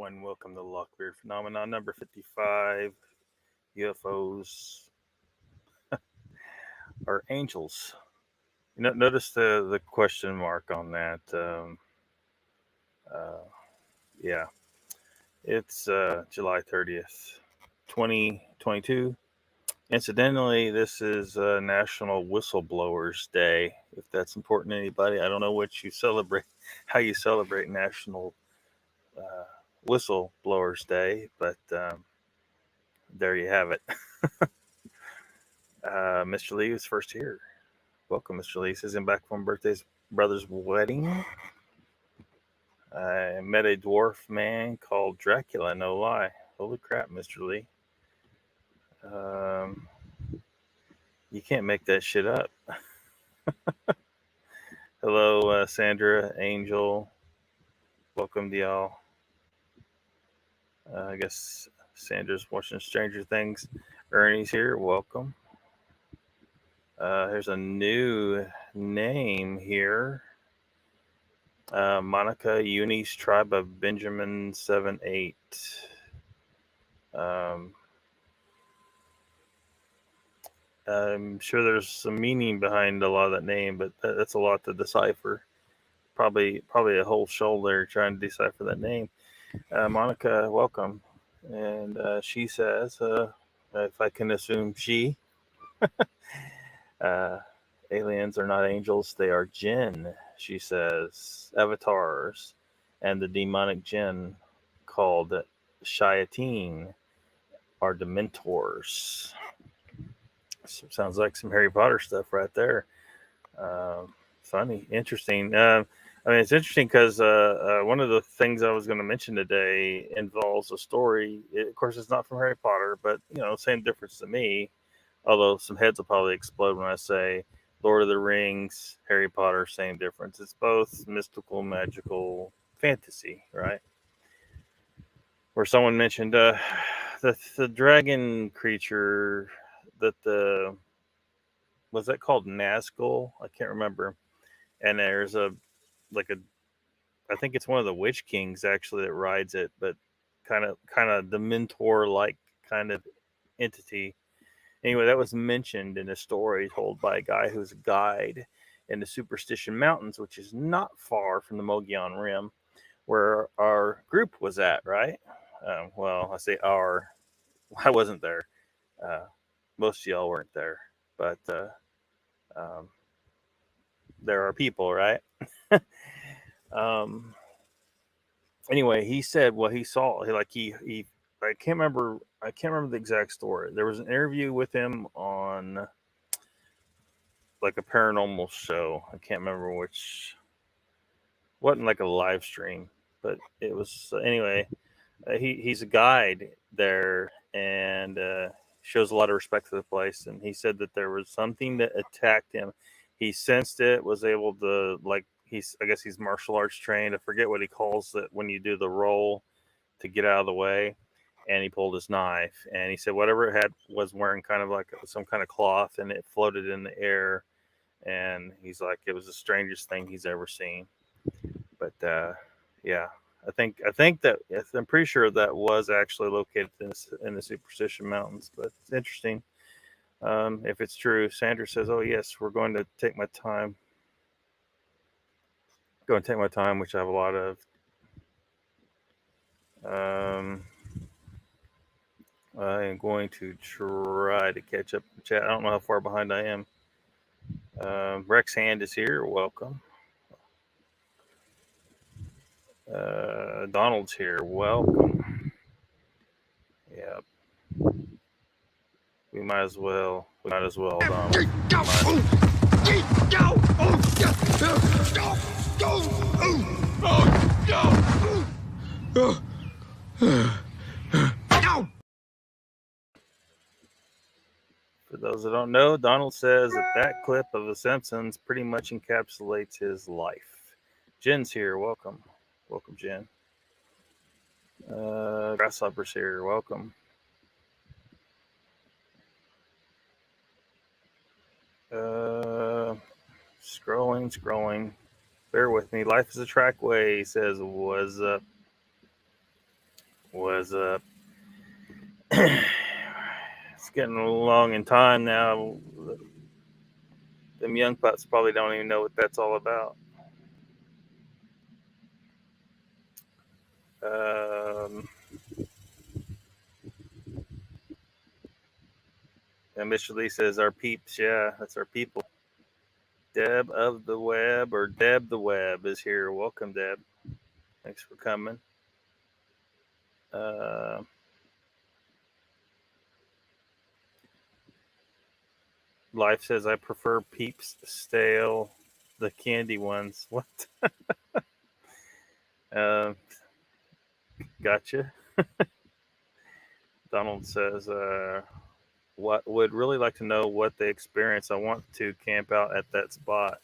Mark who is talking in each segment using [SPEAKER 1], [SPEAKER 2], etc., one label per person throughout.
[SPEAKER 1] everyone. Welcome to LOCKBEARD PHENOMENA number 55. UFOs are angels. Notice the question mark on that. Uh, yeah, it's July 30th, 2022. Incidentally, this is National Whistleblowers Day. If that's important to anybody, I don't know what you celebrate, how you celebrate National uh, Whistleblowers Day, but there you have it. Mr. Lee is first here. Welcome, Mr. Lee. Says, I'm back from birthday's brother's wedding. I met a dwarf man called Dracula, no lie. Holy crap, Mr. Lee. You can't make that shit up. Hello, Sandra, Angel. Welcome to y'all. I guess Sandra's watching Stranger Things. Ernie's here. Welcome. Here's a new name here. Monica Eunice, tribe of Benjamin 7-8. I'm sure there's some meaning behind a lot of that name, but that's a lot to decipher. Probably a whole show there trying to decipher that name. Monica, welcome. And she says, if I can assume she, aliens are not angels, they are jinn, she says. Avatars and the demonic jinn called shayateen are dementors. Sounds like some Harry Potter stuff right there. Funny, interesting. It's interesting because one of the things I was going to mention today involves a story. Of course, it's not from Harry Potter, but same difference to me. Although some heads will probably explode when I say Lord of the Rings, Harry Potter, same difference. It's both mystical, magical, fantasy, right? Where someone mentioned the dragon creature that was that called Nazgul? I can't remember. And there's I think it's one of the Witch Kings actually that rides it, but kind of the mentor like kind of entity. Anyway, that was mentioned in a story told by a guy who's a guide in the Superstition Mountains, which is not far from the Mogollon Rim, where our group was at, right? Well, I say our. I wasn't there. Most of y'all weren't there, but there are people, right? Anyway, he said what he saw. He I can't remember the exact story. There was an interview with him on like a paranormal show. I can't remember which. Wasn't like a live stream, but it was anyway. He's a guide there and shows a lot of respect for the place. And he said that there was something that attacked him. He sensed it, was able to I guess he's martial arts trained. I forget what he calls it when you do the roll to get out of the way. And he pulled his knife. And he said whatever it had was wearing kind of like some kind of cloth, and it floated in the air. And he's like, it was the strangest thing he's ever seen. But yeah. I think that I'm pretty sure that was actually located in the Superstition Mountains, but it's interesting. If it's true, Sandra says, "Oh yes, we're going to take my time. Going to take my time, which I have a lot of." I am going to try to catch up in chat. I don't know how far behind I am. Rex Hand is here. Welcome. Donald's here. Welcome. Yep. We might as well, Donald. For those that don't know, Donald says that clip of The Simpsons pretty much encapsulates his life. Jen's here. Welcome. Welcome, Jen. Grasshopper's here. Welcome. Scrolling. Bear with me. Life is a trackway, says, was up. was it's getting along in time now. Them young pups probably don't even know what that's all about. And Mr. Lee says, our peeps. Yeah, that's our people. Deb of the Web, or Deb the Web, is here. Welcome, Deb. Thanks for coming. Life says, I prefer Peeps stale, the candy ones. What? Gotcha. Donald says, what would really like to know what they experience. I want to camp out at that spot.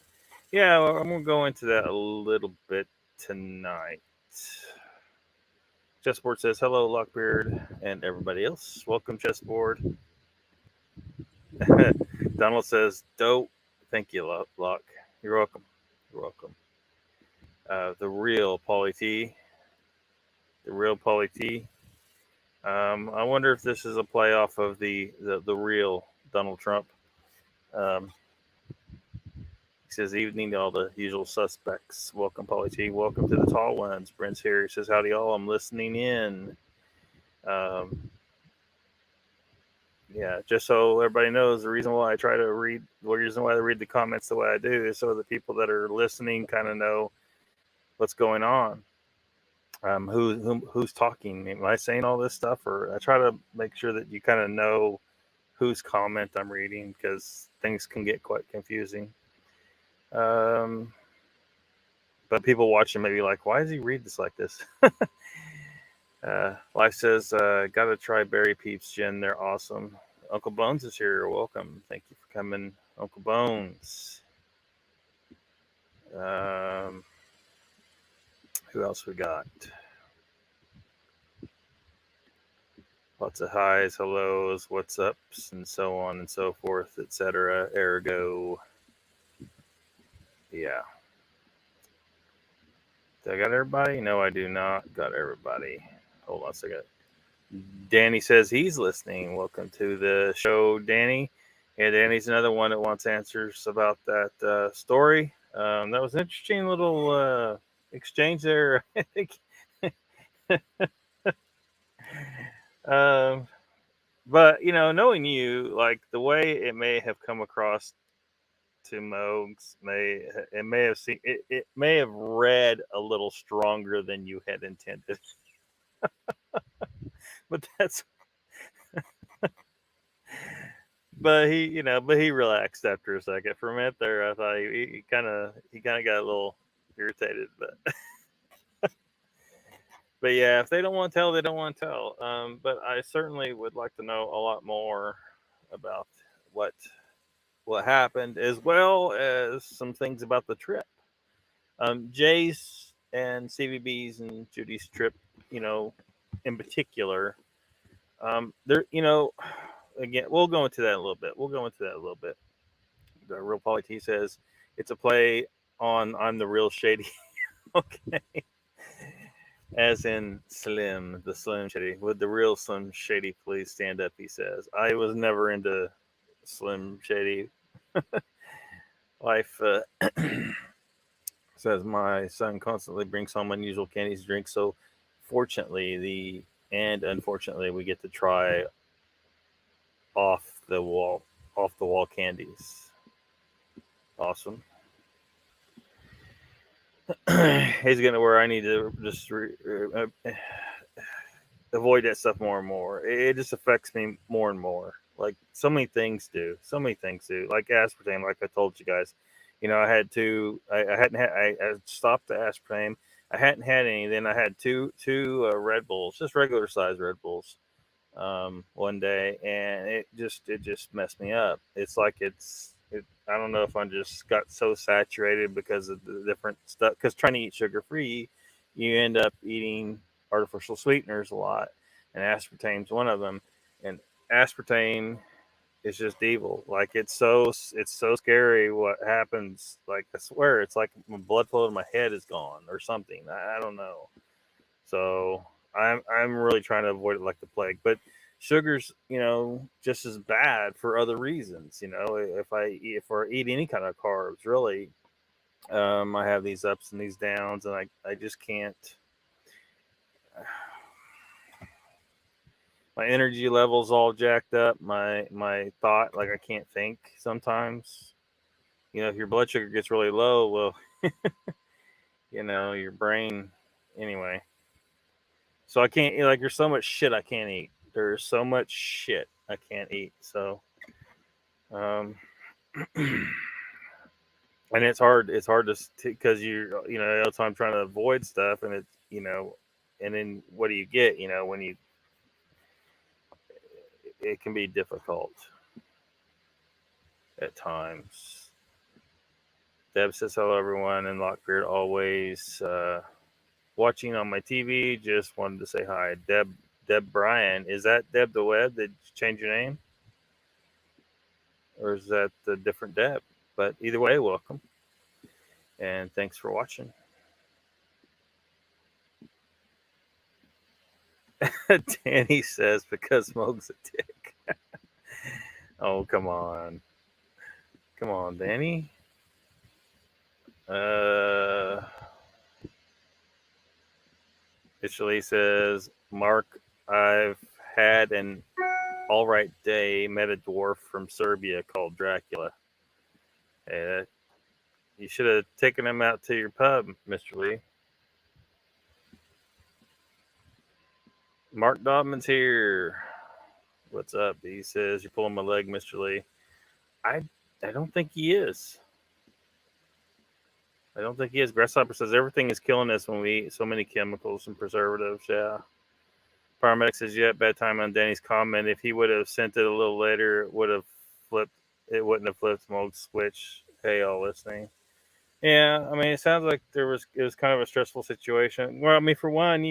[SPEAKER 1] Yeah, well, I'm going to go into that a little bit tonight. Chessboard says, hello, Lockbeard and everybody else. Welcome, Chessboard. Donald says, dope. Thank you, Lock. You're welcome. You're welcome. The real Pauly T. The real Pauly T. I wonder if this is a play off of the real Donald Trump. He says, evening to all the usual suspects. Welcome, Pauly T. Welcome to the tall ones. Brent's here. He says, howdy all. I'm listening in. Yeah, just so everybody knows, the reason why I try to read, the reason why I read the comments the way I do is so the people that are listening kind of know what's going on. Who's talking? Am I saying all this stuff? Or I try to make sure that you kind of know whose comment I'm reading, because things can get quite confusing. But people watching may be like, why does he read this like this? Life says, gotta try Berry Peeps, Jen. They're awesome. Uncle Bones is here. Welcome. Thank you for coming, Uncle Bones. Who else we got? Lots of highs, hellos, what's ups, and so on and so forth, etc. Ergo. Yeah. Do I got everybody? No, I do not got everybody. Hold on a second. Danny says he's listening. Welcome to the show, Danny. Yeah, Danny's another one that wants answers about that story. That was an interesting little exchange there, I think. But, knowing you, like the way it may have come across to Mogs, it may have read a little stronger than you had intended. But that's but he relaxed after a second. For a minute there, I thought he kind of got a little irritated, but but yeah, if they don't want to tell, they don't want to tell. But I certainly would like to know a lot more about what happened, as well as some things about the trip. Jay's and CVB's and Judy's trip, in particular. There, again, we'll go into that a little bit. The real Pauly T says it's a play on I'm the real Shady. Okay. As in Slim, the Slim Shady. Would the real Slim Shady please stand up, he says. I was never into Slim Shady. Life says my son constantly brings home unusual candies to drink, so fortunately and unfortunately we get to try off the wall candies. Awesome. He's getting to where I need to just avoid that stuff more and more. It just affects me more and more. Like so many things do. Like aspartame, like I told you guys. I had I stopped the aspartame. I hadn't had any. Then I had two Red Bulls, just regular size Red Bulls, one day, and it just messed me up. It's like I don't know if I just got so saturated because of the different stuff. Because trying to eat sugar free, you end up eating artificial sweeteners a lot, and aspartame's one of them. And aspartame is just evil. Like it's so scary what happens. Like I swear, it's like my blood flow in my head is gone or something. I don't know. So I'm really trying to avoid it like the plague. But sugar's, just as bad for other reasons. If I eat any kind of carbs, really, I have these ups and these downs, and I just can't. My energy level's all jacked up. My thought, like I can't think sometimes. If your blood sugar gets really low, well, your brain, anyway. So I can't, like, there's so much shit I can't eat. There's so much shit I can't eat. So, um, and it's hard. It's hard to, because all the time trying to avoid stuff, and and then what do you get? When it can be difficult at times. Deb says hello, everyone, and Lockbeard always watching on my TV. Just wanted to say hi, Deb Bryan. Is that Deb the Web? Did you change your name, or is that a different Deb? But either way, welcome, and thanks for watching. Danny says because Smoke's a dick. Oh, come on, Danny. Italy says, Mark, I've had an all right day. Met a dwarf from Serbia called Dracula. You should have taken him out to your pub, Mr. Lee. Mark Dobman's here. What's up? He says, you're pulling my leg, Mr. Lee. I don't think he is. I don't think he is. Grasshopper says everything is killing us when we eat so many chemicals and preservatives. Yeah. Paramedic says, yeah, bad time on Danny's comment. If he would have sent it a little later, it wouldn't have flipped Smoke's switch. Hey, all listening. Yeah, I mean, it sounds like it was kind of a stressful situation. Well, I mean, for one,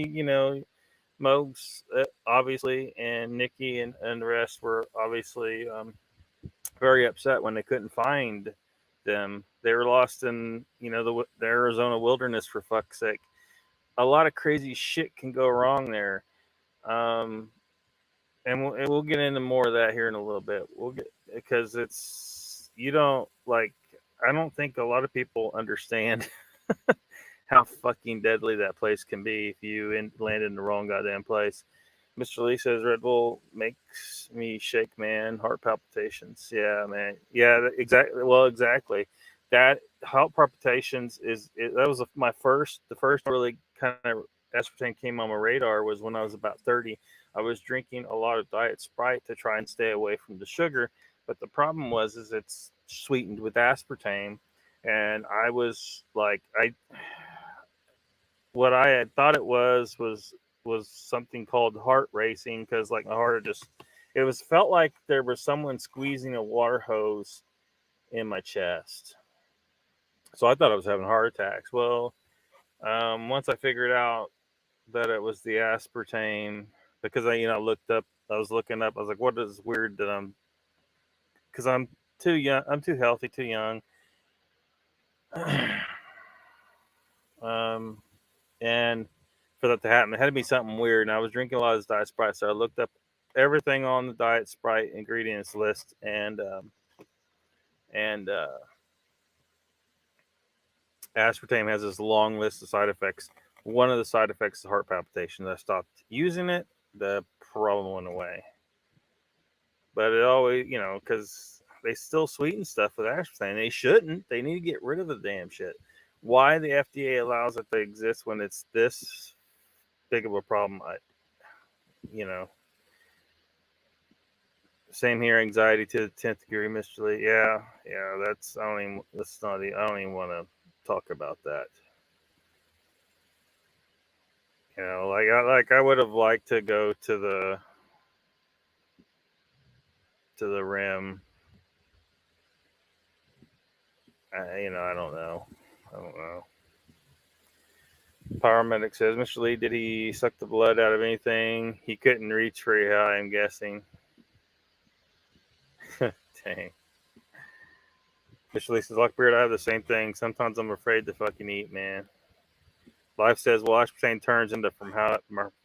[SPEAKER 1] Mogs, obviously, and Nikki and the rest were obviously very upset when they couldn't find them. They were lost in, the Arizona wilderness, for fuck's sake. A lot of crazy shit can go wrong there. And we'll get into more of that here in a little bit. Because I don't think a lot of people understand how fucking deadly that place can be if you land in the wrong goddamn place. Mr. Lee says Red Bull makes me shake, man. Heart palpitations. Yeah, man. Yeah, exactly. Well, exactly. That heart palpitations that was the first really kind of aspartame came on my radar was when I was about 30. I was drinking a lot of Diet Sprite to try and stay away from the sugar, but the problem was it's sweetened with aspartame, and I was like, what I had thought it was something called heart racing, because like my heart felt like there was someone squeezing a water hose in my chest. So I thought I was having heart attacks. Well, once I figured out that it was the aspartame, because I was looking up, I was like, what is weird that because I'm too young, I'm too healthy, too young. And for that to happen, it had to be something weird. And I was drinking a lot of this Diet Sprite, so I looked up everything on the Diet Sprite ingredients list, and aspartame has this long list of side effects. One of the side effects is heart palpitations. I stopped using it. The problem went away. But it always, because they still sweeten stuff with aspartame. They shouldn't. They need to get rid of the damn shit. Why the FDA allows it to exist when it's this big of a problem, Same here. Anxiety to the 10th degree, Mr. Lee. Yeah. I don't even want to talk about that. I would have liked to go to the rim. I don't know. Paramedic says, Mr. Lee, did he suck the blood out of anything? He couldn't reach very high, I'm guessing. Dang. Mr. Lee says, Lockbeard, I have the same thing. Sometimes I'm afraid to fucking eat, man. Life says, well, aspartame turns into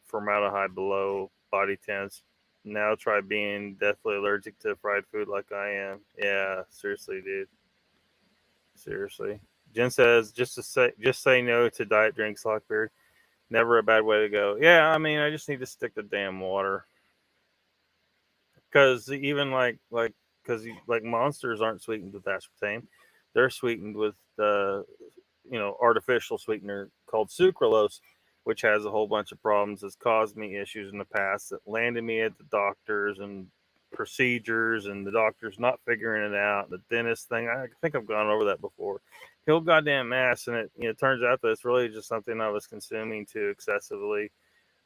[SPEAKER 1] formaldehyde below body temps. Now try being deathly allergic to fried food like I am. Yeah, seriously, dude. Seriously. Jen says just say no to diet drinks, Lockbeard. Never a bad way to go. Yeah, I mean, I just need to stick to damn water. Because even because monsters aren't sweetened with aspartame, they're sweetened with artificial sweetener called sucralose, which has a whole bunch of problems. It's caused me issues in the past that landed me at the doctors and procedures, and the doctors not figuring it out. The dentist thing, I think I've gone over that before. Kill goddamn mass, and it turns out that it's really just something I was consuming too excessively,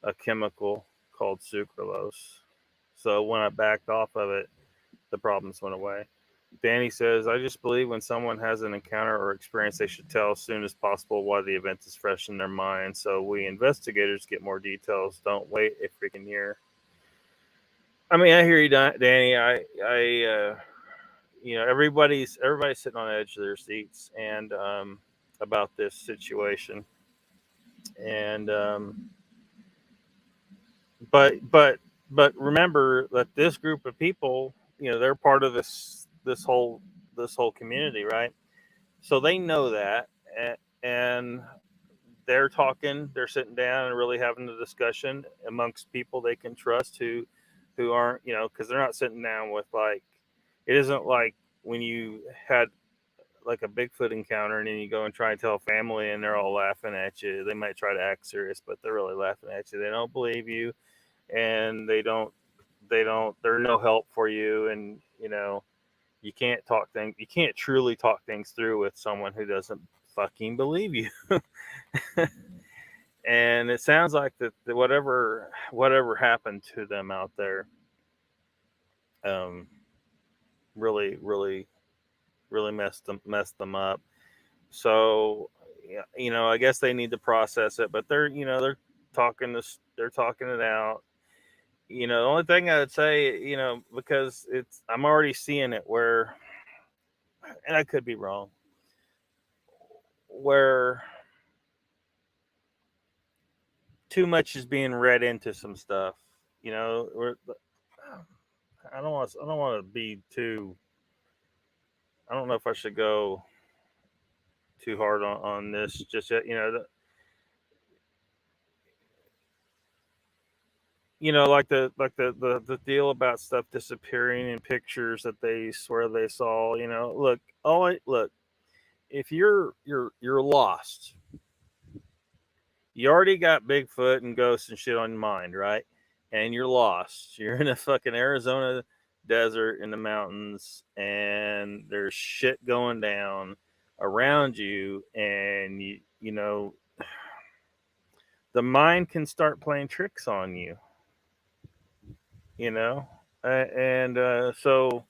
[SPEAKER 1] a chemical called sucralose. So when I backed off of it, the problems went away. Danny says, I just believe when someone has an encounter or experience, they should tell as soon as possible why the event is fresh in their mind. So we investigators get more details. Don't wait a freaking year. I mean, I hear you, Danny. Everybody's sitting on the edge of their seats and about this situation. And but remember that this group of people, they're part of this whole community, right? So they know that, and they're sitting down and really having a discussion amongst people they can trust who aren't, because they're not sitting down with it isn't like when you had like a Bigfoot encounter and then you go and try and tell family and they're all laughing at you. They might try to act serious, but they're really laughing at you. They don't believe you, and they're no help for you, and you can't truly talk things through with someone who doesn't fucking believe you. And it sounds like that whatever happened to them out there really messed them up. So I guess they need to process it, but they're talking it out. The only thing I would say, because I'm already seeing it where, and I could be wrong, where too much is being read into some stuff. I don't want to be too. I don't know if I should go too hard on this just yet. The deal about stuff disappearing in pictures that they swear they saw. Look, if you're lost, you already got Bigfoot and ghosts and shit on your mind, right? And you're lost. You're in a fucking Arizona desert in the mountains, and there's shit going down around you, and the mind can start playing tricks on you. So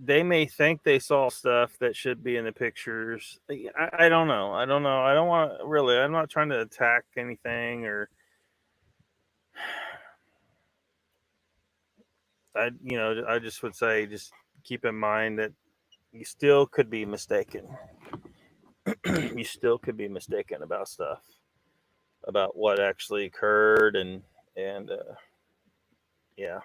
[SPEAKER 1] they may think they saw stuff that should be in the pictures. I don't know. I don't want to really. I'm not trying to attack anything or. I just would say just keep in mind that you still could be mistaken. You still could be mistaken about stuff, about what actually occurred, and yeah.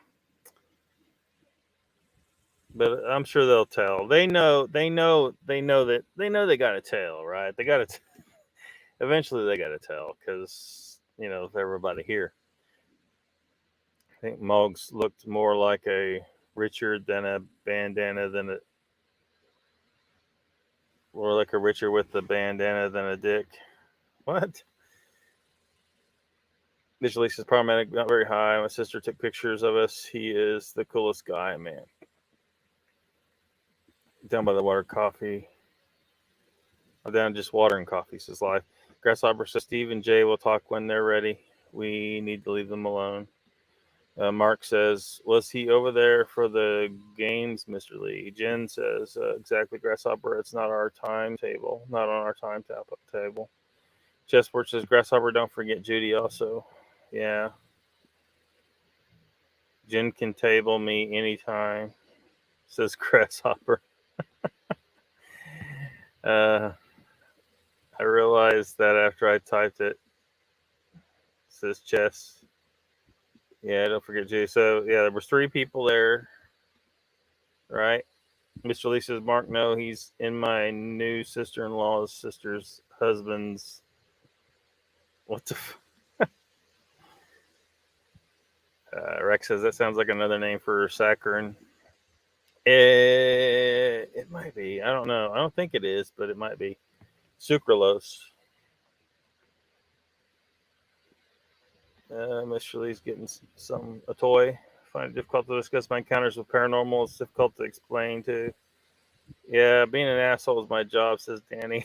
[SPEAKER 1] But I'm sure they'll tell. They know they got to tell, right? They got to. Eventually, they got to tell because of everybody here. I think Moggs looked more like a Richard than a bandana more like a Richard with the bandana than a Dick. What? Visually says paramedic, not very high. My sister took pictures of us. He is the coolest guy, man. Down by the water, coffee. I'm down just water and coffee, says live. Grasshopper says Steve and Jay will talk when they're ready. We need to leave them alone. Mark says, was he over there for the games, Mr. Lee? Jen says, exactly, Grasshopper. It's not our timetable. Not on our timetable. Chessport says, Grasshopper, don't forget Judy also. Yeah. Jen can table me anytime, says Grasshopper. I realized that after I typed it. says Chess. Yeah, don't forget Jay. So yeah, there was 3 people there, right? Mr. Lee says, Mark, no, he's in my new sister-in-law's sister's husband's. What the? Rex says that sounds like another name for saccharin. It might be. I don't know. I don't think it is, but it might be. Sucralose. Mr. Lee's getting a toy. Find it difficult to discuss my encounters with paranormal. It's difficult to explain to. Yeah, being an asshole is my job, says Danny.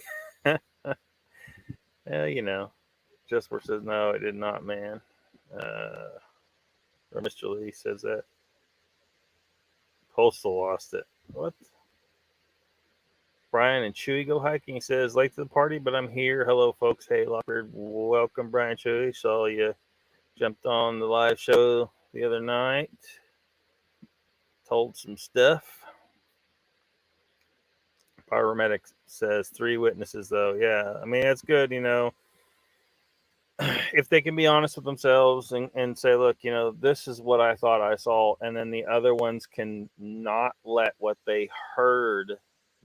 [SPEAKER 1] You know. Jesper says, no, it did not, man. Or Mr. Lee says that. Postal lost it. What? Brian and Chewy go hiking. He says, late to the party, but I'm here. Hello, folks. Hey, Lockbeard. Welcome, Brian Chewy. Saw you jumped on the live show the other night. Told some stuff. Paramedic says 3 witnesses, though. Yeah, I mean, that's good, you know. If they can be honest with themselves and say, look, you know, this is what I thought I saw, and then the other ones can not let what they heard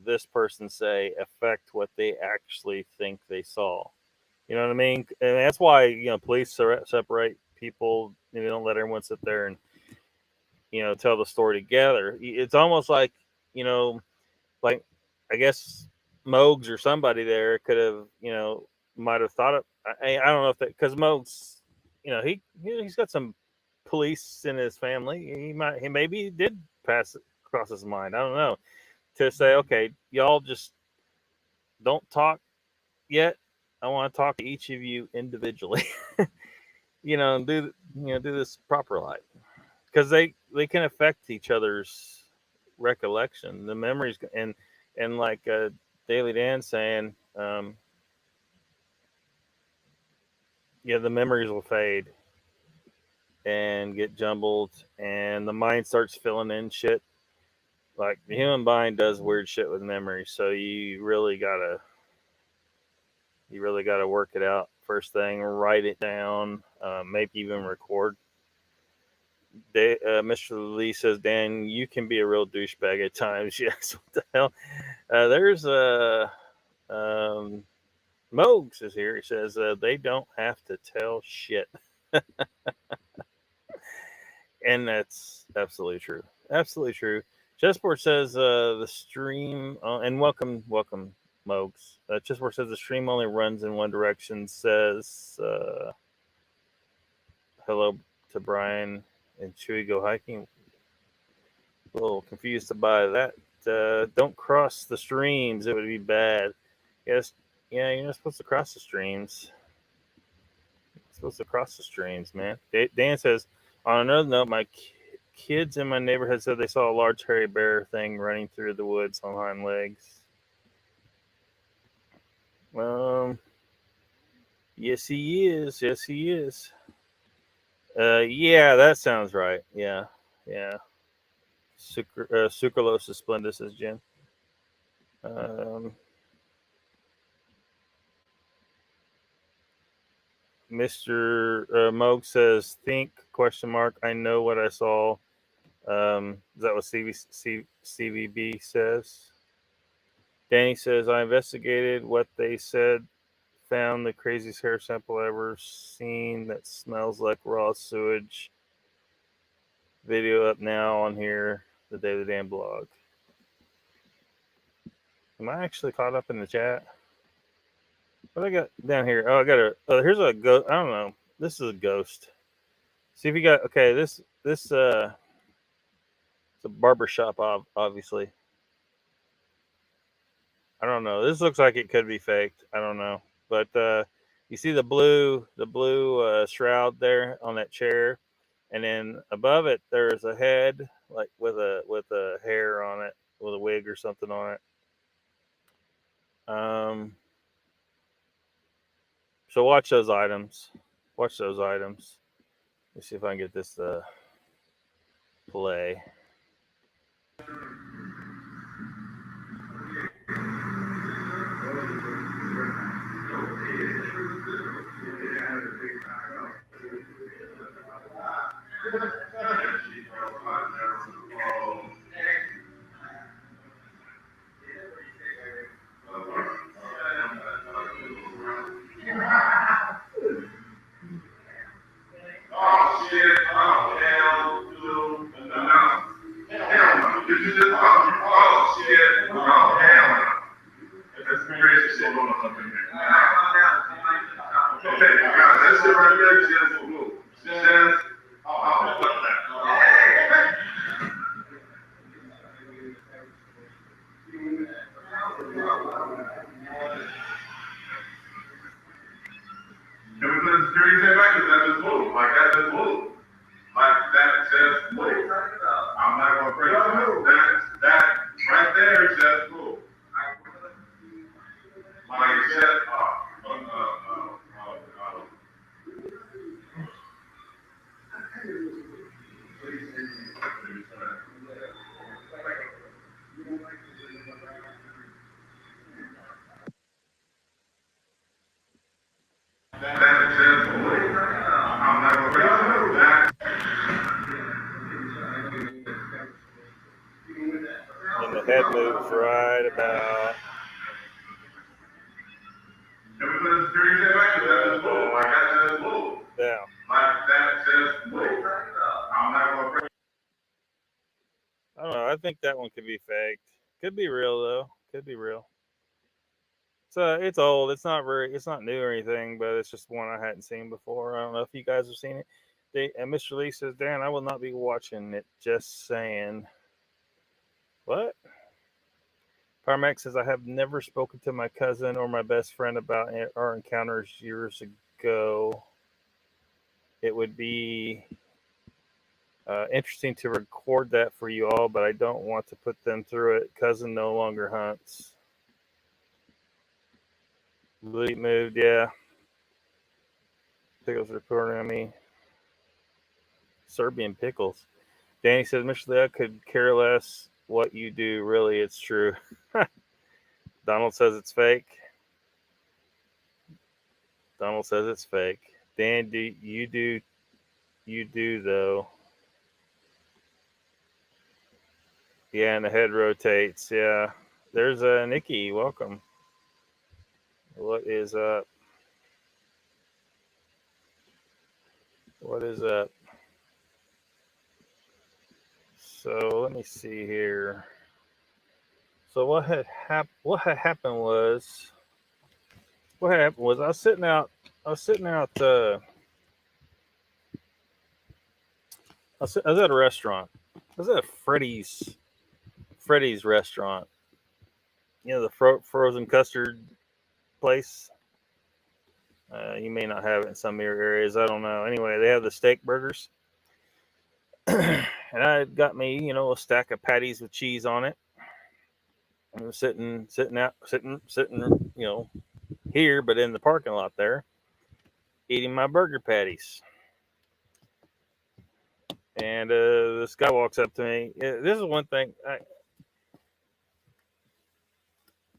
[SPEAKER 1] this person say affect what they actually think they saw. You know what I mean? And that's why, you know, police separate people. You know, don't let everyone sit there and, you know, tell the story together. It's almost like, you know, like, I guess Mogs or somebody there could have, you know, might have thought of. I don't know if that, because Mogs, you know, he's got some police in his family. He maybe did cross his mind. I don't know, to say, okay, y'all just don't talk yet. I want to talk to each of you individually. You know, and do this proper life, because they can affect each other's recollection, the memories, and like Daily Dan saying, yeah, the memories will fade and get jumbled, and the mind starts filling in shit. Like the human mind does weird shit with memory, so you really gotta work it out first thing. Write it down, maybe even record. Mr. Lee says, Dan, you can be a real douchebag at times. Yes, what the hell? There's Mogs is here. He says they don't have to tell shit. And that's absolutely true. Absolutely true. Chessport says the stream, and welcome, Mogs. Chessport says the stream only runs in one direction. Says hello to Brian and Chewy go hiking. A little confused by that. Don't cross the streams; it would be bad. Yes, yeah, you're not supposed to cross the streams. You're supposed to cross the streams, man. Dan says, on another note, my kids in my neighborhood said they saw a large hairy bear thing running through the woods on hind legs. Yes, he is. Yes, he is. Yeah, that sounds right. Yeah, yeah. Sucralose is splendid, says Jen. Mr. Moog says, think, question mark, I know what I saw. Is that what CVB says? Danny says, I investigated what they said, found the craziest hair sample I ever seen that smells like raw sewage. Video up now on here, the Daily Dan blog. Am I actually caught up in the chat? What I got down here? Oh, I got here's a ghost. I don't know. This is a ghost. See if you got, okay, this it's a barber shop, obviously. I don't know. This looks like it could be faked. I don't know. But you see the blue shroud there on that chair, and then above it there's a head like with a hair on it, with a wig or something on it. So watch those items. Watch those items. Let's see if I can get this to play.
[SPEAKER 2] Oh shit, oh hell, dude, no. Hell no. Did you just oh shit, oh hell no. That's crazy shit going on up in here. Okay, guys, that shit right there just blue. Just, oh, what the? Can we put the security tape back? Cause that just moved. Like that just moved. Like that just moved. I'm not gonna break it. That right there just moved. Like it just that just moved. I'm not gonna break that.
[SPEAKER 1] And the head moves right about.
[SPEAKER 2] Can we put the security tape back? Cause that just moved. Like that just moved.
[SPEAKER 1] Yeah.
[SPEAKER 2] Like that just moved. I'm not gonna break.
[SPEAKER 1] I don't know. I think that one could be faked. Could be real though. Could be real. It's old. It's not new or anything, but it's just one I hadn't seen before. I don't know if you guys have seen it. And Mr. Lee says, Dan, I will not be watching it. Just saying. What? Parmax says, I have never spoken to my cousin or my best friend about our encounters years ago. It would be interesting to record that for you all, but I don't want to put them through it. Cousin no longer hunts. Bleep moved, yeah. Pickles reporting on me. Serbian pickles. Danny says, Mr. Lee, I could care less what you do. Really, it's true. Donald says it's fake. Donald says it's fake. Dan, you do though. Yeah, and the head rotates. Yeah. There's Nikki. Welcome. What is up? What is up? So let me see here. So what had happened was I was sitting out I was at a restaurant. I was at a Freddy's restaurant. You know, the frozen custard place. You may not have it in some of your areas. I don't know. Anyway, they have the steak burgers. And I got me, a stack of patties with cheese on it. I was sitting, here, but in the parking lot there, eating my burger patties. And this guy walks up to me. This is one thing.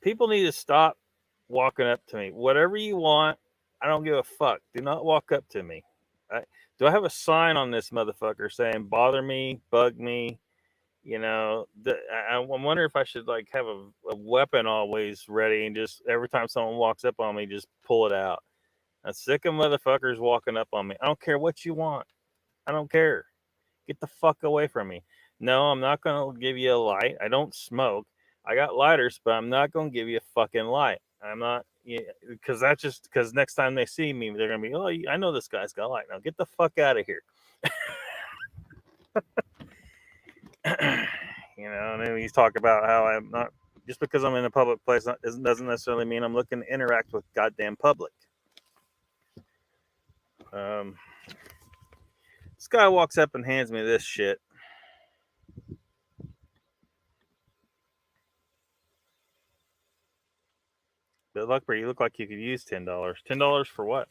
[SPEAKER 1] People need to stop walking up to me. Whatever you want, I don't give a fuck. Do not walk up to me. Do I have a sign on this motherfucker saying bother me, bug me? I wonder if I should have a weapon always ready and just every time someone walks up on me, just pull it out. I'm sick of motherfuckers walking up on me. I don't care what you want. I don't care. Get the fuck away from me. No, I'm not going to give you a light. I don't smoke. I got lighters, but I'm not going to give you a fucking light. I'm not, because next time they see me, they're going to be, oh, I know this guy's got a light. Now get the fuck out of here. And then he's talking about how I'm not, just because I'm in a public place doesn't necessarily mean I'm looking to interact with goddamn public. This guy walks up and hands me this shit. But LOCKBEARD, you look like you could use $10. $10 for what?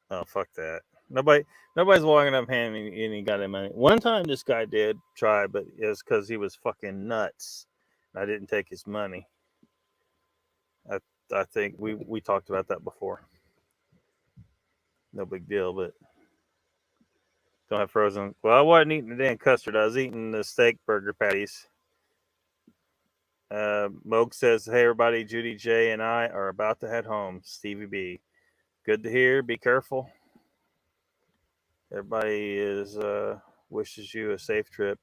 [SPEAKER 1] Oh, fuck that. Nobody's walking up handing me any goddamn money. One time this guy did try, but it was because he was fucking nuts. I didn't take his money. I think we talked about that before. No big deal, but Don't have frozen. Well, I wasn't eating the damn custard. I was eating the steak burger patties. Moog says, "Hey everybody, Judy J and I are about to head home. Stevie B, good to hear. Be careful. Everybody is wishes you a safe trip."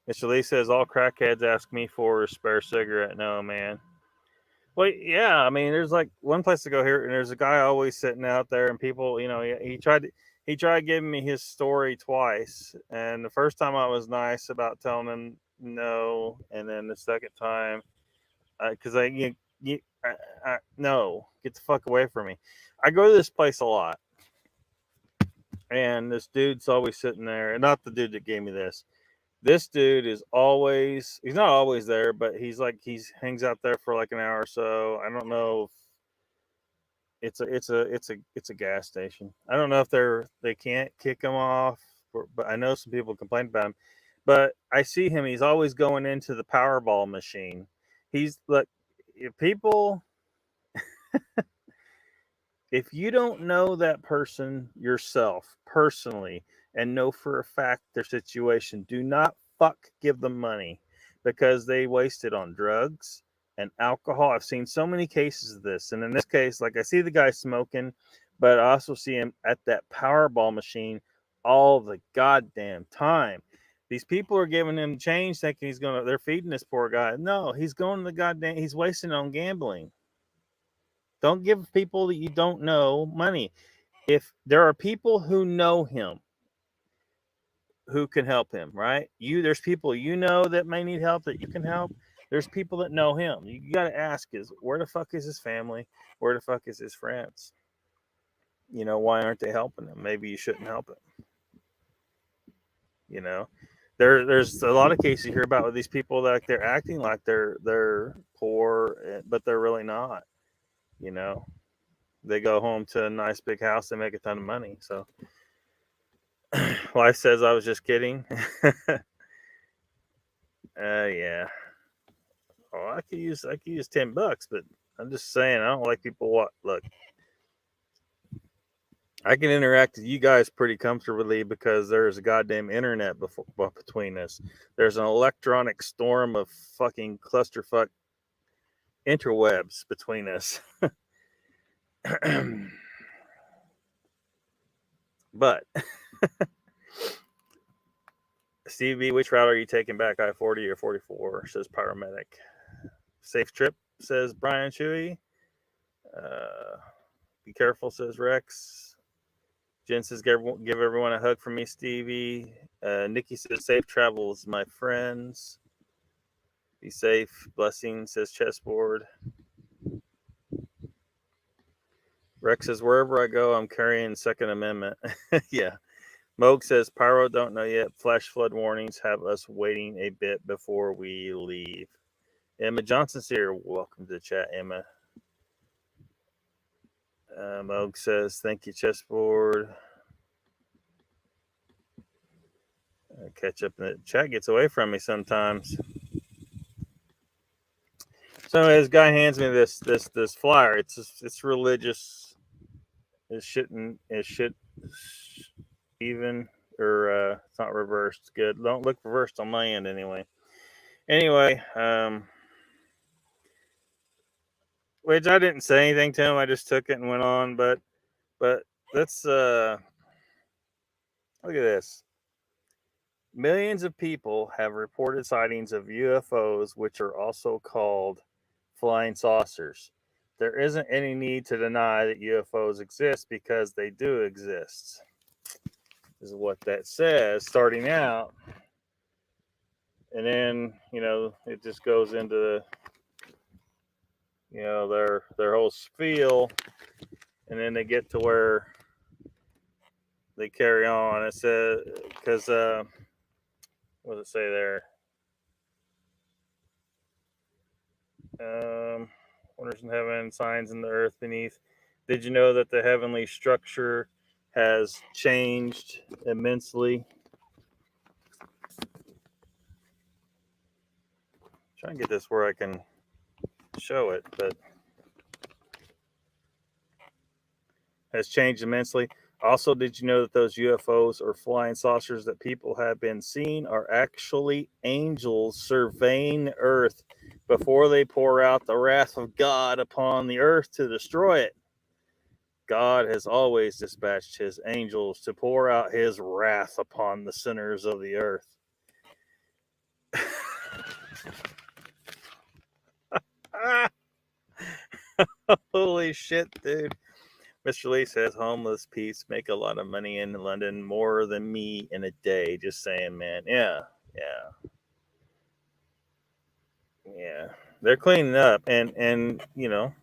[SPEAKER 1] Mr. Lee says, "All crackheads ask me for a spare cigarette." No, man. Well, yeah, I mean, there's like one place to go here, and there's a guy always sitting out there, and people, he tried giving me his story twice, and the first time I was nice about telling him no, and then the second time, because no, get the fuck away from me. I go to this place a lot, and this dude's always sitting there, and not the dude that gave me this. This dude is he's not always there, but he's hangs out there for like an hour or so. I don't know if it's a gas station. I don't know if they can't kick him off, but I know some people complain about him. But I see him, he's always going into the Powerball machine. He's like, if people, if you don't know that person yourself personally and know for a fact their situation, do not give them money, because they waste it on drugs and alcohol. I've seen so many cases of this. And in this case, like, I see the guy smoking, but I also see him at that Powerball machine all the goddamn time. These people are giving him change thinking they're feeding this poor guy. No, he's going to he's wasting on gambling. Don't give people that you don't know money. If there are people who know him who can help him, right? There's people that may need help that you can help. There's people that know him. You got to ask where the fuck is his family? Where the fuck is his friends? Why aren't they helping him? Maybe you shouldn't help him. There's a lot of cases you hear about with these people that they're acting like they're poor, but they're really not. They go home to a nice big house, they make a ton of money. So wife says I was just kidding. Yeah. Oh, I could use $10, but I'm just saying I don't like people. Look, I can interact with you guys pretty comfortably because there's a goddamn internet between us. There's an electronic storm of fucking clusterfuck interwebs between us. But Stevie, which route are you taking back, I-40 or 44? Says Paramedic. Safe trip, says Brian Chewy. Be careful, says Rex. Jen says, give everyone a hug from me, Stevie. Nikki says, safe travels, my friends. Be safe. Blessing, says Chessboard. Rex says, wherever I go, I'm carrying Second Amendment. Yeah. Moog says, Pyro, don't know yet. Flash flood warnings have us waiting a bit before we leave. Emma Johnson's here. Welcome to the chat, Emma. Moog says, thank you, Chessboard. Catch up in the chat gets away from me sometimes. So this guy hands me this flyer. It's religious. It should even, or it's not reversed. Good. Don't look reversed on my end anyway. Anyway, which I didn't say anything to him. I just took it and went on. But let's look at this. Millions of people have reported sightings of UFOs, which are also called flying saucers. There isn't any need to deny that UFOs exist because they do exist. This is what that says starting out. And then, it just goes into their whole spiel, and then they get to where they carry on. It says, because what does it say there? Wonders in heaven, signs in the earth beneath. Did you know that the heavenly structure has changed immensely? Try and get this where I can show it, but has changed immensely. Also, did you know that those UFOs or flying saucers that people have been seeing are actually angels surveying Earth before they pour out the wrath of God upon the earth to destroy it? God has always dispatched his angels to pour out his wrath upon the sinners of the earth. Holy shit, dude. Mr. Lee says homeless peeps make a lot of money in London, more than me in a day. Just saying, man. Yeah. They're cleaning up, and you know,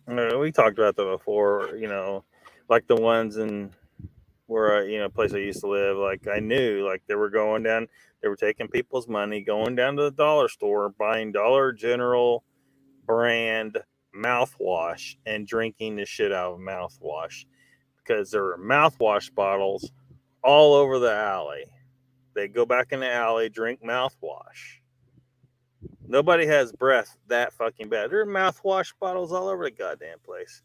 [SPEAKER 1] we talked about that before. You know, like the ones in where place I used to live. Like I knew, like they were going down, they were taking people's money, going down to the dollar store, buying Dollar General brand mouthwash and drinking the shit out of mouthwash because there were mouthwash bottles all over the alley. They go back in the alley, drink mouthwash. Nobody has breath that fucking bad. There are mouthwash bottles all over the goddamn place.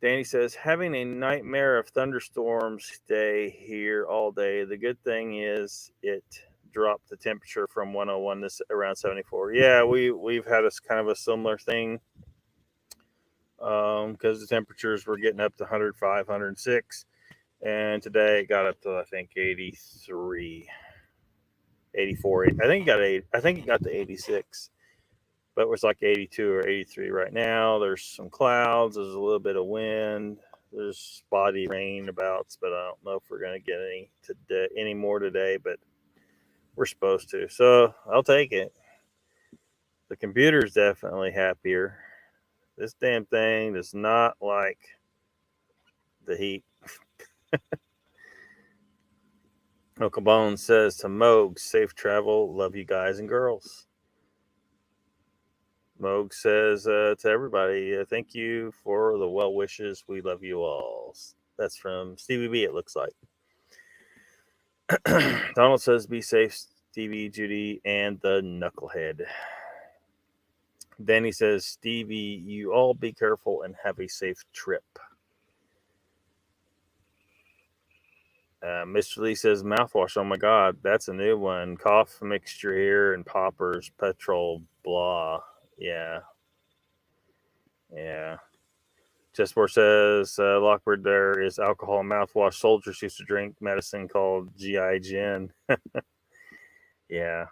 [SPEAKER 1] Danny says, having a nightmare of thunderstorms day here all day. The good thing is it dropped the temperature from 101 to around 74. Yeah, we've had a kind of a similar thing because the temperatures were getting up to 105, 106. And today it got up to, I think, 83, 84. I think it got to 86. But it was like 82 or 83 right now. There's some clouds. There's a little bit of wind. There's spotty rainabouts, but I don't know if we're going to get any more today, but we're supposed to. So I'll take it. The computer's definitely happier. This damn thing does not like the heat. Uncle Bones says to Moog, safe travel. Love you guys and girls. Moog says to everybody, thank you for the well wishes. We love you all. That's from Stevie B, it looks like. Donald says, be safe, Stevie, Judy, and the knucklehead. Danny says, Stevie, you all be careful and have a safe trip. Mr. Lee says, mouthwash. Oh my God, that's a new one. Cough mixture here and poppers, petrol, blah. Yeah. Chessboard says, Lockbird, there is alcohol mouthwash. Soldiers used to drink medicine called GI gin. Yeah.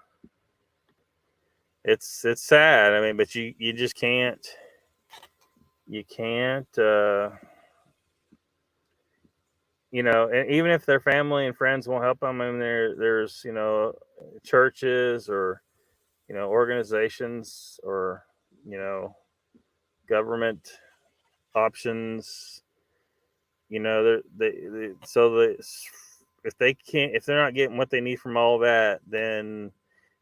[SPEAKER 1] It's sad. I mean, but you just can't. You can't. And even if their family and friends won't help them, I mean, there's churches or organizations or government options. If they're not getting what they need from all that, then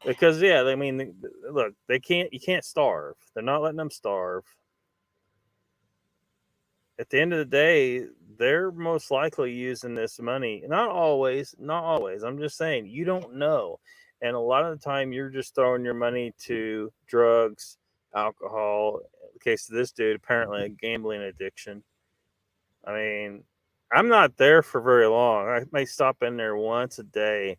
[SPEAKER 1] because I mean, look, you can't starve. They're not letting them starve. At the end of the day, they're most likely using this money. Not always. I'm just saying, you don't know. And a lot of the time, you're just throwing your money to drugs, alcohol. In the case of this dude, apparently a gambling addiction. I mean, I'm not there for very long. I may stop in there once a day.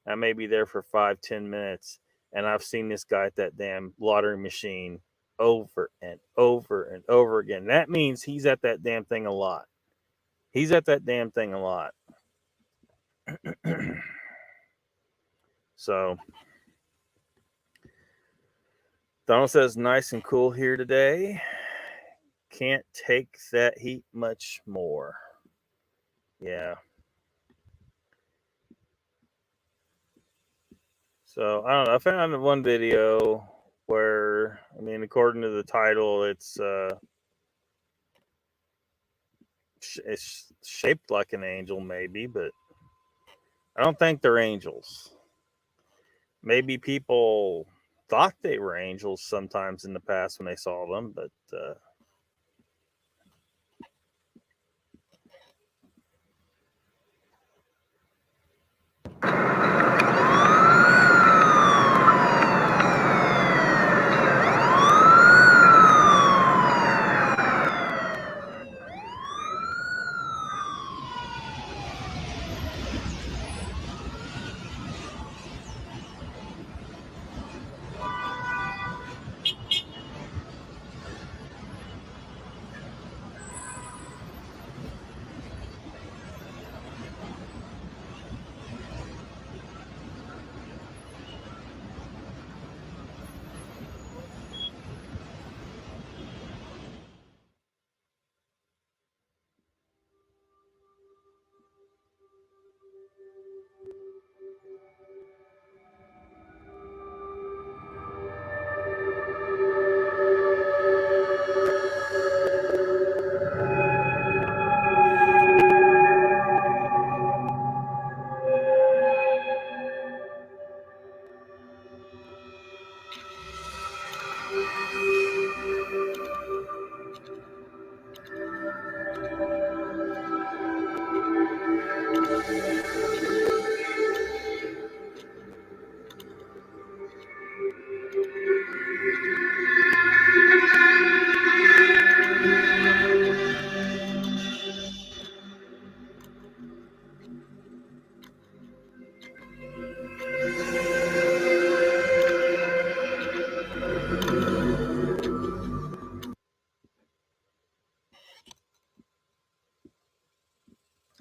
[SPEAKER 1] I may be there for 5-10 minutes. And I've seen this guy at that damn lottery machine over and over and over again. That means he's at that damn thing a lot. So, Donald says, nice and cool here today. Can't take that heat much more. Yeah. So, I don't know. I found one video where, I mean, according to the title, it's shaped like an angel, maybe, but I don't think they're angels. Maybe people thought they were angels sometimes in the past when they saw them, but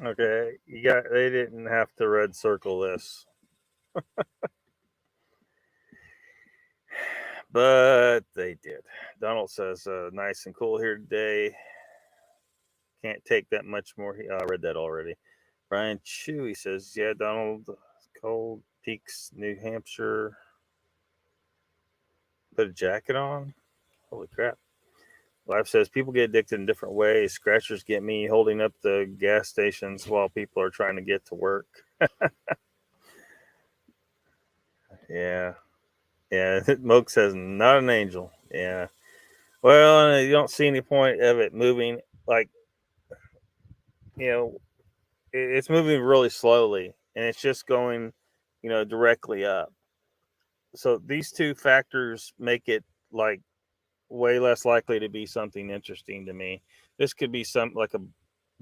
[SPEAKER 1] Okay, they didn't have to red circle this. But they did. Donald says, nice and cool here today. Can't take that much more. I read that already. Brian Chewy says, yeah, Donald, Cold Peaks, New Hampshire. Put a jacket on? Holy crap. Life says, people get addicted in different ways. Scratchers get me holding up the gas stations while people are trying to get to work. Yeah. Yeah. Moke says, not an angel. Yeah. Well, you don't see any point of it moving. Like, it's moving really slowly and it's just going, directly up. So these two factors make it like way less likely to be something interesting to me. This could be some like a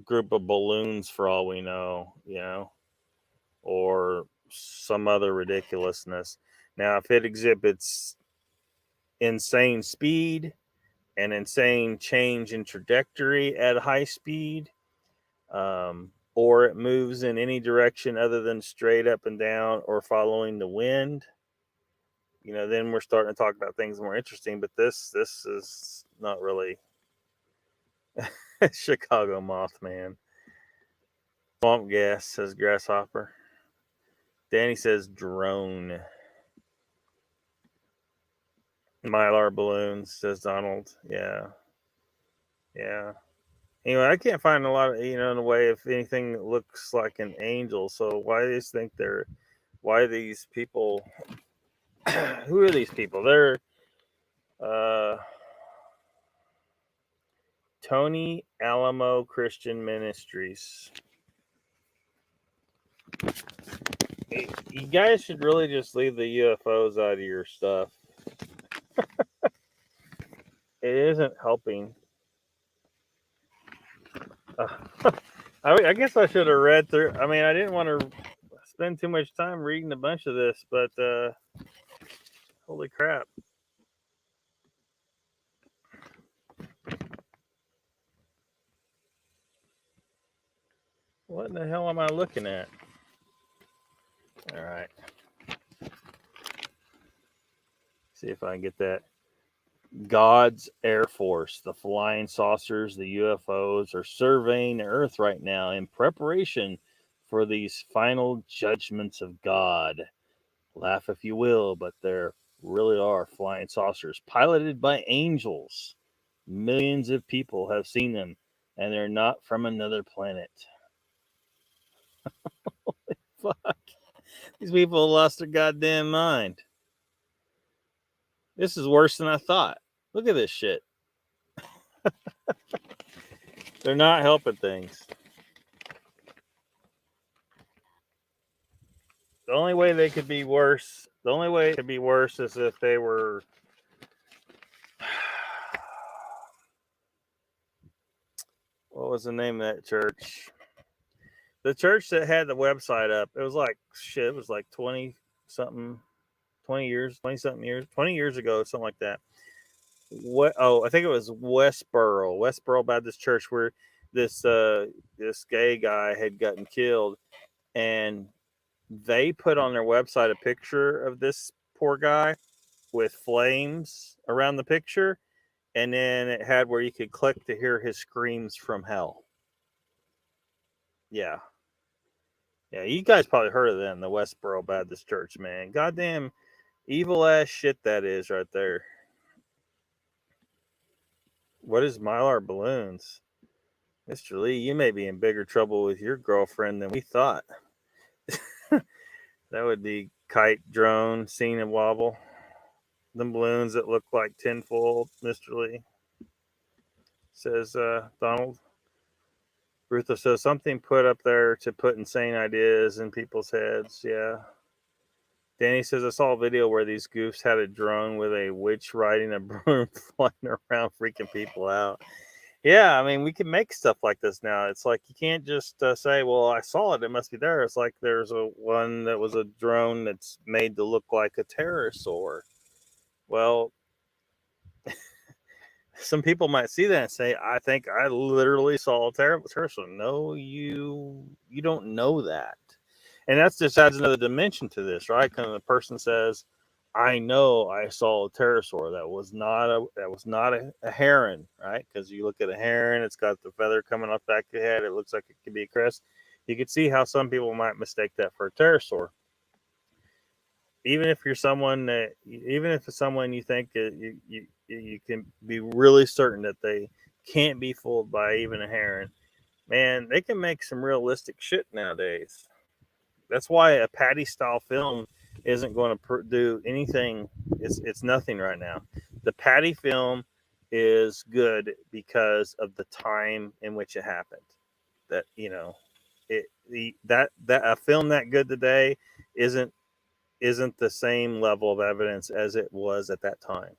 [SPEAKER 1] group of balloons for all we know, or some other ridiculousness. Now, if it exhibits insane speed and insane change in trajectory at high speed, or it moves in any direction other than straight up and down or following the wind, then we're starting to talk about things more interesting. But this is not really Chicago Mothman. Swamp gas, says Grasshopper. Danny says drone. Mylar balloons, says Donald. Yeah. Anyway, I can't find a lot of, in the way if anything that looks like an angel. So why do you think why these people, who are these people? They're Tony Alamo Christian Ministries. You guys should really just leave the UFOs out of your stuff. It isn't helping. I guess I should have read through. I mean, I didn't want to spend too much time reading a bunch of this, but holy crap. What in the hell am I looking at? All right. See if I can get that. God's Air Force, the flying saucers, the UFOs are surveying the Earth right now in preparation for these final judgments of God. Laugh if you will, but there really are flying saucers piloted by angels. Millions of people have seen them, and they're not from another planet. Fuck. These people lost their goddamn mind. This is worse than I thought. Look at this shit. They're not helping things. The only way they could be worse, is if they were what was the name of that church? The church that had the website up, it was like 20 years ago, something like that. I think it was Westboro Baptist Church, where this gay guy had gotten killed, and they put on their website a picture of this poor guy with flames around the picture, and then it had where you could click to hear his screams from hell. Yeah. Yeah, you guys probably heard of them, the Westboro Baptist Church, man. Goddamn evil ass shit that is right there. What is Mylar balloons? Mr. Lee, you may be in bigger trouble with your girlfriend than we thought. That would be kite, drone, scene and wobble. Them balloons that look like tinfoil, Mr. Lee, says Donald. Ruther says something put up there to put insane ideas in people's heads. Yeah. Danny says I saw a video where these goofs had a drone with a witch riding a broom flying around freaking people out. Yeah, I mean, we can make stuff like this now. It's like you can't just say, well, I saw it, it must be there. It's like there's a one that was a drone that's made to look like a pterosaur. Well, some people might see that and say, I think I literally saw a pterosaur. No, you don't know that. And that's just adds another dimension to this, right? Because the person says, I know I saw a pterosaur. That was not a heron, right? Because you look at a heron, it's got the feather coming off the back of the head. It looks like it could be a crest. You could see how some people might mistake that for a pterosaur. Even if you're someone that, even if it's someone you think you can be really certain that they can't be fooled by even a heron, man, they can make some realistic shit nowadays. That's why a Patty style film isn't going to do anything. It's nothing right now. The Patty film is good because of the time in which it happened. That that a film that good today isn't the same level of evidence as it was at that time.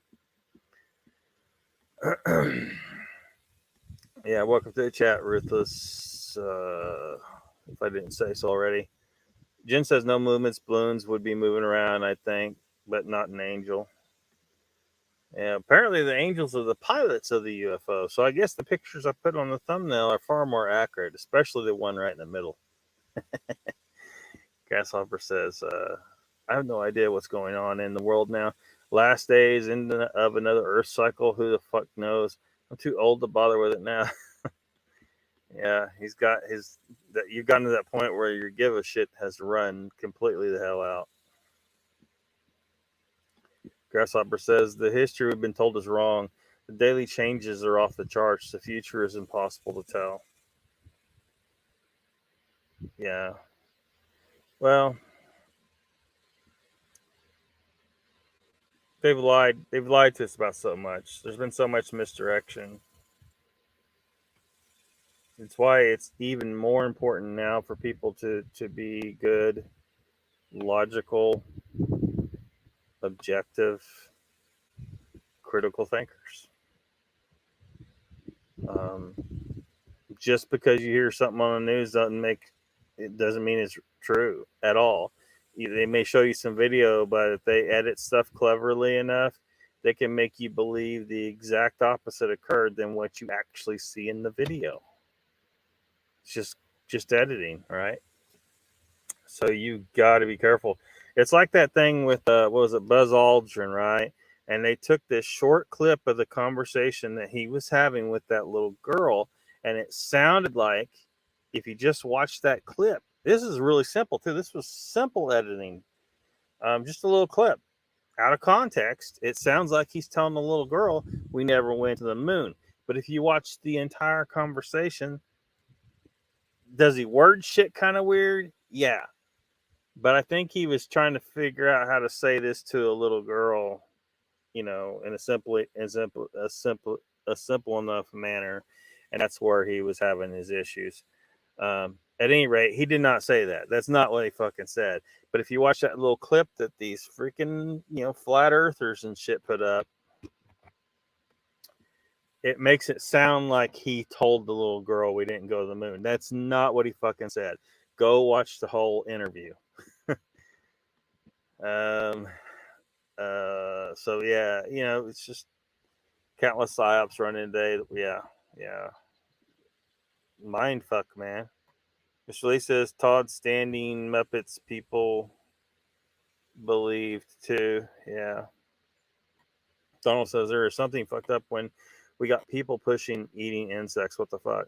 [SPEAKER 1] Yeah, welcome to the chat, Ruthless. If I didn't say so already. Jen says no movements, balloons would be moving around, I think, but not an angel. Yeah, apparently the angels are the pilots of the UFO. So I guess the pictures I put on the thumbnail are far more accurate, especially the one right in the middle. Grasshopper says, I have no idea what's going on in the world now. Last days of another Earth cycle. Who the fuck knows? I'm too old to bother with it now. Yeah, he's got his. That you've gotten to that point where your give a shit has run completely the hell out. Grasshopper says the history we've been told is wrong. The daily changes are off the charts. The future is impossible to tell. Yeah. Well, they've lied. They've lied to us about so much. There's been so much misdirection. It's why it's even more important now for people to be good, logical, objective, critical thinkers. Um, just because you hear something on the news doesn't mean it's true at all. They may show you some video, but if they edit stuff cleverly enough, they can make you believe the exact opposite occurred than what you actually see in the video. It's just editing, right? So you got to be careful. It's like that thing with what was it, Buzz Aldrin, right? And they took this short clip of the conversation that he was having with that little girl, and it sounded like, if you just watch that clip, this is really simple too. This was simple editing, just a little clip out of context. It sounds like he's telling the little girl, "We never went to the moon." But if you watch the entire conversation, does he word shit kind of weird? Yeah, but I think he was trying to figure out how to say this to a little girl, in a simple enough manner, and that's where he was having his issues. At any rate, he did not say that. That's not what he fucking said. But if you watch that little clip that these freaking flat earthers and shit put up, it makes it sound like he told the little girl we didn't go to the moon. That's not what he fucking said. Go watch the whole interview. um, so yeah, it's just countless psyops running today. Yeah. Mind fuck, man. Mr. Lee says Todd Standing Muppets people believed too. Yeah. Donald says there is something fucked up when we got people pushing eating insects. What the fuck?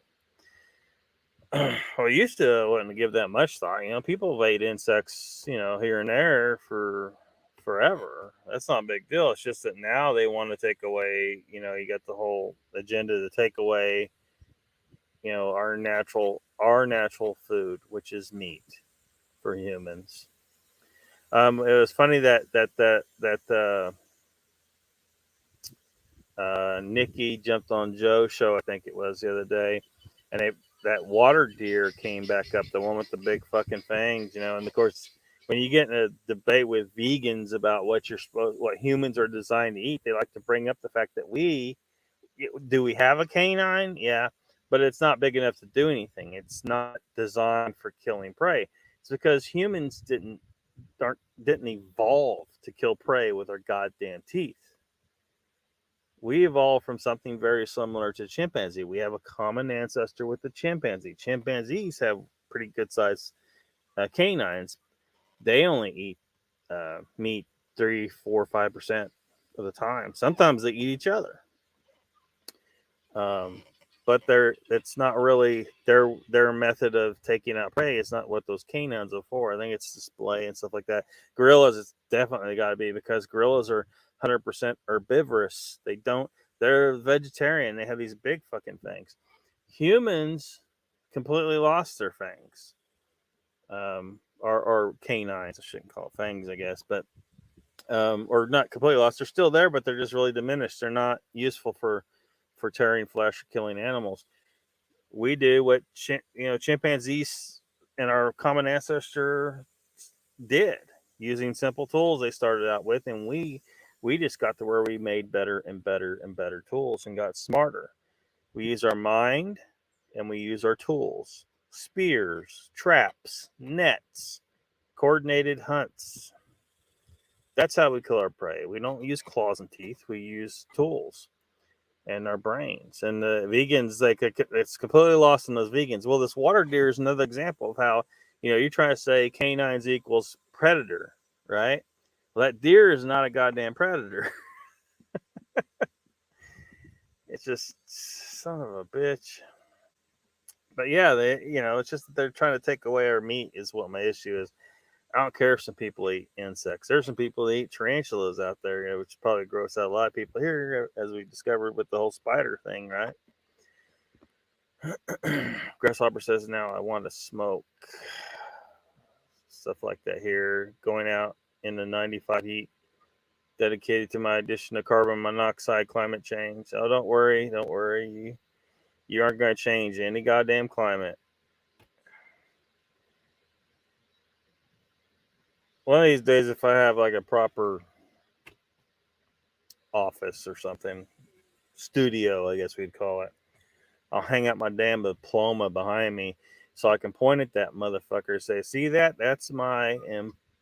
[SPEAKER 1] Well, used to wouldn't give that much thought. People have ate insects, here and there for forever. That's not a big deal. It's just that now they want to take away, you got the whole agenda to take away, our natural food, which is meat for humans. It was funny that Nikki jumped on Joe's show, I think it was the other day, and that water deer came back up, the one with the big fucking fangs, and of course, when you get in a debate with vegans about what humans are designed to eat, they like to bring up the fact that we have a canine, yeah, but it's not big enough to do anything. It's not designed for killing prey. It's because humans didn't evolve to kill prey with our goddamn teeth. We evolved from something very similar to chimpanzee. We have a common ancestor with the chimpanzee. Chimpanzees have pretty good sized canines. They only eat meat 3, 4, 5% of the time. Sometimes they eat each other. But it's not really their method of taking out prey. It's not what those canines are for. I think it's display and stuff like that. Gorillas, it's definitely got to be, because gorillas are 100% herbivorous. They're vegetarian. They have these big fucking fangs. Humans completely lost their fangs, or canines. I shouldn't call it fangs, I guess, but or not completely lost. They're still there, but they're just really diminished. They're not useful for tearing flesh or killing animals. We do what chimpanzees and our common ancestor did, using simple tools they started out with, and we just got to where we made better and better and better tools and got smarter. We use our mind and we use our tools: spears, traps, nets, coordinated hunts. That's how we kill our prey. We don't use claws and teeth. We use tools and our brains. And the vegans, it's completely lost in those vegans. Well, this water deer is another example of how, you're trying to say canines equals predator, right? Well, that deer is not a goddamn predator. It's just son of a bitch. But yeah, it's just that they're trying to take away our meat is what my issue is. I don't care if some people eat insects. There's some people that eat tarantulas out there, which probably gross out a lot of people here, as we discovered with the whole spider thing, right? Grasshopper says, now I want to smoke. Stuff like that here. Going out in the 95 heat, dedicated to my addition of carbon monoxide climate change. Oh, don't worry. You aren't going to change any goddamn climate. One of these days, if I have like a proper office or something, studio, I guess we'd call it, I'll hang out my damn diploma behind me so I can point at that motherfucker and say, see that? That's my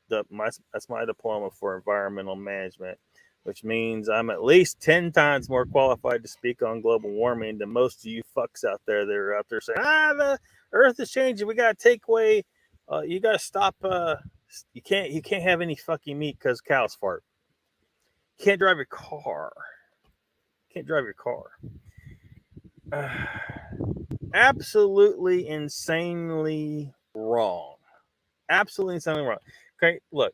[SPEAKER 1] diploma for environmental management, which means I'm at least 10 times more qualified to speak on global warming than most of you fucks out there that are out there saying, the earth is changing. We got to take away, you got to stop, you can't have any fucking meat because cows fart. You can't drive your car. Absolutely insanely wrong. Absolutely insanely wrong. Okay, look.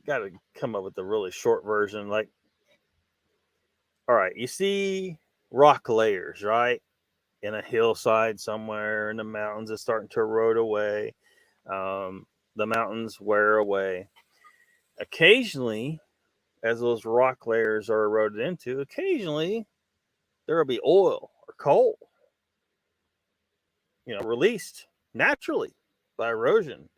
[SPEAKER 1] Got to come up with a really short version. Like, all right, you see rock layers, right? In a hillside somewhere in the mountains, it's starting to erode away. The mountains wear away. Occasionally, as those rock layers are eroded into, occasionally there will be oil or coal, released naturally by erosion.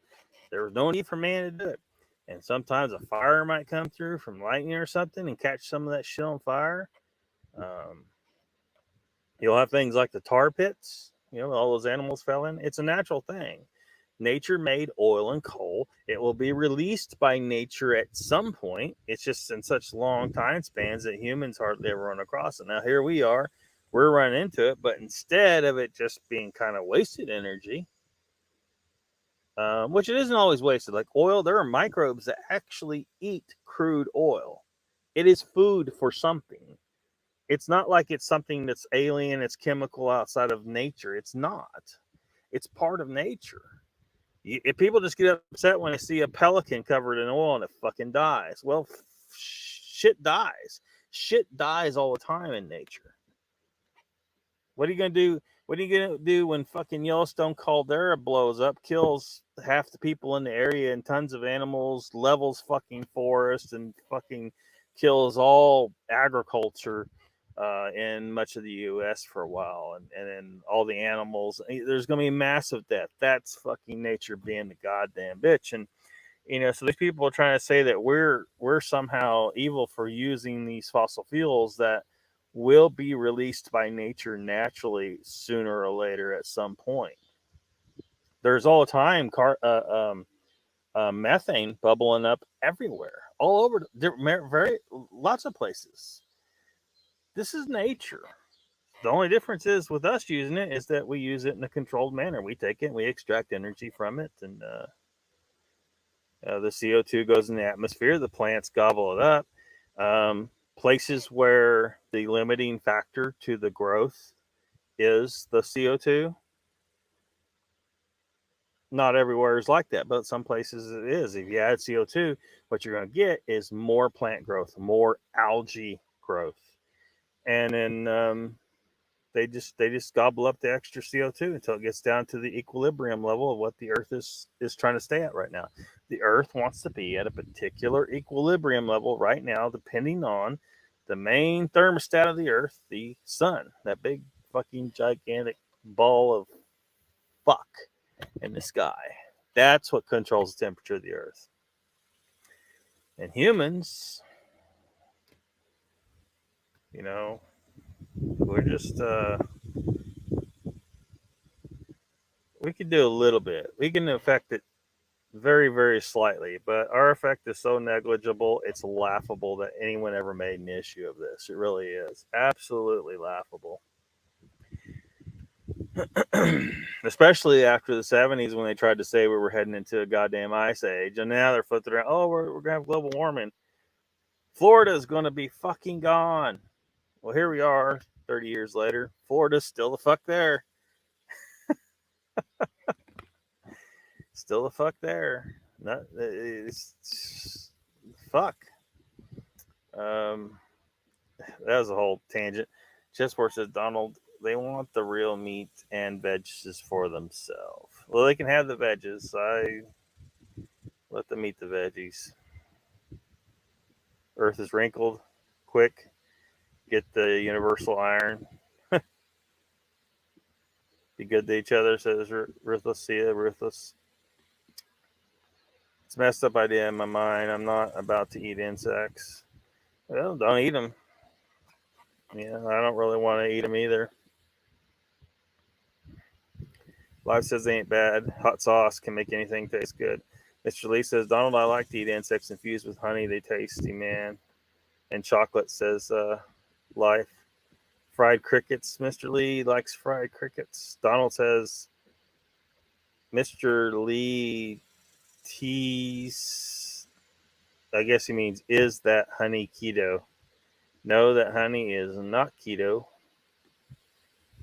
[SPEAKER 1] There was no need for man to do it. And sometimes a fire might come through from lightning or something and catch some of that shit on fire. You'll have things like the tar pits, all those animals fell in. It's a natural thing. Nature made oil and coal. It will be released by nature at some point. It's just in such long time spans that humans hardly ever run across it. Now, here we are. We're running into it, but instead of it just being kind of wasted energy, which it isn't always wasted, like oil, there are microbes that actually eat crude oil. It is food for something. It's not like it's something that's alien, it's chemical outside of nature. It's not. It's part of nature. If people just get upset when they see a pelican covered in oil and it fucking dies, well, shit dies. Shit dies all the time in nature. What are you gonna do? What are you gonna do when fucking Yellowstone caldera blows up, kills half the people in the area and tons of animals, levels fucking forest, and fucking kills all agriculture in much of the U.S. for a while, and then all the animals? There's gonna be massive death. That's fucking nature being the goddamn bitch. And so these people are trying to say that we're somehow evil for using these fossil fuels that will be released by nature naturally sooner or later at some point. There's all the time methane bubbling up everywhere, all over, lots of places. This is nature. The only difference is with us using it is that we use it in a controlled manner. We take it and we extract energy from it, and the CO2 goes in the atmosphere. The plants gobble it up. Places where the limiting factor to the growth is the CO2. Not everywhere is like that, but some places it is. If you add CO2, what you're going to get is more plant growth, more algae growth, and then they just gobble up the extra CO2 until it gets down to the equilibrium level of what the Earth is trying to stay at right now. The Earth wants to be at a particular equilibrium level right now, depending on the main thermostat of the Earth, the sun, that big fucking gigantic ball of fuck in the sky. That's what controls the temperature of the Earth. And humans, we're just we can do a little bit. We can affect it very, very slightly, but our effect is so negligible, it's laughable that anyone ever made an issue of this. It really is. Absolutely laughable. Especially after the 70s when they tried to say we were heading into a goddamn ice age, and now they're flipping around, oh, we're going to have global warming. Florida's going to be fucking gone. Well, here we are 30 years later. Florida's still the fuck there. Still the fuck there. Not, it's fuck. That was a whole tangent. Chessboard says, Donald, they want the real meat and veggies for themselves. Well, they can have the veggies. I let them eat the veggies. Earth is wrinkled. Quick. Get the universal iron. Be good to each other, says Ruthless. See ya, Ruthless. It's a messed up idea in my mind. I'm not about to eat insects. Well, don't eat them. Yeah, I don't really want to eat them either. Live says they ain't bad. Hot sauce can make anything taste good. Mr. Lee says, Donald, I like to eat insects infused with honey. They tasty, man. And chocolate, says Life. Fried crickets. Mr. Lee likes fried crickets. Donald says, Mr. Lee tease. I guess he means, is that honey keto? No, that honey is not keto.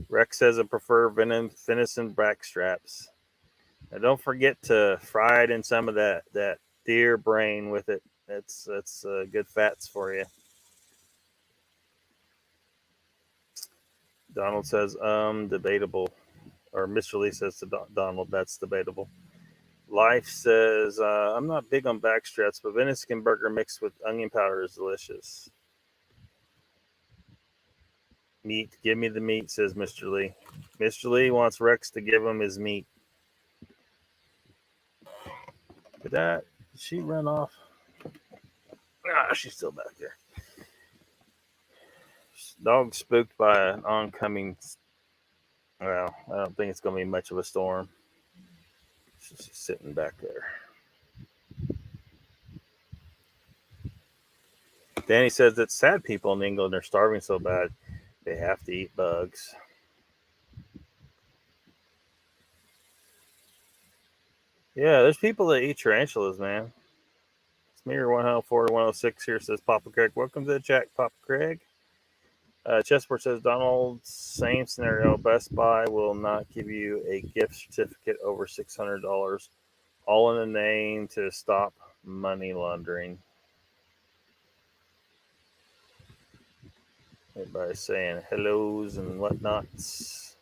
[SPEAKER 1] Rex says I prefer venison backstraps. Now don't forget to fry it in some of that deer brain with it. That's good fats for you. Donald says, debatable. Or Mr. Lee says to Donald, that's debatable. Life says, I'm not big on backstraps, but venison burger mixed with onion powder is delicious. Meat, give me the meat, says Mr. Lee. Mr. Lee wants Rex to give him his meat. Did she run off? Ah, she's still back there. Dog spooked by an oncoming. Well, I don't think it's going to be much of a storm. She's just sitting back there. Danny says that sad people in England are starving so bad they have to eat bugs. Yeah, there's people that eat tarantulas, man. It's Mirror 104 to 106 here, says Papa Craig. Welcome to the chat, Papa Craig. Chessport says, Donald, same scenario. Best Buy will not give you a gift certificate over $600, all in the name to stop money laundering. Everybody's saying hellos and whatnots.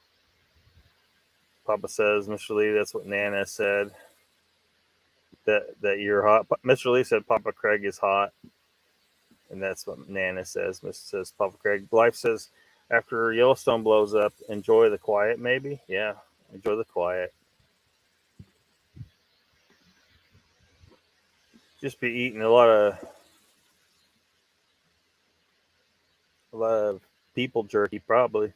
[SPEAKER 1] Papa says, Mr. Lee, that's what Nana said. That you're hot. Mr. Lee said Papa Craig is hot. And that's what Nana says. Says Papa Craig. Life says, after Yellowstone blows up, enjoy the quiet, maybe? Yeah, enjoy the quiet. Just be eating a lot of people jerky, probably.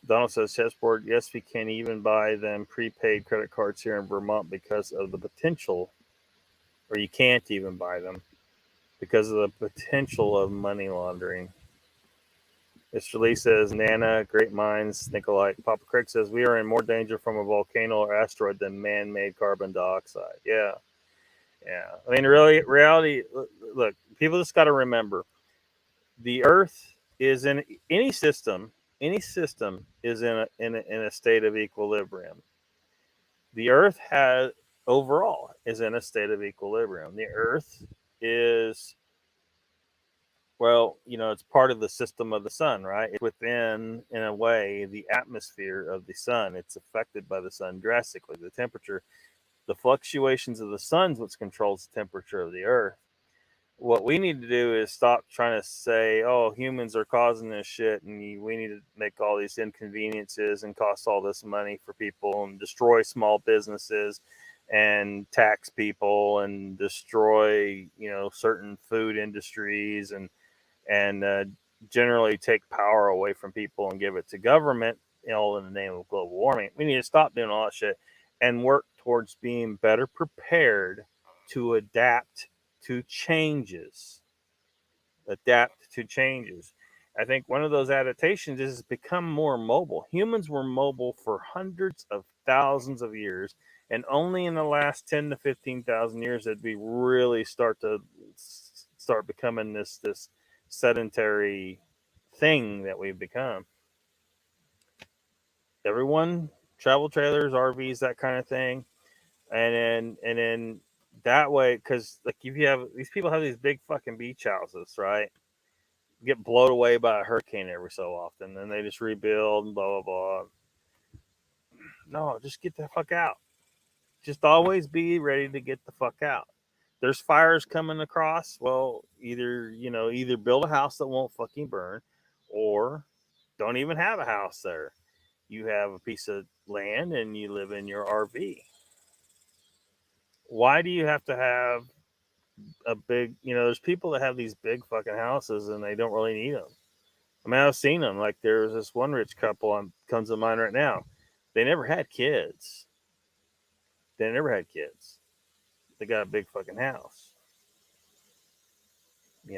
[SPEAKER 1] Donald says, chessboard, yes, we can even buy them prepaid credit cards here in Vermont because of the potential, or you can't even buy them because of the potential of money laundering. Mr. Lee says, Nana, great minds think alike. Papa Craig says, we are in more danger from a volcano or asteroid than man-made carbon dioxide. Yeah. I mean, really, reality, look, people just got to remember, the Earth is in any system is in a state of equilibrium. The Earth is in a state of equilibrium. The Earth is, well, it's part of the system of the sun, right? It's within, in a way, the atmosphere of the sun. It's affected by the sun drastically. The temperature, the fluctuations of the sun is what controls the temperature of the Earth. What we need to do is stop trying to say, oh, humans are causing this shit and we need to make all these inconveniences and cost all this money for people and destroy small businesses and tax people and destroy, certain food industries and generally take power away from people and give it to government, in the name of global warming. We need to stop doing all that shit and work towards being better prepared to adapt to changes. I think one of those adaptations is become more mobile. Humans were mobile for hundreds of thousands of years, and only in the last 10 to 15,000 years did we really start becoming this sedentary thing that we've become. Everyone, travel trailers, RVs, that kind of thing, and then that way, because like if you have these people have these big fucking beach houses, right? Get blown away by a hurricane every so often, and they just rebuild and blah blah blah. No, just get the fuck out. Just always be ready to get the fuck out. There's fires coming across. Well, either build a house that won't fucking burn, or don't even have a house there. You have a piece of land and you live in your RV. Why do you have to have a big, there's people that have these big fucking houses and they don't really need them. I mean, I've seen them. Like there's this one rich couple comes to mind right now. They never had kids. They got a big fucking house. Do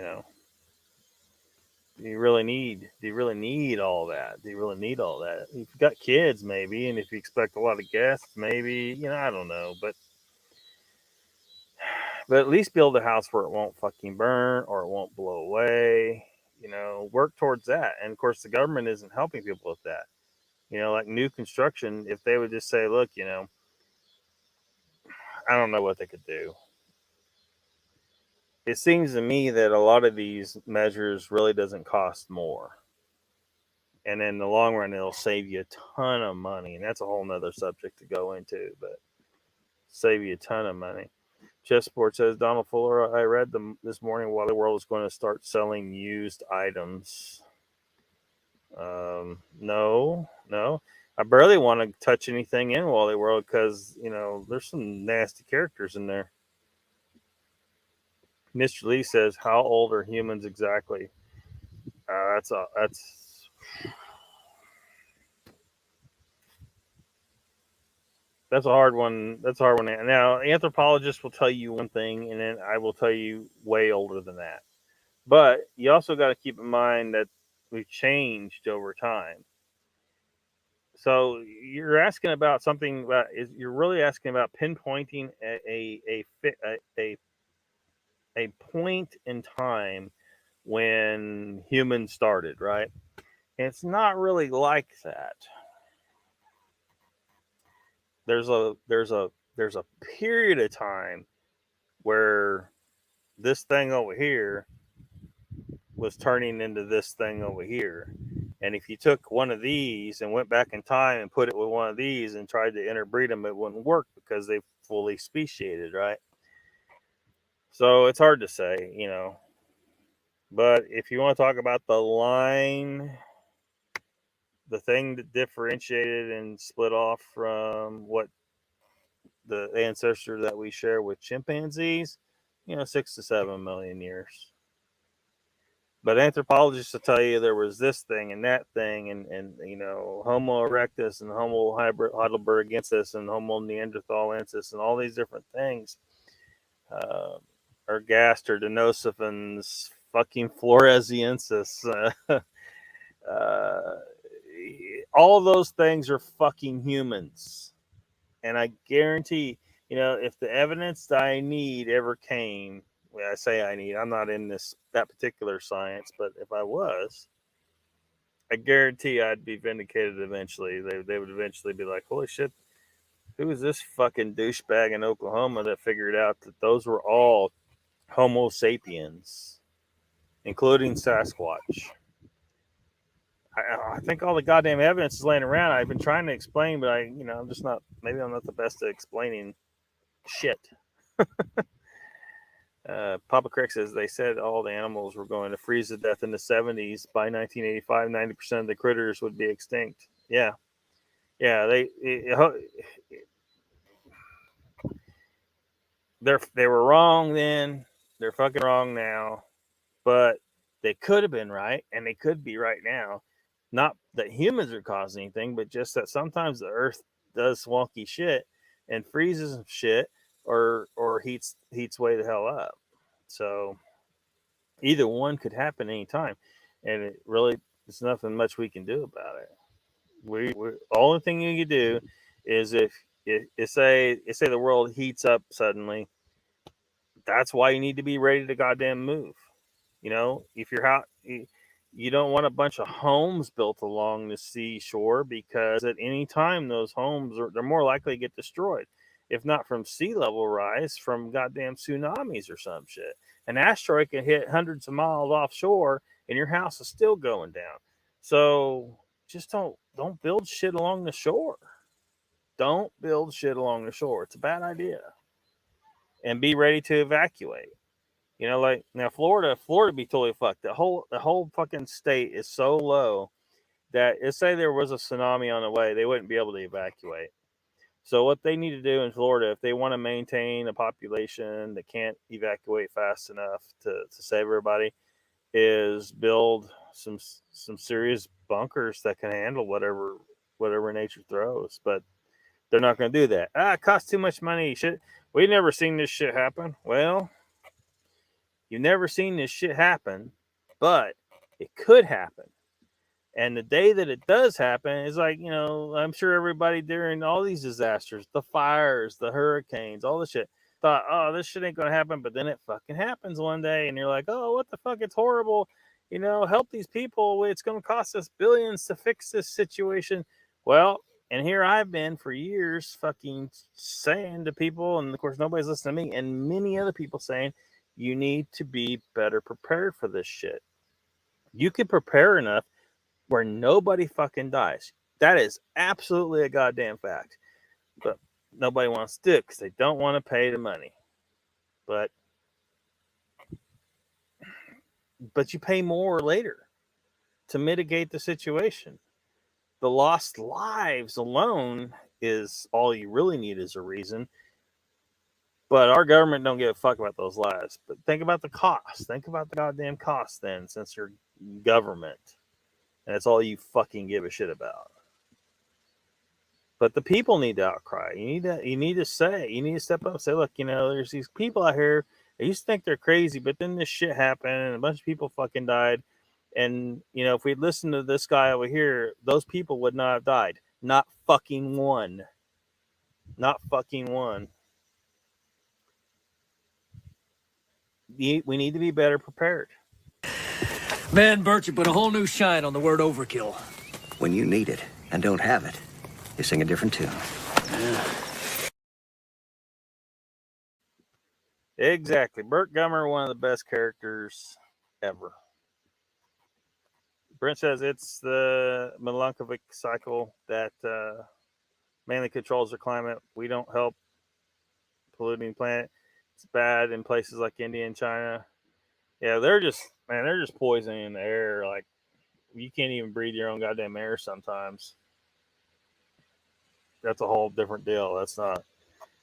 [SPEAKER 1] you really need all that? If you've got kids, maybe, and if you expect a lot of guests, maybe, I don't know, but at least build a house where it won't fucking burn or it won't blow away. Work towards that. And of course, the government isn't helping people with that. Like new construction, if they would just say, look, I don't know what they could do. It seems to me that a lot of these measures really doesn't cost more. And in the long run, it'll save you a ton of money. And that's a whole nother subject to go into, but save you a ton of money. Chessport says, Donald Fuller, I read this morning Wally World is going to start selling used items. No. I barely want to touch anything in Wally World because, there's some nasty characters in there. Mr. Lee says, how old are humans exactly? That's a hard one. Now, anthropologists will tell you one thing, and then I will tell you way older than that. But you also got to keep in mind that we've changed over time. So you're asking about something that you're really asking about pinpointing a point in time when humans started, right? And it's not really like that. There's a period of time where this thing over here was turning into this thing over here. And if you took one of these and went back in time and put it with one of these and tried to interbreed them, it wouldn't work because they fully speciated, right? So it's hard to say, you know. But if you want to talk about the line, the thing that differentiated and split off from what the ancestor that we share with chimpanzees, 6 to 7 million years. But anthropologists will tell you there was this thing and that thing, and Homo erectus and Homo heidelbergensis and Homo neanderthalensis and all these different things. Ergaster, denosophanes, fucking floresiensis. All of those things are fucking humans. And I guarantee, if the evidence that I need ever came, well, I say I need, I'm not in that particular science, but if I was, I guarantee I'd be vindicated eventually. They would eventually be like, holy shit, who is this fucking douchebag in Oklahoma that figured out that those were all Homo sapiens, including Sasquatch? I think all the goddamn evidence is laying around. I've been trying to explain, but I'm just not, maybe I'm not the best at explaining shit. Papa Crick says they said all the animals were going to freeze to death in the 70s. By 1985, 90% of the critters would be extinct. Yeah. They were wrong then. They're fucking wrong now. But they could have been right, and they could be right now. Not that humans are causing anything, but just that sometimes the Earth does wonky shit and freezes some shit or heats way the hell up. So either one could happen anytime, and it really there's nothing much we can do about it. We only thing you can do is if say the world heats up suddenly, that's why you need to be ready to goddamn move. If you're out, you don't want a bunch of homes built along the seashore because at any time those homes they're more likely to get destroyed. If not from sea level rise, from goddamn tsunamis or some shit. An asteroid can hit hundreds of miles offshore and your house is still going down. So just don't build shit along the shore. Don't build shit along the shore. It's a bad idea. And be ready to evacuate. Like now Florida be totally fucked. The whole fucking state is so low that if say there was a tsunami on the way, they wouldn't be able to evacuate. So what they need to do in Florida, if they want to maintain a population that can't evacuate fast enough to save everybody, is build some serious bunkers that can handle whatever nature throws. But they're not going to do that. It costs too much money. Shit, we've never seen this shit happen. Well, you've never seen this shit happen, but it could happen. And the day that it does happen is like, I'm sure everybody during all these disasters, the fires, the hurricanes, all this shit, thought, oh, this shit ain't going to happen. But then it fucking happens one day and you're like, oh, what the fuck? It's horrible. Help these people. It's going to cost us billions to fix this situation. Well, and here I've been for years fucking saying to people, and of course nobody's listening to me, and many other people saying, you need to be better prepared for this shit. You can prepare enough where nobody fucking dies. That is absolutely a goddamn fact. But nobody wants to do it because they don't want to pay the money. But you pay more later to mitigate the situation. The lost lives alone is all you really need as a reason. But our government don't give a fuck about those lives. But think about the cost. Think about the goddamn cost then, since you're government. And that's all you fucking give a shit about. But the people need to outcry. You need to step up and say, look, there's these people out here. I used to think they're crazy, but then this shit happened and a bunch of people fucking died. And, if we'd listened to this guy over here, those people would not have died. Not fucking one. Not fucking one. We need to be better prepared.
[SPEAKER 3] Man, Bert, you put a whole new shine on the word overkill.
[SPEAKER 4] When you need it and don't have it, you sing a different tune.
[SPEAKER 3] Yeah.
[SPEAKER 1] Exactly. Burt Gummer, one of the best characters ever. Brent says it's the Milankovic cycle that mainly controls the climate. We don't help polluting the planet. It's bad in places like India and China. Yeah, they're just poisoning the air. Like, you can't even breathe your own goddamn air sometimes. That's a whole different deal. That's not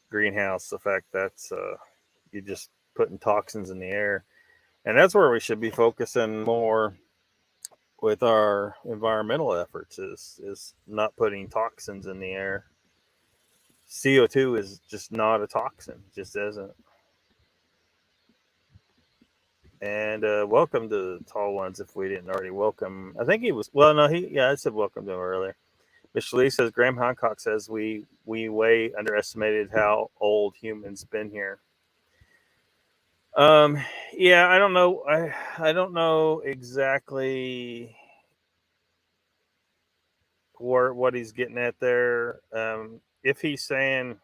[SPEAKER 1] greenhouse effect. That's you just putting toxins in the air. And that's where we should be focusing more with our environmental efforts is not putting toxins in the air. CO2 is just not a toxin. It just isn't. And welcome to the tall ones if we didn't already welcome. I think he was, well, no, I said welcome to him earlier. Miss Lee says, Graham Hancock says we way underestimated how old humans been here. Yeah, I don't know. I don't know exactly what he's getting at there. If he's saying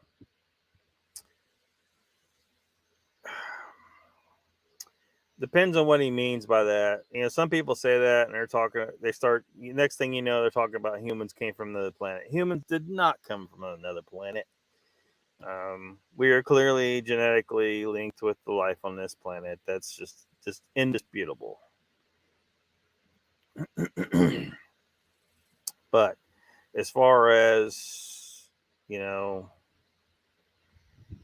[SPEAKER 1] depends on what he means by that. You know, some people say that and next thing you know, they're talking about humans came from another planet. Humans did not come from another planet. We are clearly genetically linked with the life on this planet. That's just indisputable. But as far as, you know,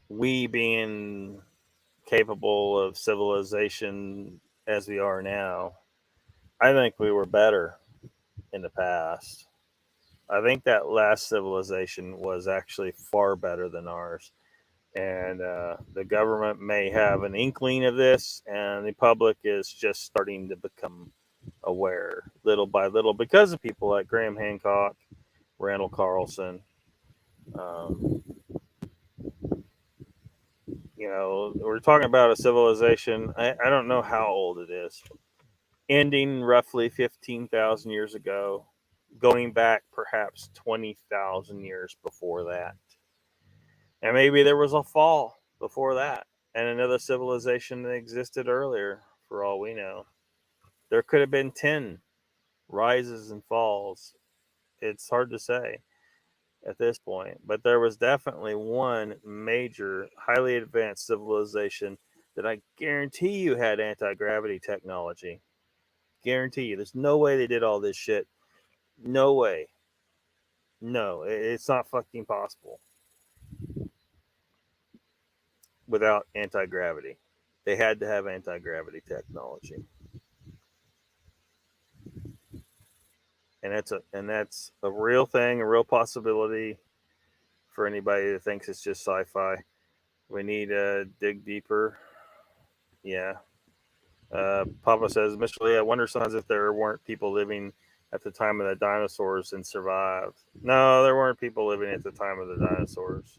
[SPEAKER 1] we being capable of civilization as we are now, I think we were better in the past. I think that last civilization was actually far better than ours. And the government may have an inkling of this, and the public is just starting to become aware little by little because of people like Graham Hancock, Randall Carlson. You know, we're talking about a civilization. I don't know how old it is, ending roughly 15,000 years ago, going back perhaps 20,000 years before that. And maybe there was a fall before that and another civilization that existed earlier, for all we know. There could have been 10 rises and falls. It's hard to say at this point, but there was definitely one major, highly advanced civilization that I guarantee you had anti gravity technology. Guarantee you. There's no way they did all this shit. No way. No, it's not fucking possible without anti gravity. They had to have anti gravity technology. And that's a real thing, a real possibility for anybody that thinks it's just sci-fi. We need to dig deeper. Yeah. Papa says, Mr. Lee, I wonder sometimes if there weren't people living at the time of the dinosaurs and survived. No, there weren't people living at the time of the dinosaurs.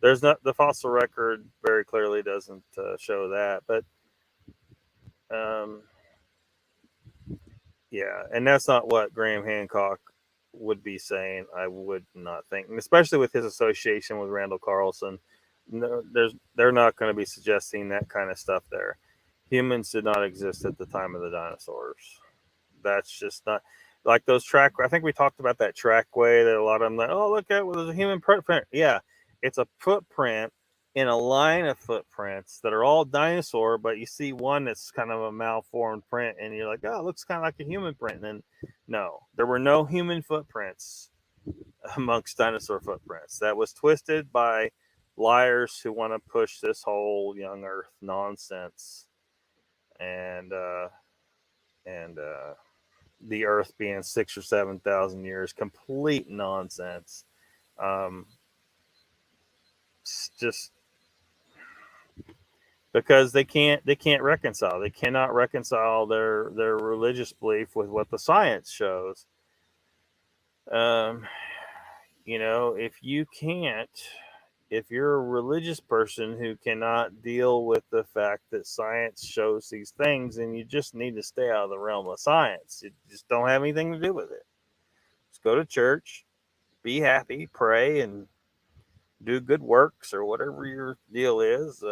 [SPEAKER 1] There's not, the fossil record very clearly doesn't show that, but yeah, and that's not what Graham Hancock would be saying. I would not think, and especially with his association with Randall Carlson, no, they're not going to be suggesting that kind of stuff there. Humans did not exist at the time of the dinosaurs. That's just not like those track. I think we talked about that trackway that a lot of them like, oh, look at well, there's a human footprint. Yeah, it's a footprint in a line of footprints that are all dinosaur, but you see one that's kind of a malformed print, and you're like, oh, it looks kind of like a human print. And then, no, there were no human footprints amongst dinosaur footprints. That was twisted by liars who want to push this whole young Earth nonsense, and the Earth being 6,000 or 7,000 years, complete nonsense. Just because they can't reconcile. They cannot reconcile their religious belief with what the science shows. You know, if you can't if you're a religious person who cannot deal with the fact that science shows these things, then you just need to stay out of the realm of science. You just don't have anything to do with it. Just go to church, be happy, pray, and do good works or whatever your deal is.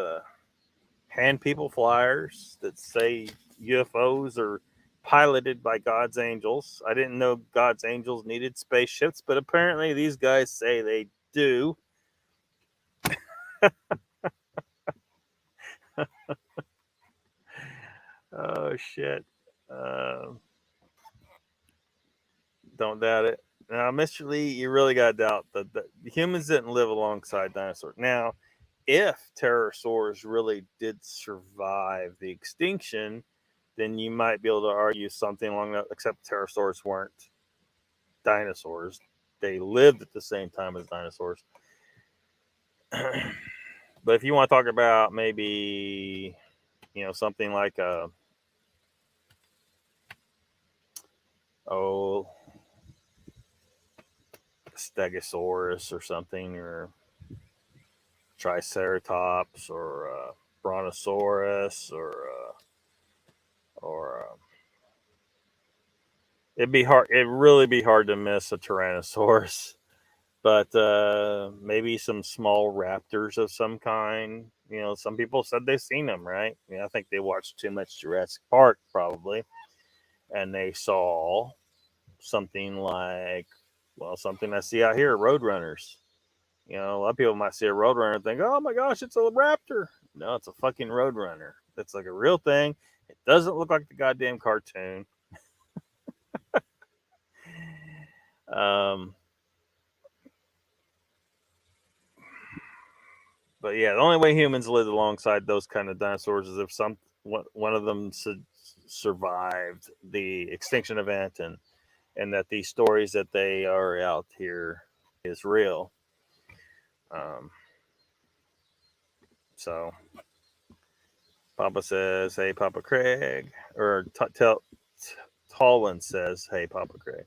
[SPEAKER 1] Hand people flyers that say UFOs are piloted by God's angels. I didn't know God's angels needed spaceships, but apparently these guys say they do. Oh shit! Uh, don't doubt it. Now, Mr. Lee, you really got to doubt that the humans didn't live alongside dinosaurs. Now, if pterosaurs really did survive the extinction, then you might be able to argue something along that. Except pterosaurs weren't dinosaurs; they lived at the same time as dinosaurs. But if you want to talk about maybe, something like a Stegosaurus or something, or Triceratops, or Brontosaurus, or it'd be hard. It'd really be hard to miss a Tyrannosaurus, but maybe some small raptors of some kind. Some people said they've seen them, right? I think they watched too much Jurassic Park, probably, and they saw something like, something I see out here, roadrunners. A lot of people might see a roadrunner and think, "Oh my gosh, it's a raptor." No, it's a fucking roadrunner. It's like a real thing. It doesn't look like the goddamn cartoon. Um, but yeah, the only way humans lived alongside those kind of dinosaurs is if one of them survived the extinction event, and that these stories that they are out here is real. So Papa says, "Hey, Papa Craig," or Tallwin says, "Hey, Papa Craig."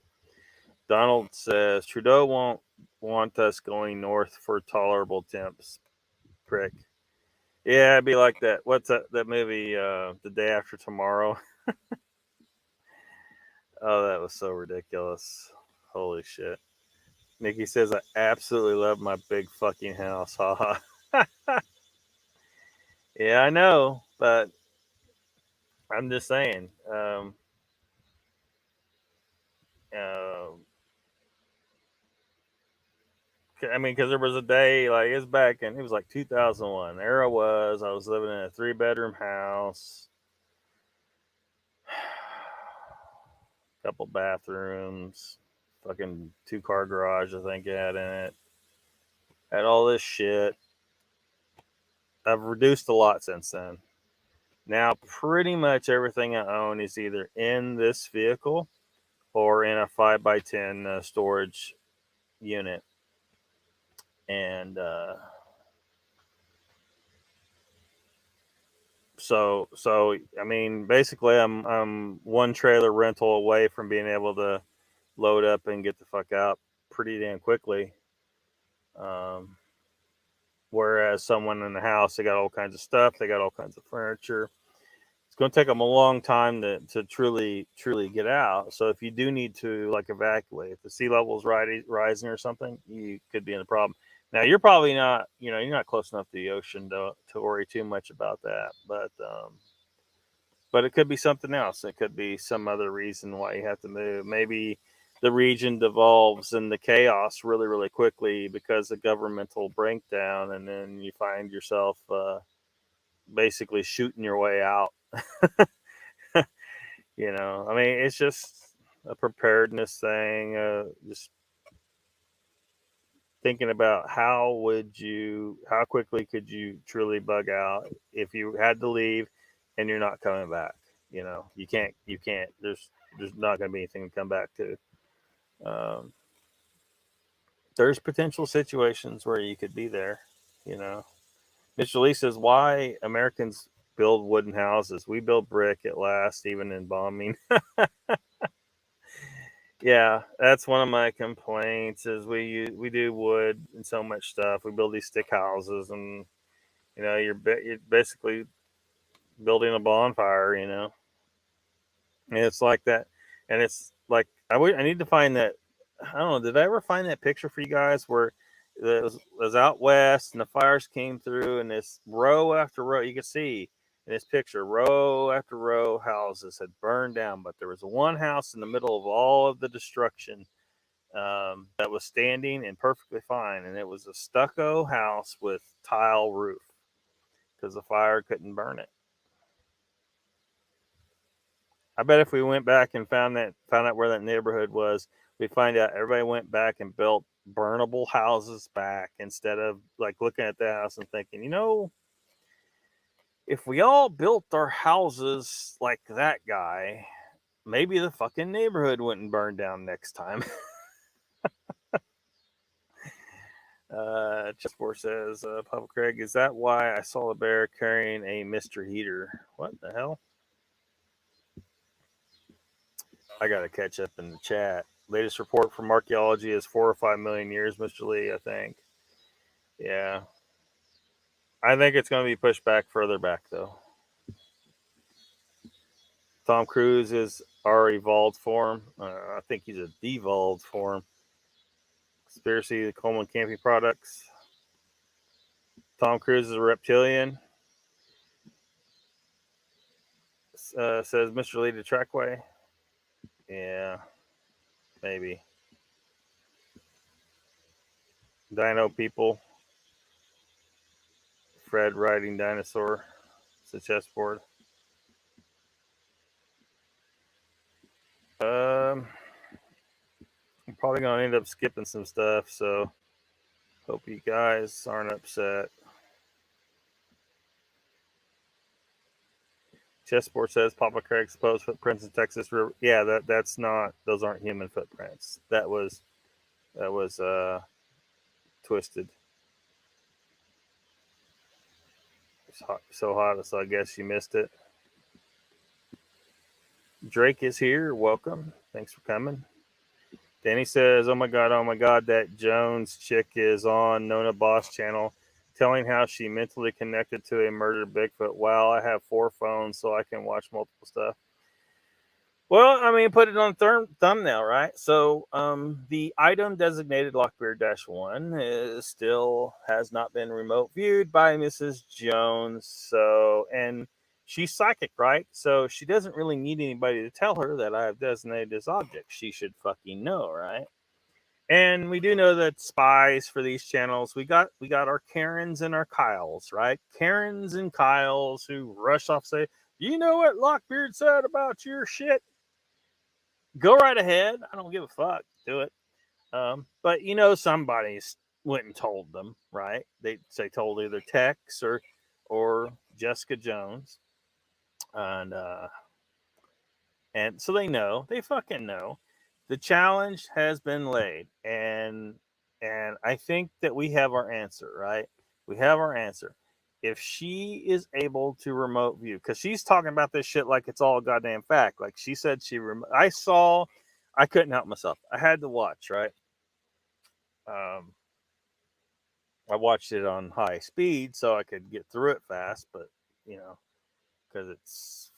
[SPEAKER 1] Donald says, "Trudeau won't want us going north for tolerable temps." Prick. Yeah, it'd be like that. What's that movie? The Day After Tomorrow. Oh, that was so ridiculous. Holy shit. Nikki says, "I absolutely love my big fucking house." Haha. Yeah, I know, but I'm just saying. Uh, I mean, because there was a day, like, it's back in, it was like 2001. There I was living in a 3-bedroom house, couple bathrooms, fucking 2-car garage, I think it had in it. Had all this shit. I've reduced a lot since then. Now, pretty much everything I own is either in this vehicle or in a 5x10 storage unit. And so I mean, basically, I'm one trailer rental away from being able to load up and get the fuck out pretty damn quickly. Whereas someone in the house, they got all kinds of stuff, they got all kinds of furniture. It's going to take them a long time to truly get out. So if you do need to, like, evacuate, if the sea level is rising or something, you could be in a problem. Now, you're probably not, you're not close enough to the ocean to worry too much about that, but it could be something else. It could be some other reason why you have to move. Maybe the region devolves into chaos really, really quickly because of governmental breakdown, and then you find yourself basically shooting your way out. I mean, it's just a preparedness thing. Just thinking about how quickly could you truly bug out if you had to leave and you're not coming back. You can't. There's not going to be anything to come back to. There's potential situations where you could be there. Mr. Lee says, "Why Americans build wooden houses? We build brick at last, even in bombing." Yeah, Yeah, that's one of my complaints. Is we do wood and so much stuff. We build these stick houses, and you're basically building a bonfire. And it's like that, and it's like I need to find that. I don't know. Did I ever find that picture for you guys where it was out west and the fires came through and this row after row you could see in this picture row after row houses had burned down, but there was one house in the middle of all of the destruction that was standing and perfectly fine, and it was a stucco house with tile roof because the fire couldn't burn it. I bet if we went back and found out where that neighborhood was, we'd find out everybody went back and built burnable houses back instead of like looking at the house and thinking, if we all built our houses like that guy, maybe the fucking neighborhood wouldn't burn down next time. Chessboard says, Papa Craig, is that why I saw the bear carrying a Mr. Heater? What the hell? I got to catch up in the chat. Latest report from archaeology is 4 or 5 million years, Mr. Lee, I think. Yeah. I think it's going to be pushed back further back, though. Tom Cruise is our evolved form. I think he's a devolved form. Conspiracy, the Coleman Camping Products. Tom Cruise is a reptilian. Says Mr. Lee to Trackway. Yeah, maybe. Dino people. Fred riding dinosaur. It's a chessboard. I'm probably going to end up skipping some stuff, so hope you guys aren't upset. Chessboard says Papa Craig supposed footprints in Texas River. Yeah, that's not. Those aren't human footprints. That was twisted. It's hot, so hot, so I guess you missed it. Drake is here. Welcome. Thanks for coming. Danny says, oh my God, that Jones chick is on Nona Boss channel telling how she mentally connected to a murdered Bigfoot. Wow, I have 4 phones so I can watch multiple stuff. Well, I mean, put it on thumbnail, right? So the item designated LOCKBEARD-1 still has not been remote viewed by Mrs. Jones. So, and she's psychic, right? So she doesn't really need anybody to tell her that I have designated this object. She should fucking know, right? And we do know that spies for these channels, we got our Karens and our Kyles, right? Karens and Kyles who rush off, say, you know what Lockbeard said about your shit? Go right ahead. I don't give a fuck. Do it. But somebody's went and told them, right? They told either Tex or Jessica Jones, and so they know. They fucking know. The challenge has been laid, and I think that we have our answer, right? We have our answer. If she is able to remote view, because she's talking about this shit like it's all a goddamn fact. Like she said, I couldn't help myself. I had to watch, right? I watched it on high speed so I could get through it fast, but because it's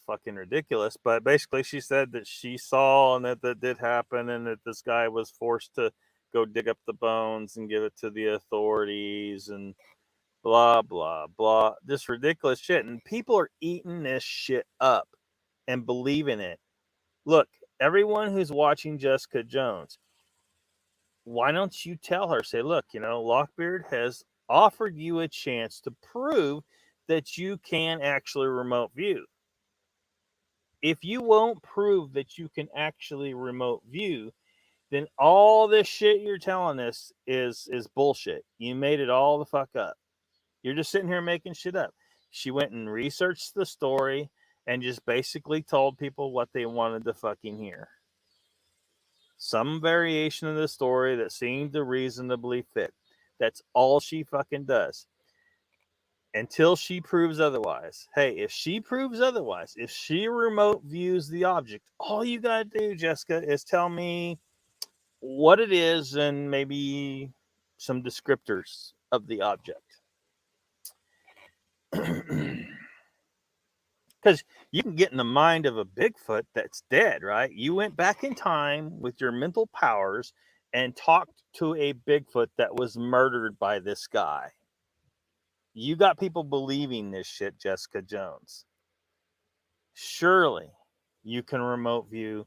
[SPEAKER 1] fucking ridiculous. But basically, she said that she saw and that did happen, and that this guy was forced to go dig up the bones and give it to the authorities and blah blah blah, this ridiculous shit, and people are eating this shit up and believing it. Look, everyone who's watching Jessica Jones, why don't you tell her, say, look, Lockbeard has offered you a chance to prove that you can actually remote view. If you won't prove that you can actually remote view, then all this shit you're telling us is bullshit. You made it all the fuck up. You're just sitting here making shit up. She went and researched the story and just basically told people what they wanted to fucking hear. Some variation of the story that seemed to reasonably fit. That's all she fucking does. until she proves otherwise. Hey, if she proves otherwise, if she remote views the object, all you got to do, Jessica, is tell me what it is and maybe some descriptors of the object. Because you can get in the mind of a Bigfoot that's dead, right? You went back in time with your mental powers and talked to a Bigfoot that was murdered by this guy. You got people believing this shit, Jessica Jones. Surely you can remote view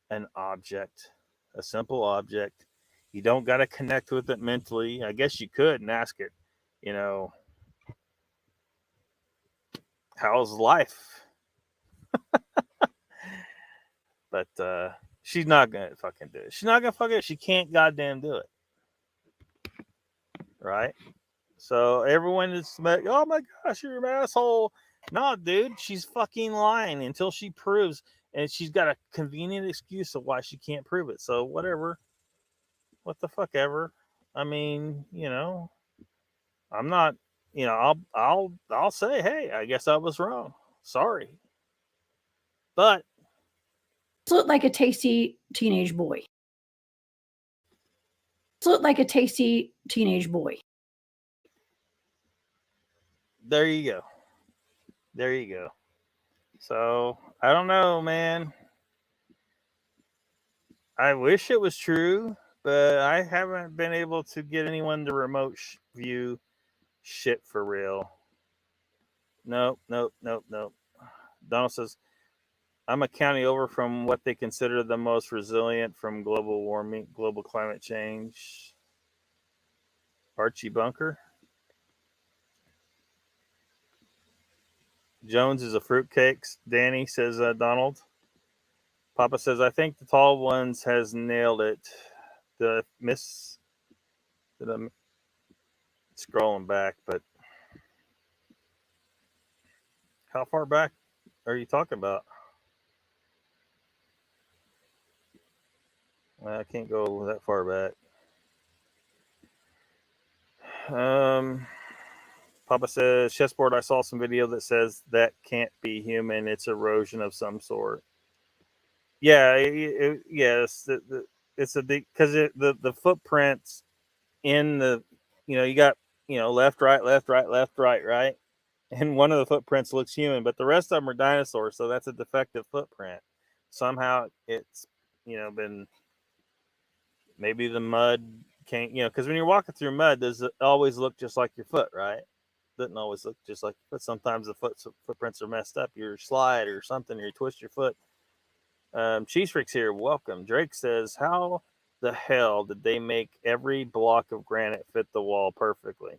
[SPEAKER 1] an object, a simple object. You don't got to connect with it mentally. I guess you could and ask it, you know, how's life? But she's not gonna fucking do it. She's not gonna fucking. She can't goddamn do it, right? So everyone is like, "Oh my gosh, you're an asshole." No, dude, she's fucking lying until she proves, and she's got a convenient excuse of why she can't prove it. So whatever, what the fuck ever. I mean, you know, I'm not. You know, I'll say, hey, I guess I was wrong. Sorry, but
[SPEAKER 5] looked like a tasty teenage boy. Looked like a tasty teenage boy.
[SPEAKER 1] there you go. There you go. So I don't know, man. I wish it was true, but I haven't been able to get anyone to remote view shit for real. Nope. Donald says, I'm a county over from what they consider the most resilient from global warming, global climate change. Archie Bunker. Jones is a fruitcake. Danny says, Donald. Papa says, I think the tall ones has nailed it. The miss. I'm scrolling back, but how far back are you talking about? I can't go that far back. Papa says, chessboard, I saw some video that says that can't be human. It's erosion of some sort. Yeah, yes. It's because the footprints in the, you got, left, right, right. And one of the footprints looks human, but the rest of them are dinosaurs. So that's a defective footprint. Somehow it's, been, maybe the mud can't, because when you're walking through mud, does it always look just like your foot, right? Doesn't always look just like your foot. Sometimes the footprints are messed up. You slide or something, or you twist your foot. Cheese Freaks here. Welcome. Drake says, how the hell did they make every block of granite fit the wall perfectly?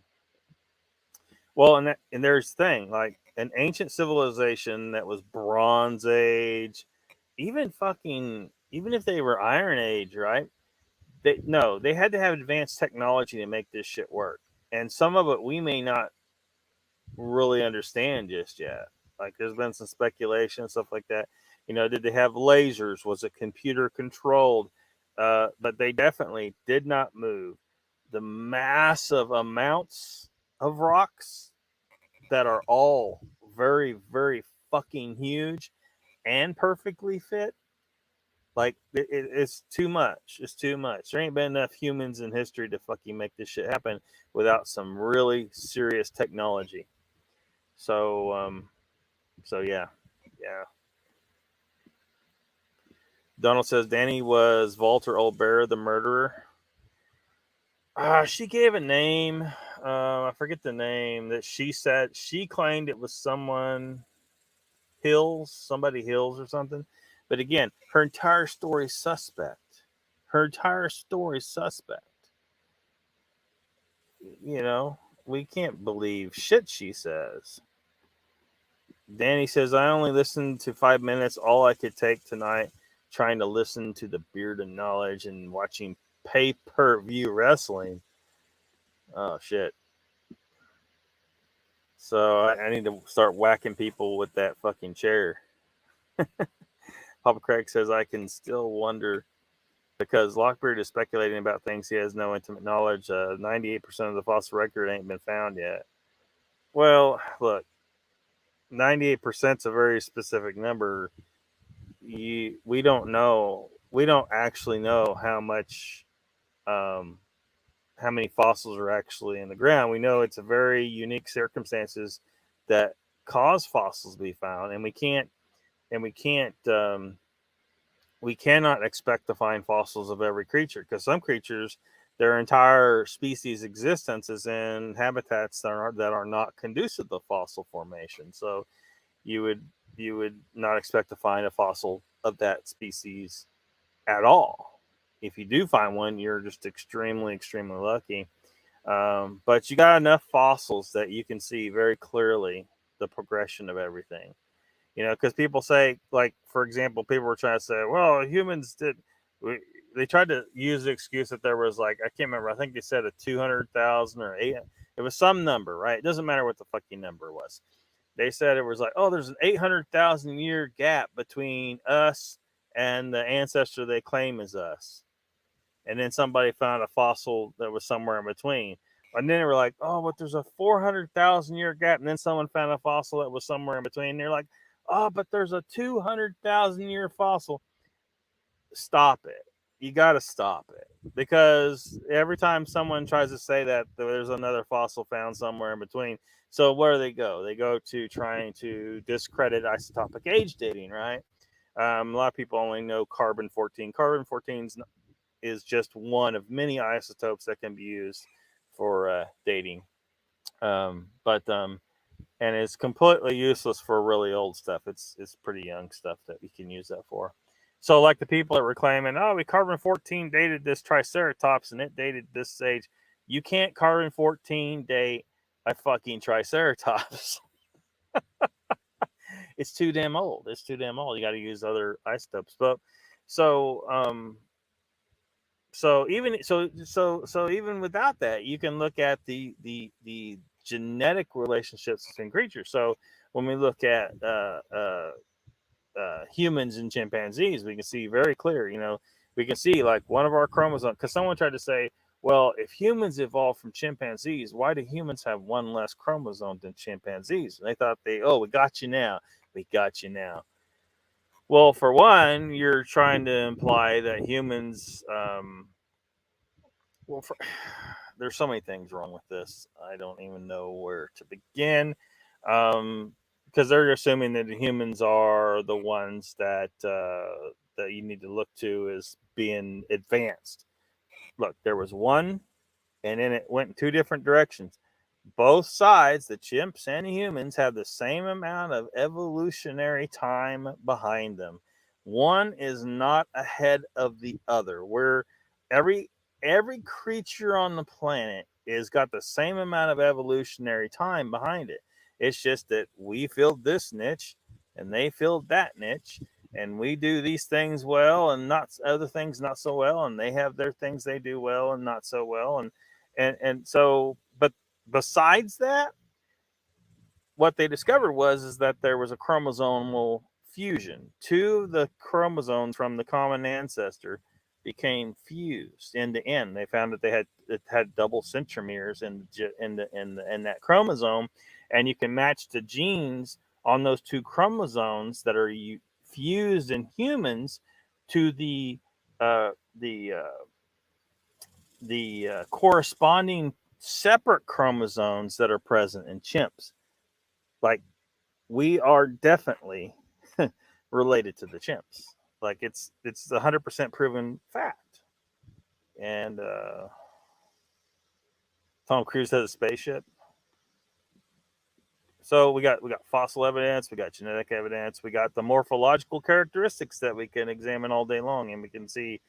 [SPEAKER 1] Well, and there's the thing, like an ancient civilization that was Bronze Age, even if they were Iron Age, right? They had to have advanced technology to make this shit work. And some of it we may not really understand just yet. Like there's been some speculation, stuff like that. Did they have lasers? Was it computer controlled? But they definitely did not move the massive amounts of rocks that are all very, very fucking huge and perfectly fit. Like it's too much. It's too much. There ain't been enough humans in history to fucking make this shit happen without some really serious technology. So yeah. Donald says Danny was Walter Olbera, the murderer. She gave a name. I forget the name that she said. She claimed it was somebody Hills or something. But again, her entire story is suspect. We can't believe shit she says. Danny says, I only listened to 5 minutes, all I could take tonight, trying to listen to the Beard of Knowledge and watching pay-per-view wrestling. Oh, shit. So I need to start whacking people with that fucking chair. Papa Craig says, I can still wonder because Lockbeard is speculating about things he has no intimate knowledge. 98% of the fossil record ain't been found yet. Well, look, 98% is a very specific number. We don't know. We don't actually know um, how many fossils are actually in the ground. We know it's a very unique circumstances that cause fossils to be found, and and we cannot expect to find fossils of every creature, because some creatures, their entire species existence is in habitats that are not conducive to fossil formation. So you would you would not expect to find a fossil of that species at all. If you do find one, you're just extremely lucky. But you got enough fossils that you can see very clearly the progression of everything. Because people say, like, for example, people were trying to say, well, humans did. We, they tried to use the excuse that there was, like, I can't remember. I think they said a 200,000 or eight. It was some number, right? It doesn't matter what the fucking number was. They said it was like, oh, there's an 800,000 year gap between us and the ancestor they claim is us. And then somebody found a fossil that was somewhere in between. And then they were like, oh, but there's a 400,000 year gap. And then someone found a fossil that was somewhere in between. And they're like, oh, but there's a 200,000 year fossil. Stop it. You got to stop it. Because every time someone tries to say that, there's another fossil found somewhere in between. So where do they go? They go to trying to discredit isotopic age dating, right? A lot of people only know carbon 14. Carbon 14 is just one of many isotopes that can be used for dating. But and it's completely useless for really old stuff. It's pretty young stuff that we can use that for. So, like the people that were claiming, oh, we carbon 14 dated this Triceratops and it dated this age. You can't carbon 14 date a fucking Triceratops. It's too damn old. It's too damn old. You got to use other isotopes. But so even without that, you can look at the genetic relationships between creatures. So when we look at humans and chimpanzees, we can see very clear. We can see, like, one of our chromosomes. Because someone tried to say, well, if humans evolved from chimpanzees, why do humans have one less chromosome than chimpanzees? And they thought we got you now. We got you now. Well, for one, you're trying to imply that humans. Well, there's so many things wrong with this. I don't even know where to begin, because they're assuming that the humans are the ones that you need to look to as being advanced. Look, there was one, and then it went in two different directions. Both sides, the chimps and the humans, have the same amount of evolutionary time behind them. One is not ahead of the other. Where every creature on the planet is got the same amount of evolutionary time behind it. It's just that we filled this niche and they filled that niche, and we do these things well and not other things not so well, and they have their things they do well and not so well, and so, but besides that, what they discovered is that there was a chromosomal fusion. Two of the chromosomes from the common ancestor became fused end to end. They found that it had double centromeres in that chromosome, and you can match the genes on those two chromosomes that are fused in humans to uh, the uh, the corresponding separate chromosomes that are present in chimps. Like, we are definitely related to the chimps. Like, it's 100% proven fact. And Tom Cruise has a spaceship. So we got fossil evidence, we got genetic evidence, we got the morphological characteristics that we can examine all day long, and we can see,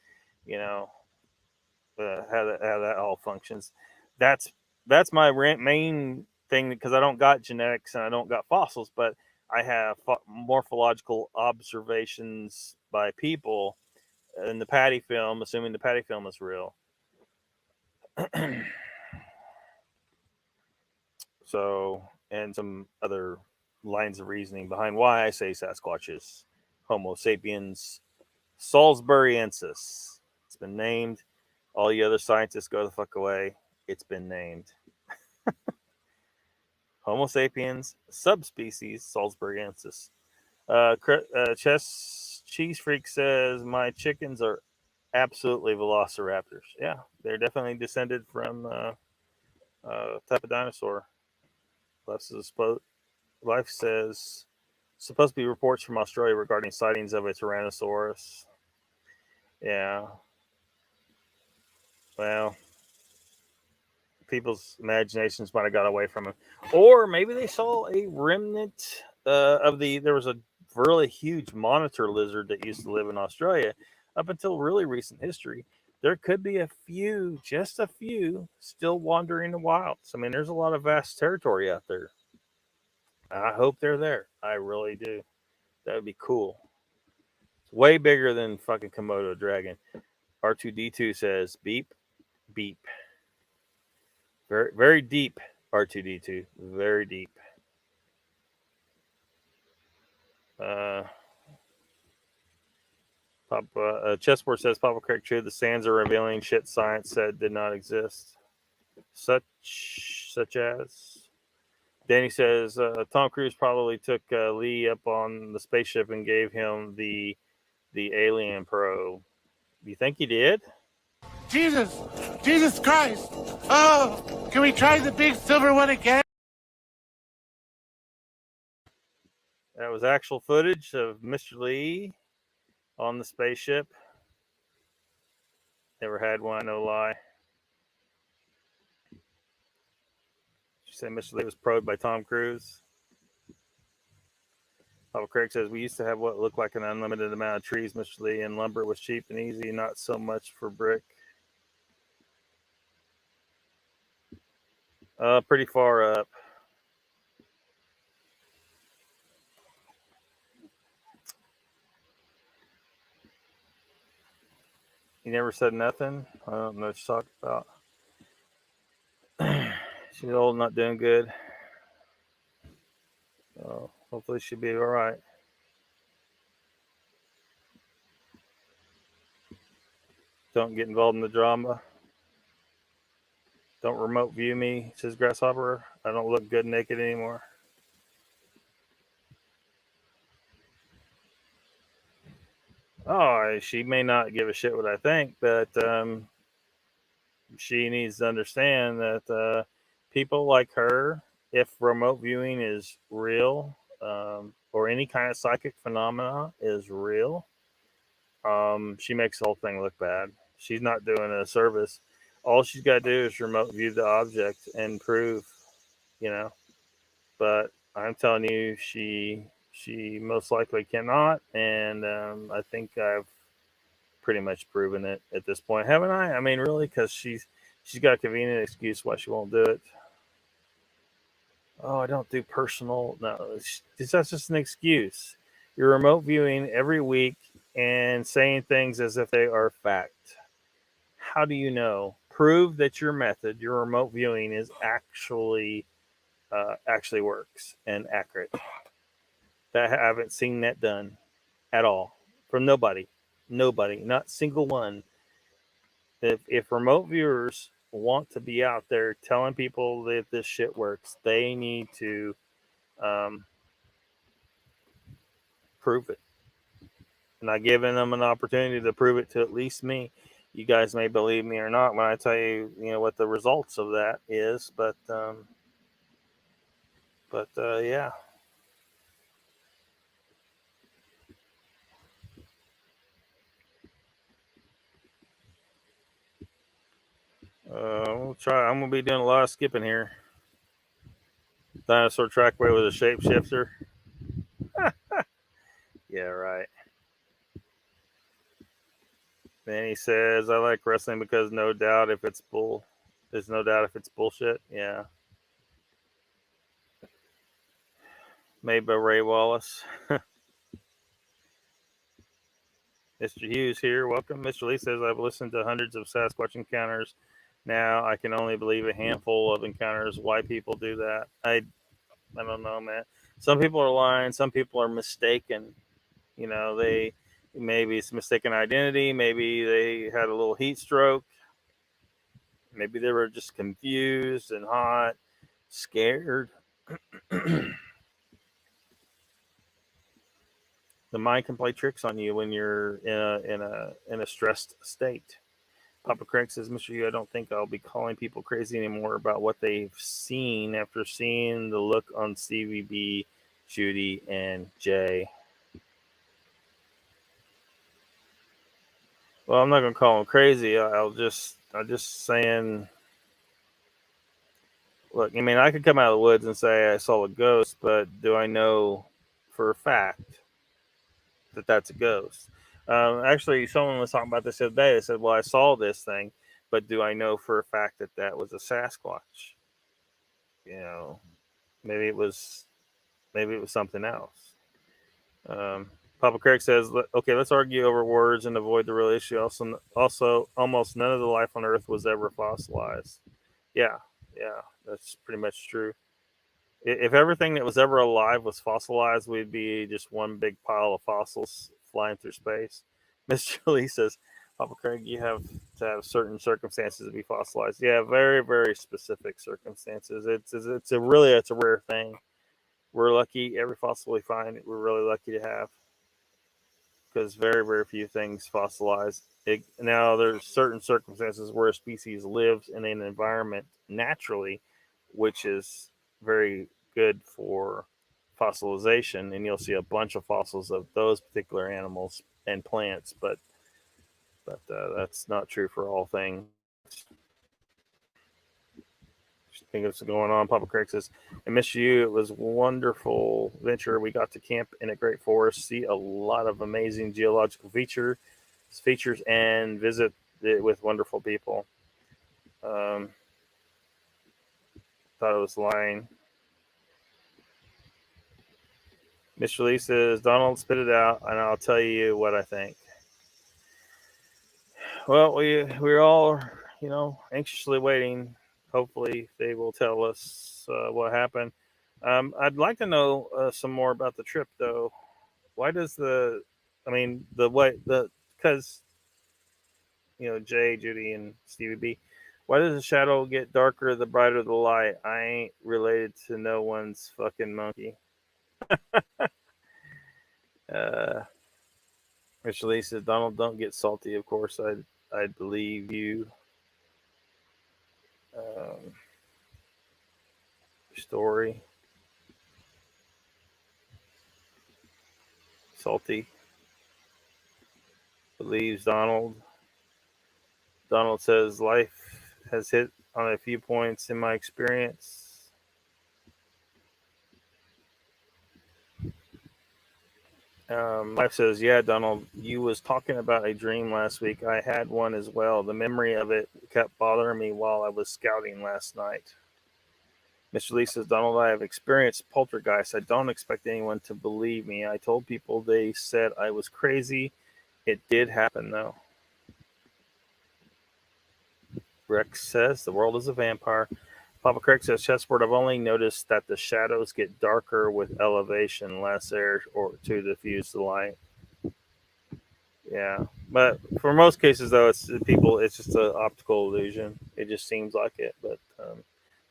[SPEAKER 1] you know, how that all functions. That's my main thing, because I don't got genetics and I don't got fossils, but I have morphological observations by people in the Patty film, assuming the Patty film is real. So, and some other lines of reasoning behind why I say Sasquatch is Homo sapiens Salisburyensis. It's been named. All you other scientists, go the fuck away. It's been named. Homo sapiens subspecies Salisburyensis. Cheese Freak says my chickens are absolutely velociraptors. Yeah, they're definitely descended from type of dinosaur. Life says supposed to be reports from Australia regarding sightings of a Tyrannosaurus. Yeah. Well, people's imaginations might have got away from them, or maybe they saw a remnant of the. There was a really huge monitor lizard that used to live in Australia up until really recent history. There could be a few, just a few, still wandering the wilds. I mean, there's a lot of vast territory out there. I hope they're there. I really do. That would be cool. It's way bigger than fucking Komodo dragon. R2D2 says beep, beep. Very, very deep. R2D2, very deep. Chessboard says Papa Craig true. The sands are revealing shit science said did not exist. Such as Danny says Tom Cruise probably took Lee up on the spaceship and gave him the alien probe. You think he did?
[SPEAKER 6] Jesus Christ! Oh, can we try the big silver one again?
[SPEAKER 1] That was actual footage of Mr. Lee on the spaceship. Never had one, no lie. She said Mr. Lee was probed by Tom Cruise. Papa Craig says we used to have what looked like an unlimited amount of trees, Mr. Lee, and lumber was cheap and easy, not so much for brick. Pretty far up. You never said nothing? I don't know what you're talking about. She's old, not doing good. So hopefully she'll be all right. Don't get involved in the drama. Don't remote view me, says Grasshopper. I don't look good naked anymore. Oh, she may not give a shit what I think, but she needs to understand that people like her, if remote viewing is real, or any kind of psychic phenomena is real, she makes the whole thing look bad. She's not doing a service. All she's got to do is remote view the object and prove, But I'm telling you, she most likely cannot, and I think I've pretty much proven it at this point, haven't I? I mean, really, because she's got a convenient excuse why she won't do it. Oh, I don't do personal. No, that's just an excuse. You're remote viewing every week and saying things as if they are fact. How do you know? Prove that your method, your remote viewing, is actually works and accurate. I haven't seen that done at all from nobody, not single one. If remote viewers want to be out there telling people that this shit works, they need to prove it. Not giving them an opportunity to prove it to at least me. You guys may believe me or not when I tell you, what the results of that is, but yeah. We'll try. I'm gonna be doing a lot of skipping here. Dinosaur trackway with a shapeshifter. Yeah, right. Then he says, "I like wrestling because there's no doubt if it's bullshit." Yeah. Made by Ray Wallace. Mr. Hughes here. Welcome. Mr. Lee says, I've listened to hundreds of Sasquatch encounters. Now I can only believe a handful of encounters. Why people do that? I don't know, man. Some people are lying. Some people are mistaken. They maybe it's mistaken identity. Maybe they had a little heat stroke. Maybe they were just confused and hot, scared. The mind can play tricks on you when you're in a stressed state. Papa Craig says, Mr. Yu, I don't think I'll be calling people crazy anymore about what they've seen after seeing the look on Stevie B, Judy, and Jay. Well, I'm not gonna call them crazy. I'm just saying. Look, I mean, I could come out of the woods and say I saw a ghost, but do I know for a fact that that's a ghost? Actually, someone was talking about this the other day. They said, "Well, I saw this thing, but do I know for a fact that that was a Sasquatch? You know, maybe it was something else." Papa Craig says, "Okay, let's argue over words and avoid the real issue. Also, almost none of the life on Earth was ever fossilized." Yeah, yeah, that's pretty much true. If everything that was ever alive was fossilized, we'd be just one big pile of fossils flying through space. Mr. Lee says, Papa Craig, you have to have certain circumstances to be fossilized. Yeah, very, very specific circumstances. It's a rare thing. We're lucky. Every fossil we find, we're really lucky to have, because very, very few things fossilize. Now, there's certain circumstances where a species lives in an environment naturally, which is very good for fossilization, and you'll see a bunch of fossils of those particular animals and plants, but that's not true for all things. Think what's going on. Papa Craig says, I miss you. It was a wonderful venture. We got to camp in a great forest, see a lot of amazing geological features, and visit it with wonderful people. Thought it was lying. Mr. Lee says, Donald, spit it out, and I'll tell you what I think. Well, we're all, anxiously waiting. Hopefully, they will tell us what happened. I'd like to know some more about the trip, though. Why does because Jay, Judy, and Stevie B, why does the shadow get darker the brighter the light? I ain't related to no one's fucking monkey. Mr. Lee says, Donald, don't get salty. Of course, I'd believe you. Story. Salty. Believes Donald. Donald says, life has hit on a few points in my experience. Life says, yeah, Donald, you was talking about a dream last week. I had one as well. The memory of it kept bothering me while I was scouting last night. Mr. Lee says, Donald, I have experienced poltergeist. I don't expect anyone to believe me. I told people, they said I was crazy. It did happen, though. Rex says, the world is a vampire. Papa Craig says, chessboard, I've only noticed that the shadows get darker with elevation, less air or to diffuse the light. Yeah, but for most cases, though, it's just an optical illusion. It just seems like it, but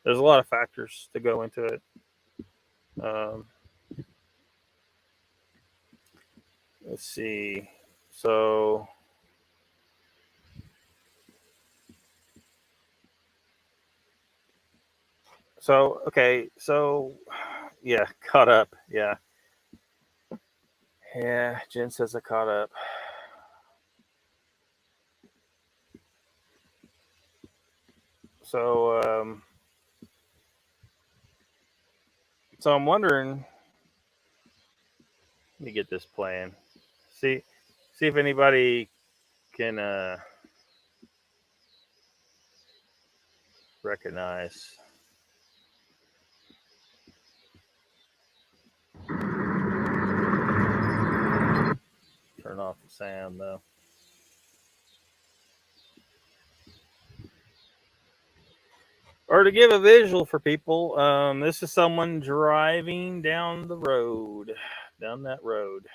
[SPEAKER 1] there's a lot of factors to go into it. Let's see. So okay. So yeah, caught up. Yeah. Yeah, Jen says I caught up. So I'm wondering. Let me get this playing. See if anybody can recognize. Turn off the sound though. Or to give a visual for people, this is someone driving down the road, down that road,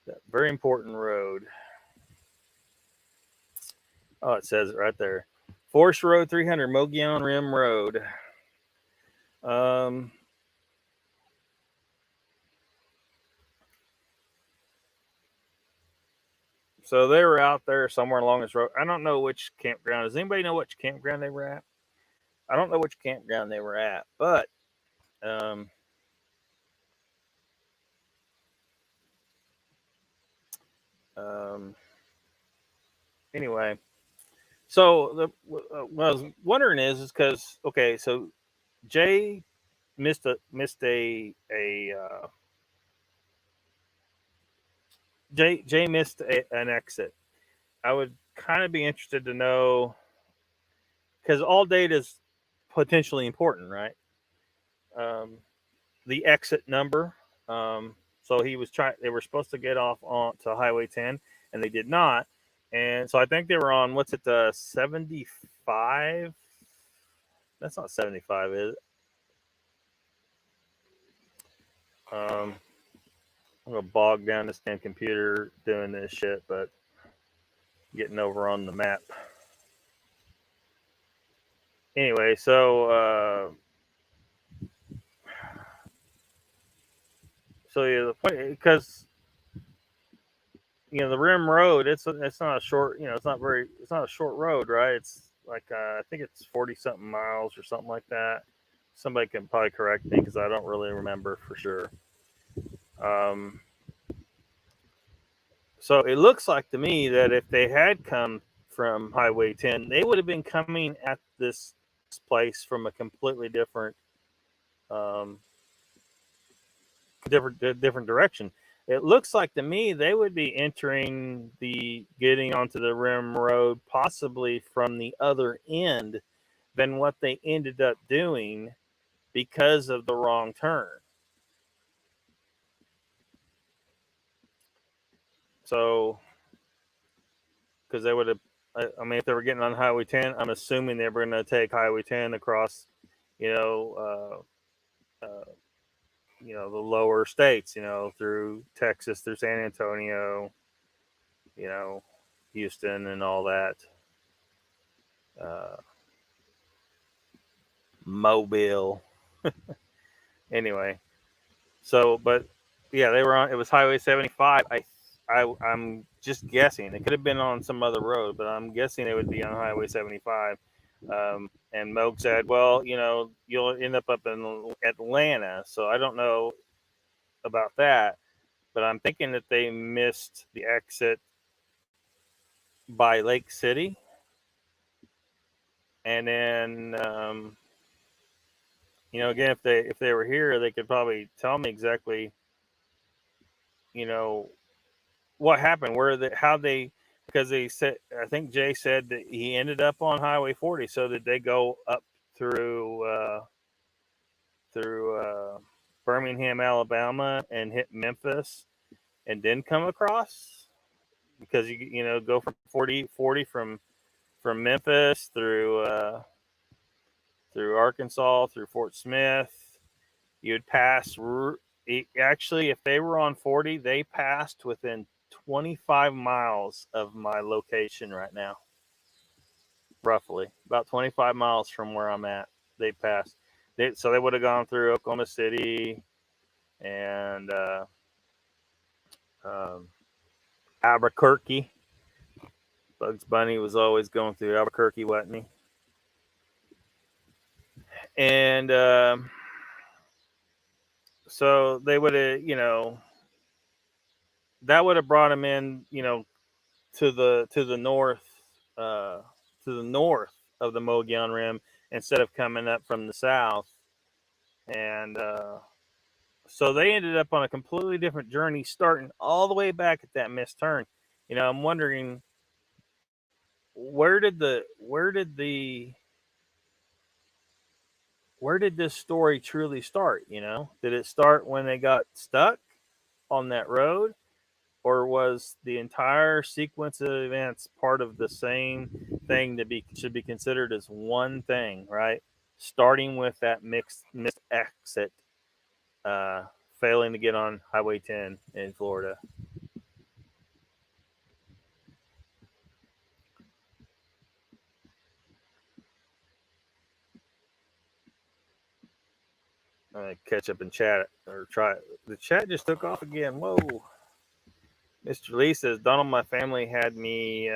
[SPEAKER 1] that very important road. Oh, it says it right there. Forest Road 300, Mogollon Rim Road. So they were out there somewhere along this road. I don't know which campground. Does anybody know which campground they were at? I don't know which campground they were at, but um, um, anyway. So what I was wondering is because okay, so Jay missed Jay missed an exit. I would kind of be interested to know because all data is potentially important, right? Um, the exit number. So he was trying. They were supposed to get off on to Highway 10, and they did not. And so I think they were on what's it, 75? That's not 75, is it? I'm gonna bog down this damn computer doing this shit, but getting over on the map. Anyway, so yeah, the point because the Rim Road, it's not a short, it's not a short road, right? It's like I think it's 40 something miles or something like that. Somebody can probably correct me because I don't really remember for sure. So it looks like to me that if they had come from Highway 10, they would have been coming at this place from a completely different different direction. It looks like to me they would be getting onto the Rim Road possibly from the other end than what they ended up doing because of the wrong turn. So, because they would have, I mean, if they were getting on Highway 10, I'm assuming they were going to take Highway 10 across, the lower states, through Texas, through San Antonio, Houston, and all that. Mobile. Anyway, so but yeah, they were on. It was Highway 75. I'm just guessing. It could have been on some other road, but I'm guessing it would be on Highway 75. And Moog said, "Well, you'll end up in Atlanta." So I don't know about that, but I'm thinking that they missed the exit by Lake City, and then again, if they were here, they could probably tell me exactly, what happened, because they said, I think Jay said that he ended up on Highway 40. So did they go up through Birmingham, Alabama, and hit Memphis, and then come across? Because you go from 40 from Memphis through Arkansas, through Fort Smith. You'd pass. Actually, if they were on 40, they passed within 25 miles of my location right now. Roughly about 25 miles from where I'm at, they passed. So they would have gone through Oklahoma City and Albuquerque. Bugs Bunny was always going through Albuquerque, wasn't he? And so they would have, that would have brought him in, to the north, of the Mogollon Rim instead of coming up from the south. And so they ended up on a completely different journey, starting all the way back at that missed turn. I'm wondering where did this story truly start? Did it start when they got stuck on that road, or was the entire sequence of events part of the same thing that should be considered as one thing, right? Starting with that missed exit, failing to get on Highway 10 in Florida. Catch up and chat or try it. The chat just took off again. Whoa. Mr. Lee says, Donald, my family had me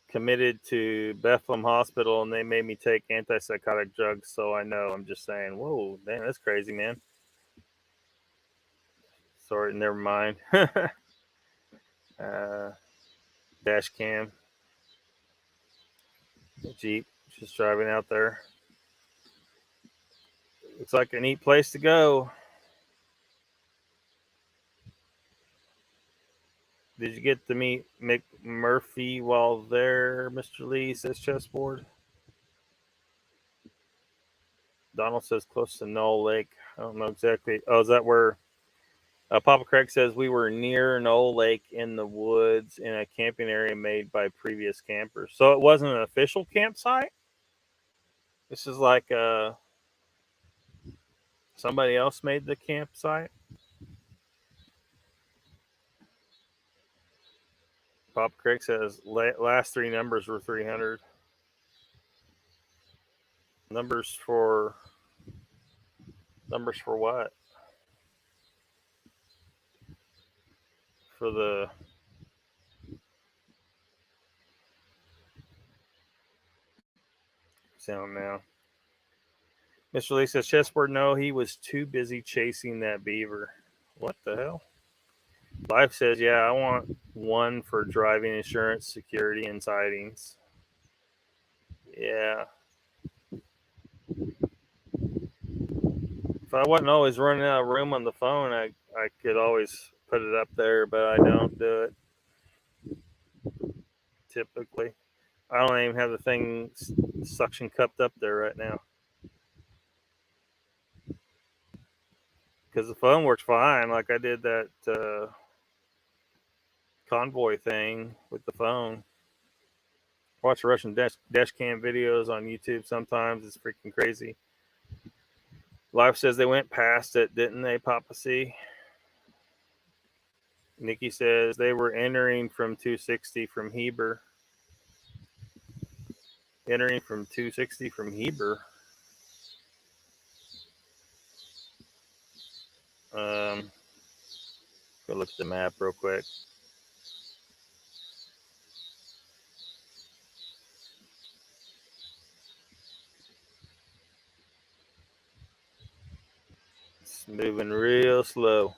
[SPEAKER 1] committed to Bethlehem Hospital, and they made me take antipsychotic drugs, so I know. I'm just saying, whoa, damn, that's crazy, man. Sorry, never mind. Dash cam. Jeep, just driving out there. Looks like a neat place to go. Did you get to meet McMurphy while there, Mr. Lee, says Chessboard? Donald says close to Knoll Lake. I don't know exactly. Oh, is that where Papa Craig says we were near Knoll Lake in the woods in a camping area made by previous campers. So it wasn't an official campsite? This is like somebody else made the campsite? Papa Craig says last three numbers were 300. Numbers for what? For the sound now. Mr. Lee says Chessboard, no, he was too busy chasing that beaver. What the hell? Life says, yeah, I want one for driving insurance, security, and sightings. Yeah. If I wasn't always running out of room on the phone, I could always put it up there, but I don't do it. Typically. I don't even have the thing suction cupped up there right now. Because the phone works fine. Like I did that convoy thing with the phone. Watch Russian dash cam videos on YouTube sometimes. It's freaking crazy. Life says they went past it, didn't they, Papa C? Nikki says they were entering from 260 from Heber. Entering from 260 from Heber. Go look at the map real quick. It's moving real slow.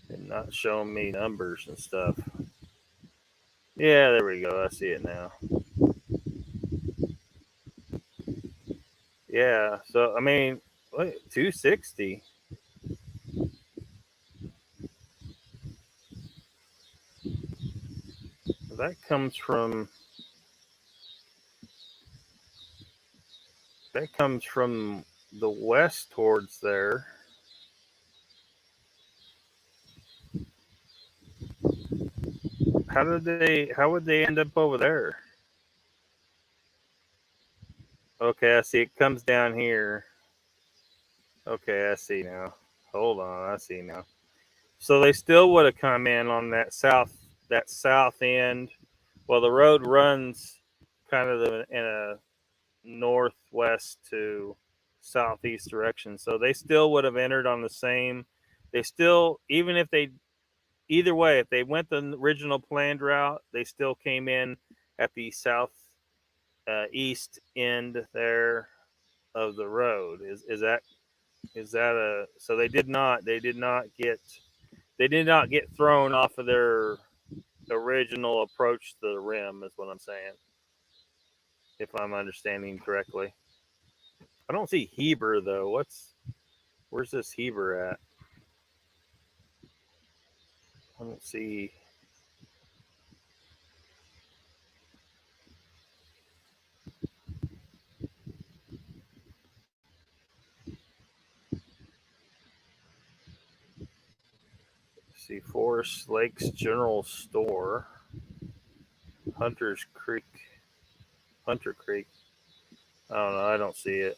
[SPEAKER 1] And not showing me numbers and stuff. Yeah, there we go. I see it now. Yeah, so I mean, what, 260. That comes from the west towards there. How would they end up over there? Okay, I see it comes down here. Okay, I see now. Hold on, I see now. So they still would have come in on that south end. Well, the road runs kind of in a northwest to southeast direction. So they still would have entered on the same. They still, even if they, either way, if they went the original planned route, they still came in at the south east end there of the road. Is that a, so they did not get thrown off of their original approach to the rim, is what I'm saying, if I'm understanding correctly. I don't see Heber though. Where's this Heber at? I don't see. See Forest Lakes General Store, Hunter Creek. I don't know. I don't see it.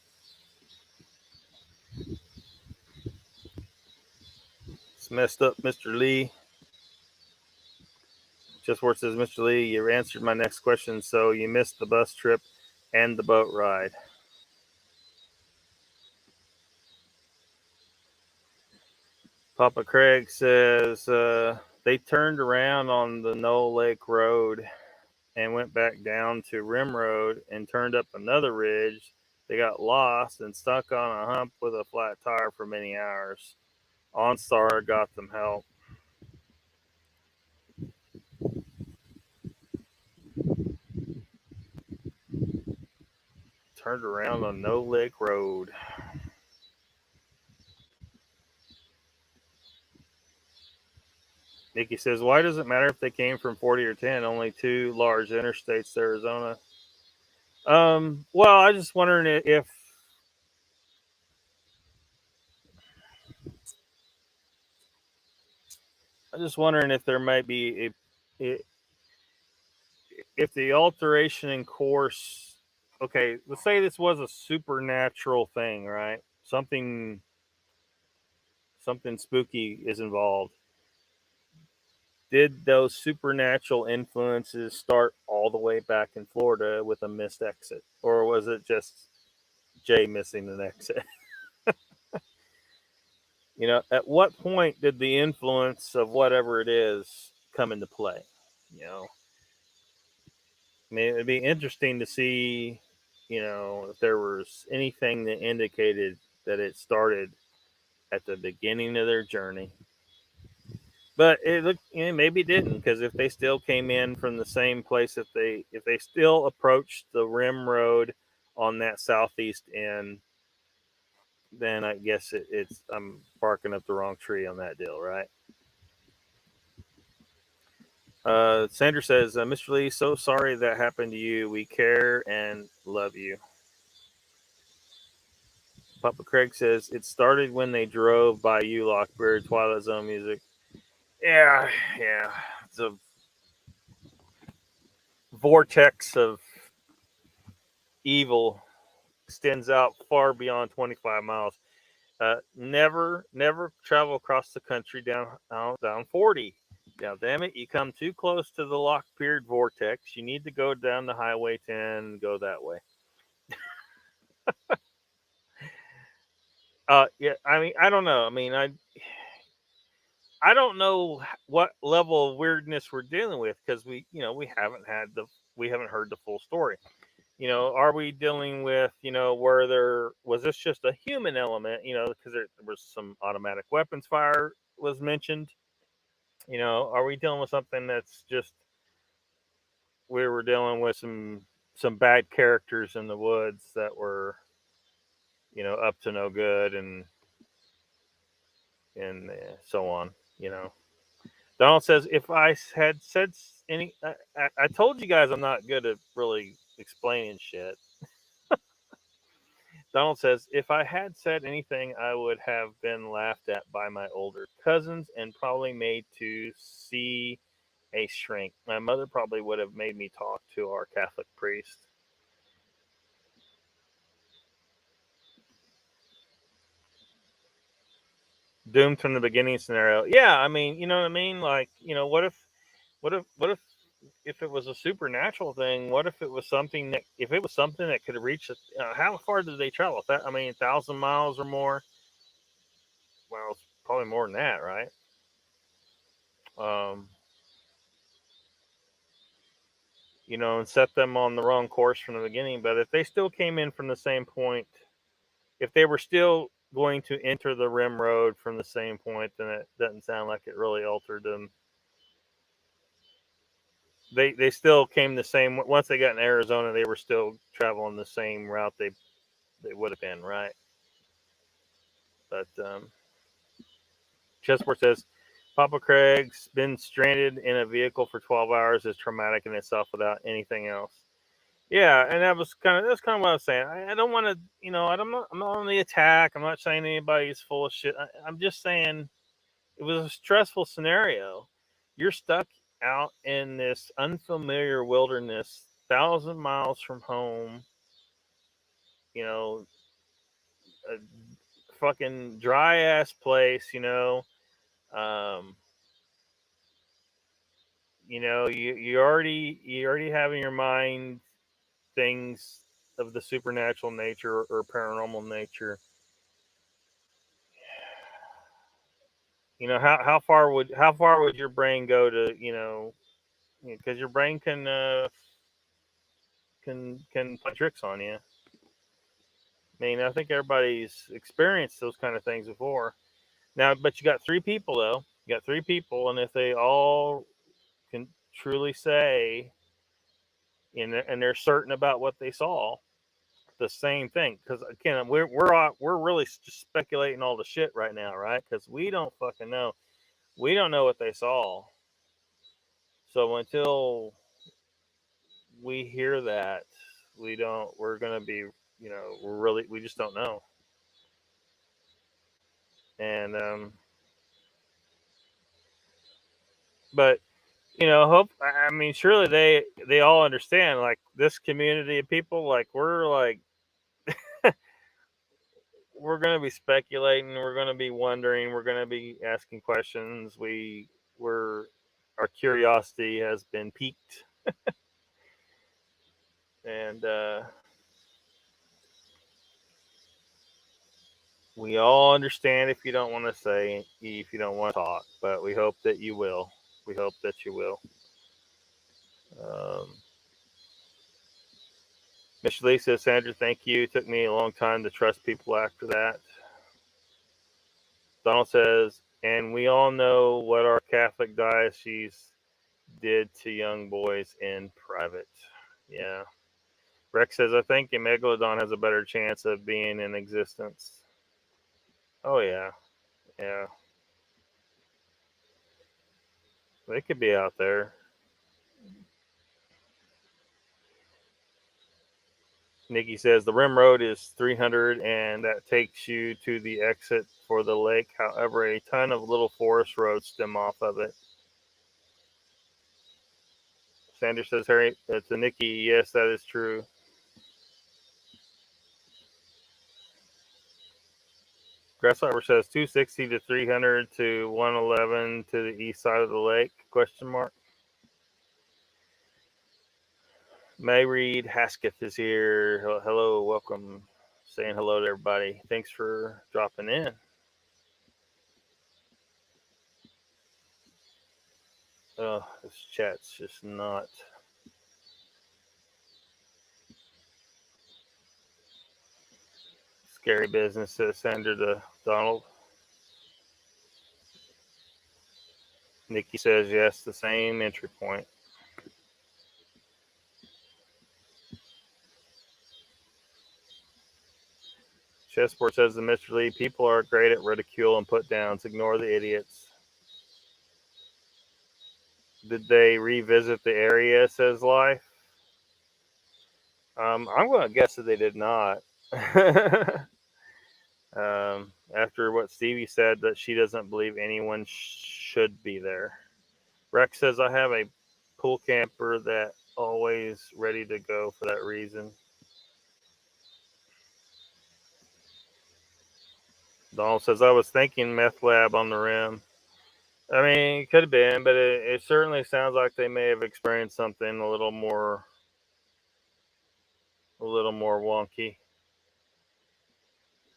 [SPEAKER 1] It's messed up, Mr. Lee. Just where it says, Mr. Lee, you answered my next question, so you missed the bus trip and the boat ride. Papa Craig says they turned around on the Knoll Lake Road and went back down to Rim Road and turned up another ridge. They got lost and stuck on a hump with a flat tire for many hours. OnStar got them help. Turned around on Knoll Lake Road. Nikki says, why does it matter if they came from 40 or 10? Only two large interstates to Arizona. Well, I just wondering if there might be if the alteration in course. Okay, let's say this was a supernatural thing, right? Something spooky is involved. Did those supernatural influences start all the way back in Florida with a missed exit, or was it just Jay missing an exit? At what point did the influence of whatever it is come into play? I mean, it'd be interesting to see, if there was anything that indicated that it started at the beginning of their journey. But maybe it didn't, because if they still came in from the same place, if they still approached the Rim Road on that southeast end, then I guess it's I'm barking up the wrong tree on that deal, right? Sandra says, Mr. Lee, so sorry that happened to you. We care and love you. Papa Craig says, it started when they drove by you, Lockbeard, Twilight Zone music. Yeah. It's a vortex of evil, extends out far beyond 25 miles. Never travel across the country down 40. Now, damn it, you come too close to the Lockbeard vortex. You need to go down the Highway 10 and go that way. Yeah, I mean, I don't know. I mean, I don't know what level of weirdness we're dealing with, because we haven't heard the full story. Are we dealing with, where there was this just a human element, because there was some automatic weapons fire was mentioned. Are we dealing with something that's just, we were dealing with some bad characters in the woods that were, up to no good, and so on. Donald says, if I had said any, I told you guys I'm not good at really explaining shit. Donald says, if I had said anything, I would have been laughed at by my older cousins and probably made to see a shrink. My mother probably would have made me talk to our Catholic priest. Doomed from the beginning scenario. Yeah, I mean, you know what I mean? Like, what if it was a supernatural thing? What if it was something that could reach, how far did they travel? 1,000 miles or more? Well, it's probably more than that, right? And set them on the wrong course from the beginning. But if they still came in from the same point, if they were still going to enter the Rim Road from the same point, then it doesn't sound like it really altered them. They still came the same. Once they got in Arizona, they were still traveling the same route they would have been, right? But Chessport says, Papa Craig's been stranded in a vehicle for 12 hours is traumatic in itself without anything else. Yeah, and that's kind of what I was saying. I don't want to, I'm not on the attack. I'm not saying anybody's full of shit. I'm just saying it was a stressful scenario. You're stuck out in this unfamiliar wilderness, 1,000 miles from home. A fucking dry ass place. You already have in your mind things of the supernatural nature or paranormal nature. You know, how far would your brain go to, you know, because your brain can play tricks on you. I mean, I think everybody's experienced those kind of things before. Now, but you got three people though. You got three people, and if they all can truly say, and they're certain about what they saw, the same thing. Because again, we're really just speculating all the shit right now, right? Because we don't fucking know. We don't know what they saw. So until we hear that, we're gonna be, you know, we just don't know. And but you know, I mean, surely they all understand, like, this community of people, like, we're gonna be speculating, we're gonna be wondering, we're gonna be asking questions. Our curiosity has been piqued. And we all understand if you don't want to say, if you don't want to talk, but we hope that you will. We hope that you will. Miss Lee says, Sandra, thank you. It took me a long time to trust people after that. Donald says, and we all know what our Catholic diocese did to young boys in private. Yeah. Rex says, I think a megalodon has a better chance of being in existence. Oh, yeah. Yeah. They could be out there. Nikki says the rim road is 300 and that takes you to the exit for the lake. However, a ton of little forest roads stem off of it. Sanders says, Harry, to Nikki, yes, that is true. Grasshopper says 260 to 300 to 111 to the east side of the lake? Question mark. May Reed Hasketh is here. Hello, welcome. Saying hello to everybody. Thanks for dropping in. Oh, this chat's just not. Scary business, says Sandra to Donald. Nikki says yes, the same entry point. Chessboard says the Mr. Lee, people are great at ridicule and put downs. Ignore the idiots. Did they revisit the area, says Life? I'm going to guess that they did not. After what Stevie said, that she doesn't believe anyone should be there. Rex says, I have a pool camper that always ready to go for that reason. Donald says, I was thinking meth lab on the rim. I mean, it could have been, but it certainly sounds like they may have experienced something a little more wonky.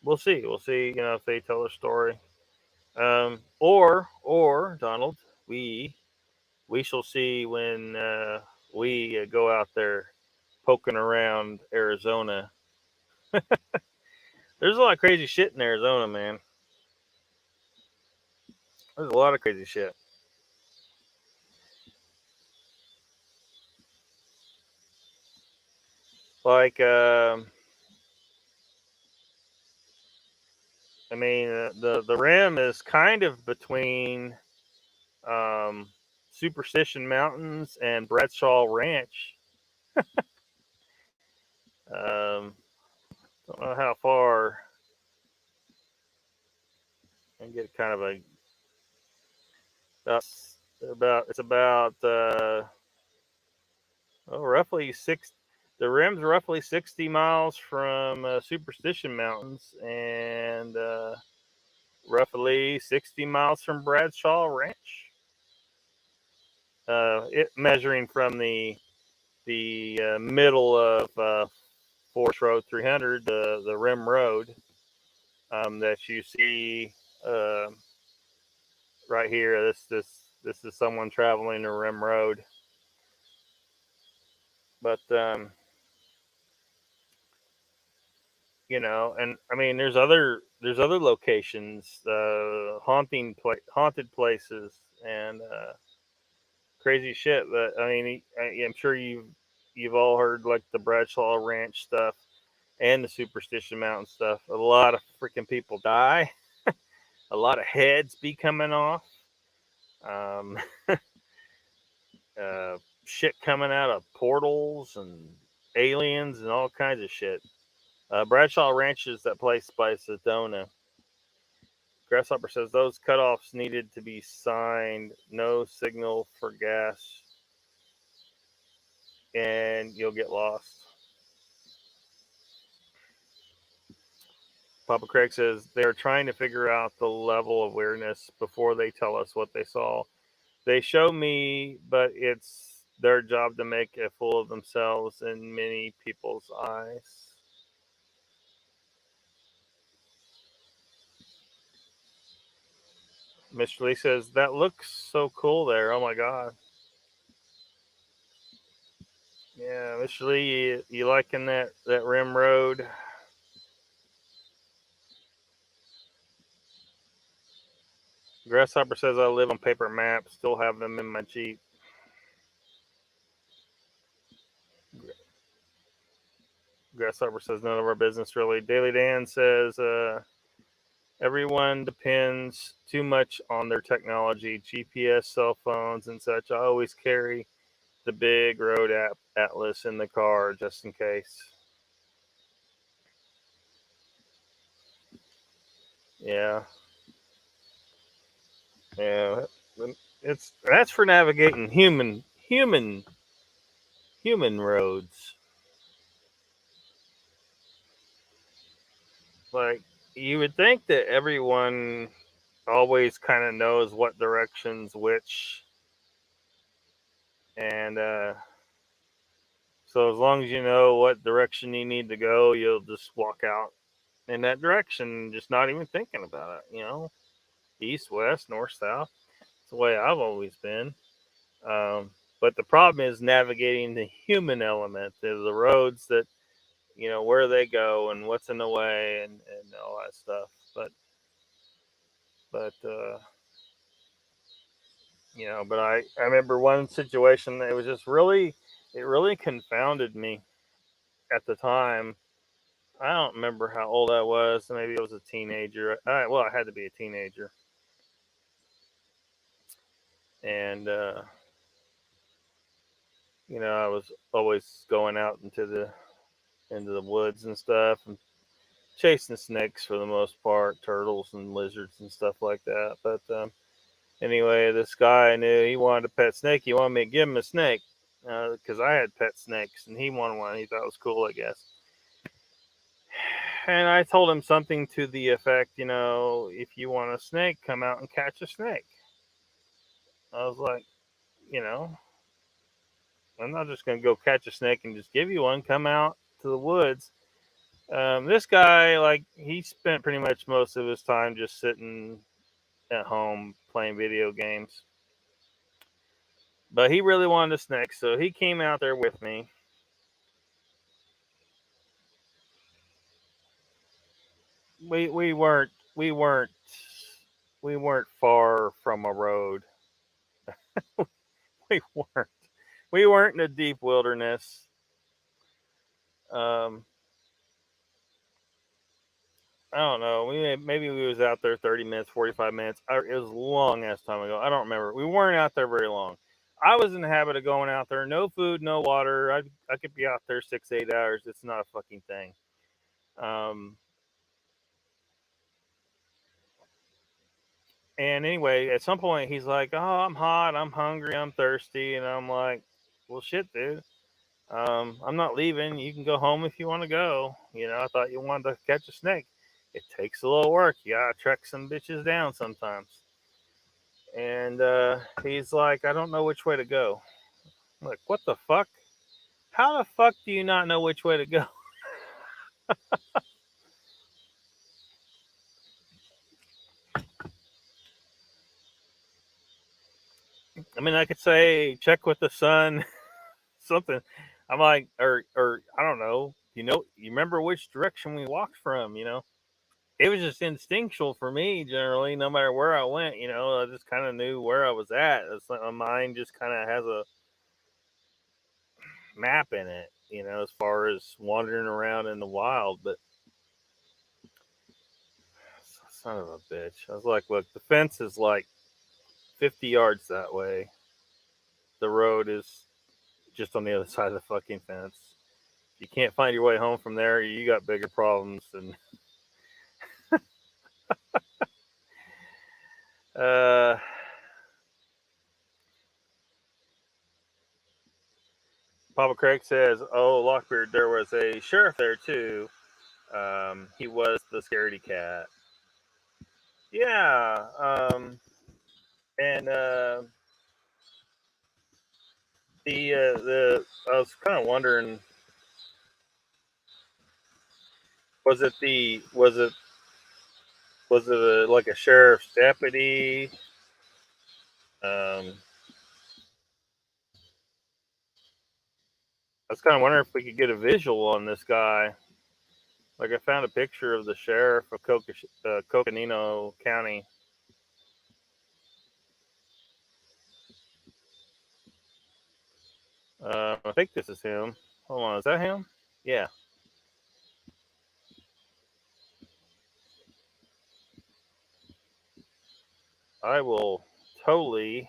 [SPEAKER 1] We'll see. We'll see, you know, if they tell a story. Or Donald, we shall see when we go out there poking around Arizona. There's a lot of crazy shit in Arizona, man. There's a lot of crazy shit. Like, I mean, the rim is kind of between Superstition Mountains and Bradshaw Ranch. Don't know how far. And get kind of roughly six. The rim's roughly 60 miles from Superstition Mountains and roughly 60 miles from Bradshaw Ranch. It measuring from the middle of Forest Road 300, the rim road that you see right here. This is someone traveling a rim road. But you know, and I mean, there's other locations, haunted places, and crazy shit. But I mean, I'm sure you've all heard like the Bradshaw Ranch stuff and the Superstition Mountain stuff. A lot of freaking people die. A lot of heads be coming off. Um, shit coming out of portals and aliens and all kinds of shit. Bradshaw Ranch is that place by Sedona. Grasshopper says those cutoffs needed to be signed. No signal for gas, and you'll get lost. Papa Craig says they're trying to figure out the level of awareness before they tell us what they saw. They show me, but it's their job to make a fool of themselves in many people's eyes. Mr. Lee says, that looks so cool there. Oh my God. Yeah, Mr. Lee, you liking that rim road? Grasshopper says, I live on paper maps, still have them in my Jeep. Grasshopper says, none of our business really. Daily Dan says, everyone depends too much on their technology, GPS, cell phones, and such. I always carry the big road atlas in the car just in case. Yeah. Yeah. That's for navigating human roads. Like, you would think that everyone always kind of knows what directions which, and so as long as you know what direction you need to go, you'll just walk out in that direction, just not even thinking about it. You know, east, west, north, south. It's the way I've always been. But the problem is navigating the human element, the roads that, you know, where they go and what's in the way, and all that stuff. But you know, but I remember one situation that was just really, it really confounded me at the time. I don't remember how old I was. Maybe I was a teenager. Well, I had to be a teenager. And, you know, I was always going out into the woods and stuff and chasing snakes for the most part, turtles and lizards and stuff like that. But anyway, this guy I knew, he wanted a pet snake. He wanted me to give him a snake because I had pet snakes, and he wanted one. He thought it was cool, I guess. And I told him something to the effect, you know, if you want a snake, come out and catch a snake. I was like, you know, I'm not just going to go catch a snake and just give you one. Come out to the woods. This guy, like, he spent pretty much most of his time just sitting at home playing video games. But he really wanted a snake, so he came out there with me. We weren't far from a road. we weren't we weren't in a deep wilderness. Um, I don't know. Maybe we was out there 30 minutes, 45 minutes. It was a long ass time ago. I don't remember. We weren't out there very long. I was in the habit of going out there, no food, no water. I could be out there 6-8 hours. It's not a fucking thing. And anyway, at some point he's like, "Oh, I'm hot, I'm hungry, I'm thirsty," and I'm like, "Well, shit, dude. I'm not leaving. You can go home if you want to go. You know, I thought you wanted to catch a snake. It takes a little work. You gotta track some bitches down sometimes." And he's like, "I don't know which way to go." I'm like, what the fuck? How the fuck do you not know which way to go? I mean, I could say check with the sun, something. I'm like, or I don't know. You remember which direction we walked from? It was just instinctual for me generally, no matter where I went. I just kind of knew where I was at. It's like my mind just kind of has a map in it, as far as wandering around in the wild. But son of a bitch, I was like, look, the fence is like 50 yards that way. The road is just on the other side of the fucking fence. If you can't find your way home from there, you got bigger problems. And uh, Papa Craig says, "Oh, Lockbeard, there was a sheriff there too. He was the scaredy cat." Yeah, and the I was kind of wondering, was it like a sheriff's deputy? I was kind of wondering if we could get a visual on this guy. Like I found a picture of the sheriff of Coconino County. I think this is him. Hold on, is that him? Yeah. I will totally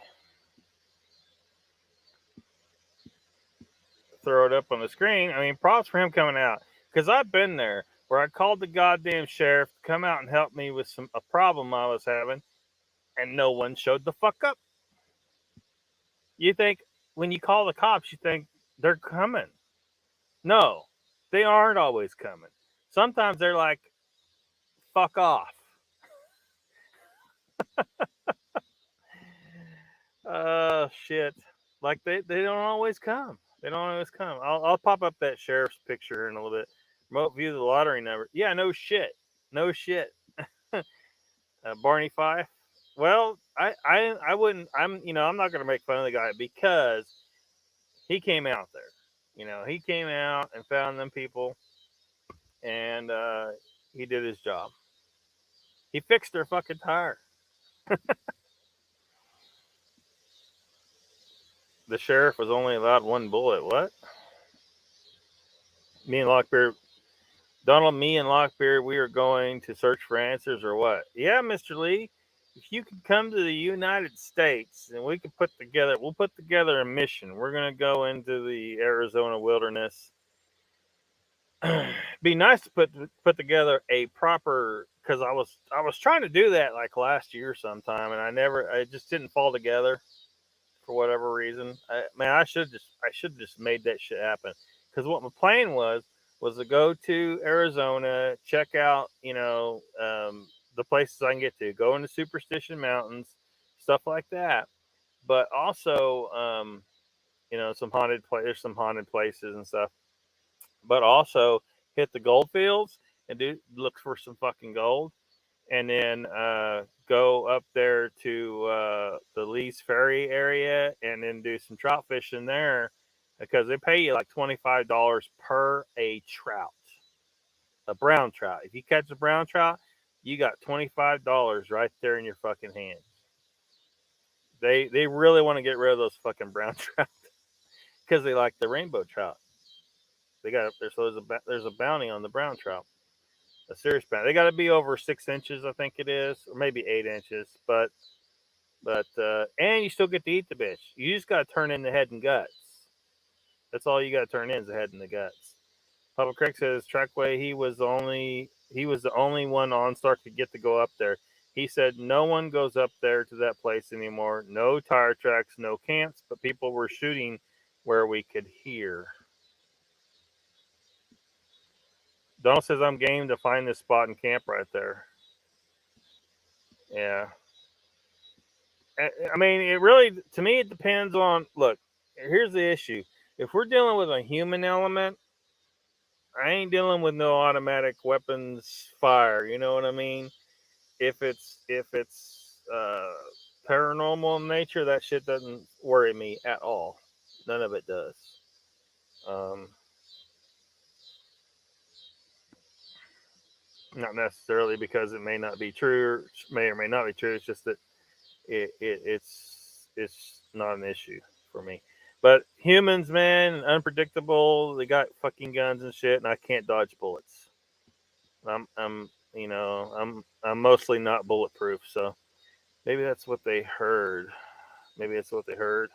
[SPEAKER 1] throw it up on the screen. I mean, props for him coming out. Because I've been there where I called the goddamn sheriff to come out and help me with a problem I was having, and no one showed the fuck up. You think when you call the cops, you think they're coming. No, they aren't always coming. Sometimes they're like, fuck off. Shit. Like they don't always come. They don't always come. I'll pop up that sheriff's picture here in a little bit. Remote view the lottery number. Yeah, no shit. No shit. Barney Fife. Well, I wouldn't. I'm not gonna make fun of the guy because he came out there. He came out and found them people, and he did his job. He fixed their fucking tire. The sheriff was only allowed one bullet. What? Me and Lockbeard, Donald, me and Lockbeard, we are going to search for answers or what? Yeah, Mr. Lee. If you could come to the United States and we'll put together a mission. We're going to go into the Arizona wilderness. Be nice to put together a proper, because I was trying to do that like last year sometime, and I just didn't fall together for whatever reason. I should just made that shit happen. Because what my plan was to go to Arizona, check out the places I can get to, go into Superstition Mountains, stuff like that. But also, there's some haunted places and stuff. But also hit the gold fields and look for some fucking gold, and then go up there to the Lee's Ferry area and then do some trout fishing there, because they pay you like $25 per a trout, a brown trout. If you catch a brown trout, you got $25 right there in your fucking hands. They really want to get rid of those fucking brown trout because they like the rainbow trout. There's a bounty on the brown trout, a serious bounty. They got to be over 6 inches, I think it is, or maybe 8 inches. But and you still get to eat the bitch. You just got to turn in the head and guts. That's all you got to turn in is the head and the guts. Papa Craig says Trackway. He was the only one on Stark to get to go up there. He said no one goes up there to that place anymore. No tire tracks, no camps, but people were shooting where we could hear. Donald says I'm game to find this spot and camp right there. Yeah. I mean, to me, it depends on, look, here's the issue. If we're dealing with a human element, I ain't dealing with no automatic weapons fire. You know what I mean? If it's paranormal in nature, that shit doesn't worry me at all. None of it does. Not necessarily because it may not be true, or may or may not be true. It's just that it's not an issue for me. But humans, man, unpredictable. They got fucking guns and shit, and I can't dodge bullets. I'm mostly not bulletproof, so maybe that's what they heard. Maybe that's what they heard.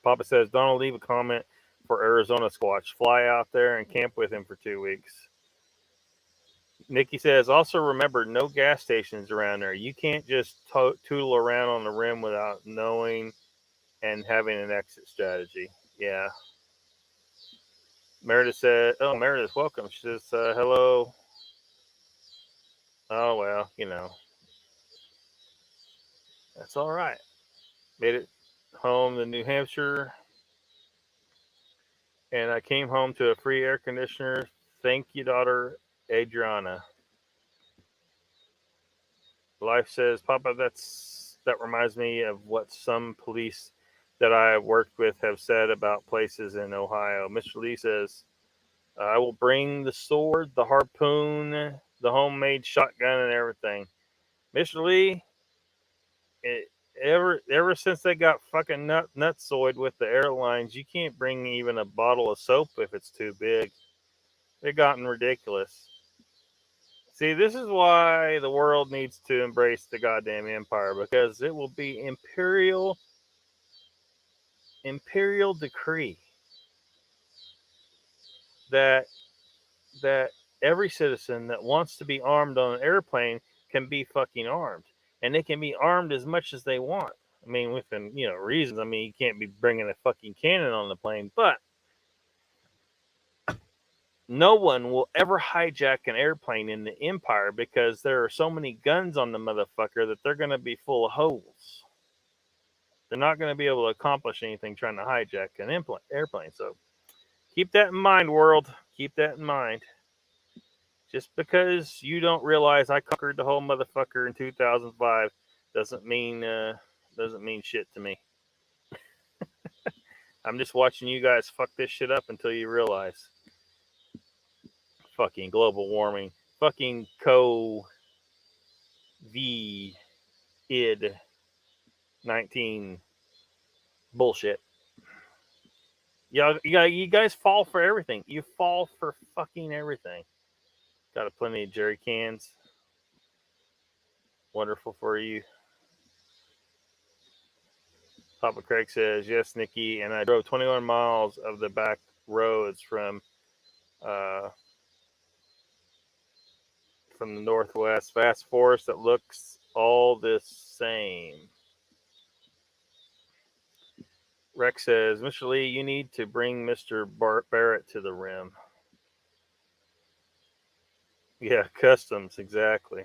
[SPEAKER 1] Papa says, Donald, leave a comment for Arizona Squatch. Fly out there and camp with him for 2 weeks. Nikki says, also remember, no gas stations around there. You can't just tootle around on the rim without knowing and having an exit strategy. Yeah. Meredith said, oh, Meredith, welcome. She says, hello. Oh, well, you know. That's all right. Made it home to New Hampshire. And I came home to a free air conditioner. Thank you, daughter Adriana. Life says, Papa, that reminds me of what some police that I have worked with have said about places in Ohio. Mr. Lee says, I will bring the sword, the harpoon, the homemade shotgun, and everything. Mr. Lee, ever since they got fucking nutsoid with the airlines, you can't bring even a bottle of soap if it's too big. They've gotten ridiculous. See, this is why the world needs to embrace the goddamn empire, because it will be imperial decree that every citizen that wants to be armed on an airplane can be fucking armed, and they can be armed as much as they want. I mean, within reasons. I mean, you can't be bringing a fucking cannon on the plane, but no one will ever hijack an airplane in the Empire because there are so many guns on the motherfucker that they're going to be full of holes. They're not going to be able to accomplish anything trying to hijack an airplane. So keep that in mind, world. Keep that in mind. Just because you don't realize I conquered the whole motherfucker in 2005 doesn't mean shit to me. I'm just watching you guys fuck this shit up until you realize. Fucking global warming. Fucking COVID-19 bullshit. You guys fall for everything. You fall for fucking everything. Got a plenty of jerry cans. Wonderful for you. Papa Craig says, yes, Nikki, and I drove 21 miles of the back roads from the northwest. Vast forest that looks all the same. Rex says, Mr. Lee, you need to bring Mr. Barrett to the rim. Yeah, customs, exactly.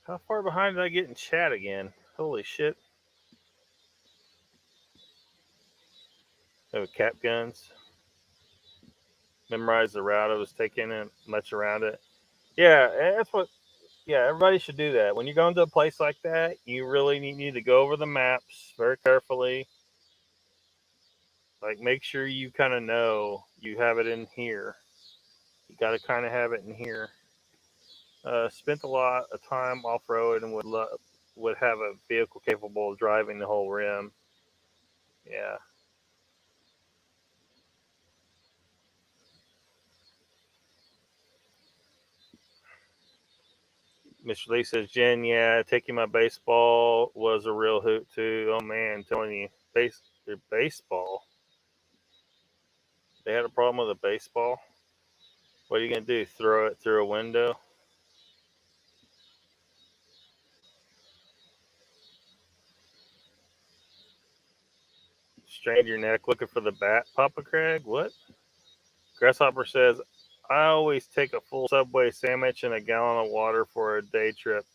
[SPEAKER 1] How far behind did I get in chat again? Holy shit. Oh, cap guns. Memorize the route I was taking and much around it. Yeah, everybody should do that. When you're going to a place like that, you really need to go over the maps very carefully. Like, make sure you kind of know you have it in here. You got to kind of have it in here. Spent a lot of time off-road and would have a vehicle capable of driving the whole rim. Yeah. Mr. Lee says, Jen, yeah, taking my baseball was a real hoot too. Oh man, I'm telling you, baseball. They had a problem with a baseball. What are you gonna do? Throw it through a window? Strain your neck looking for the bat, Papa Craig? What? Grasshopper says, I always take a full Subway sandwich and a gallon of water for a day trip.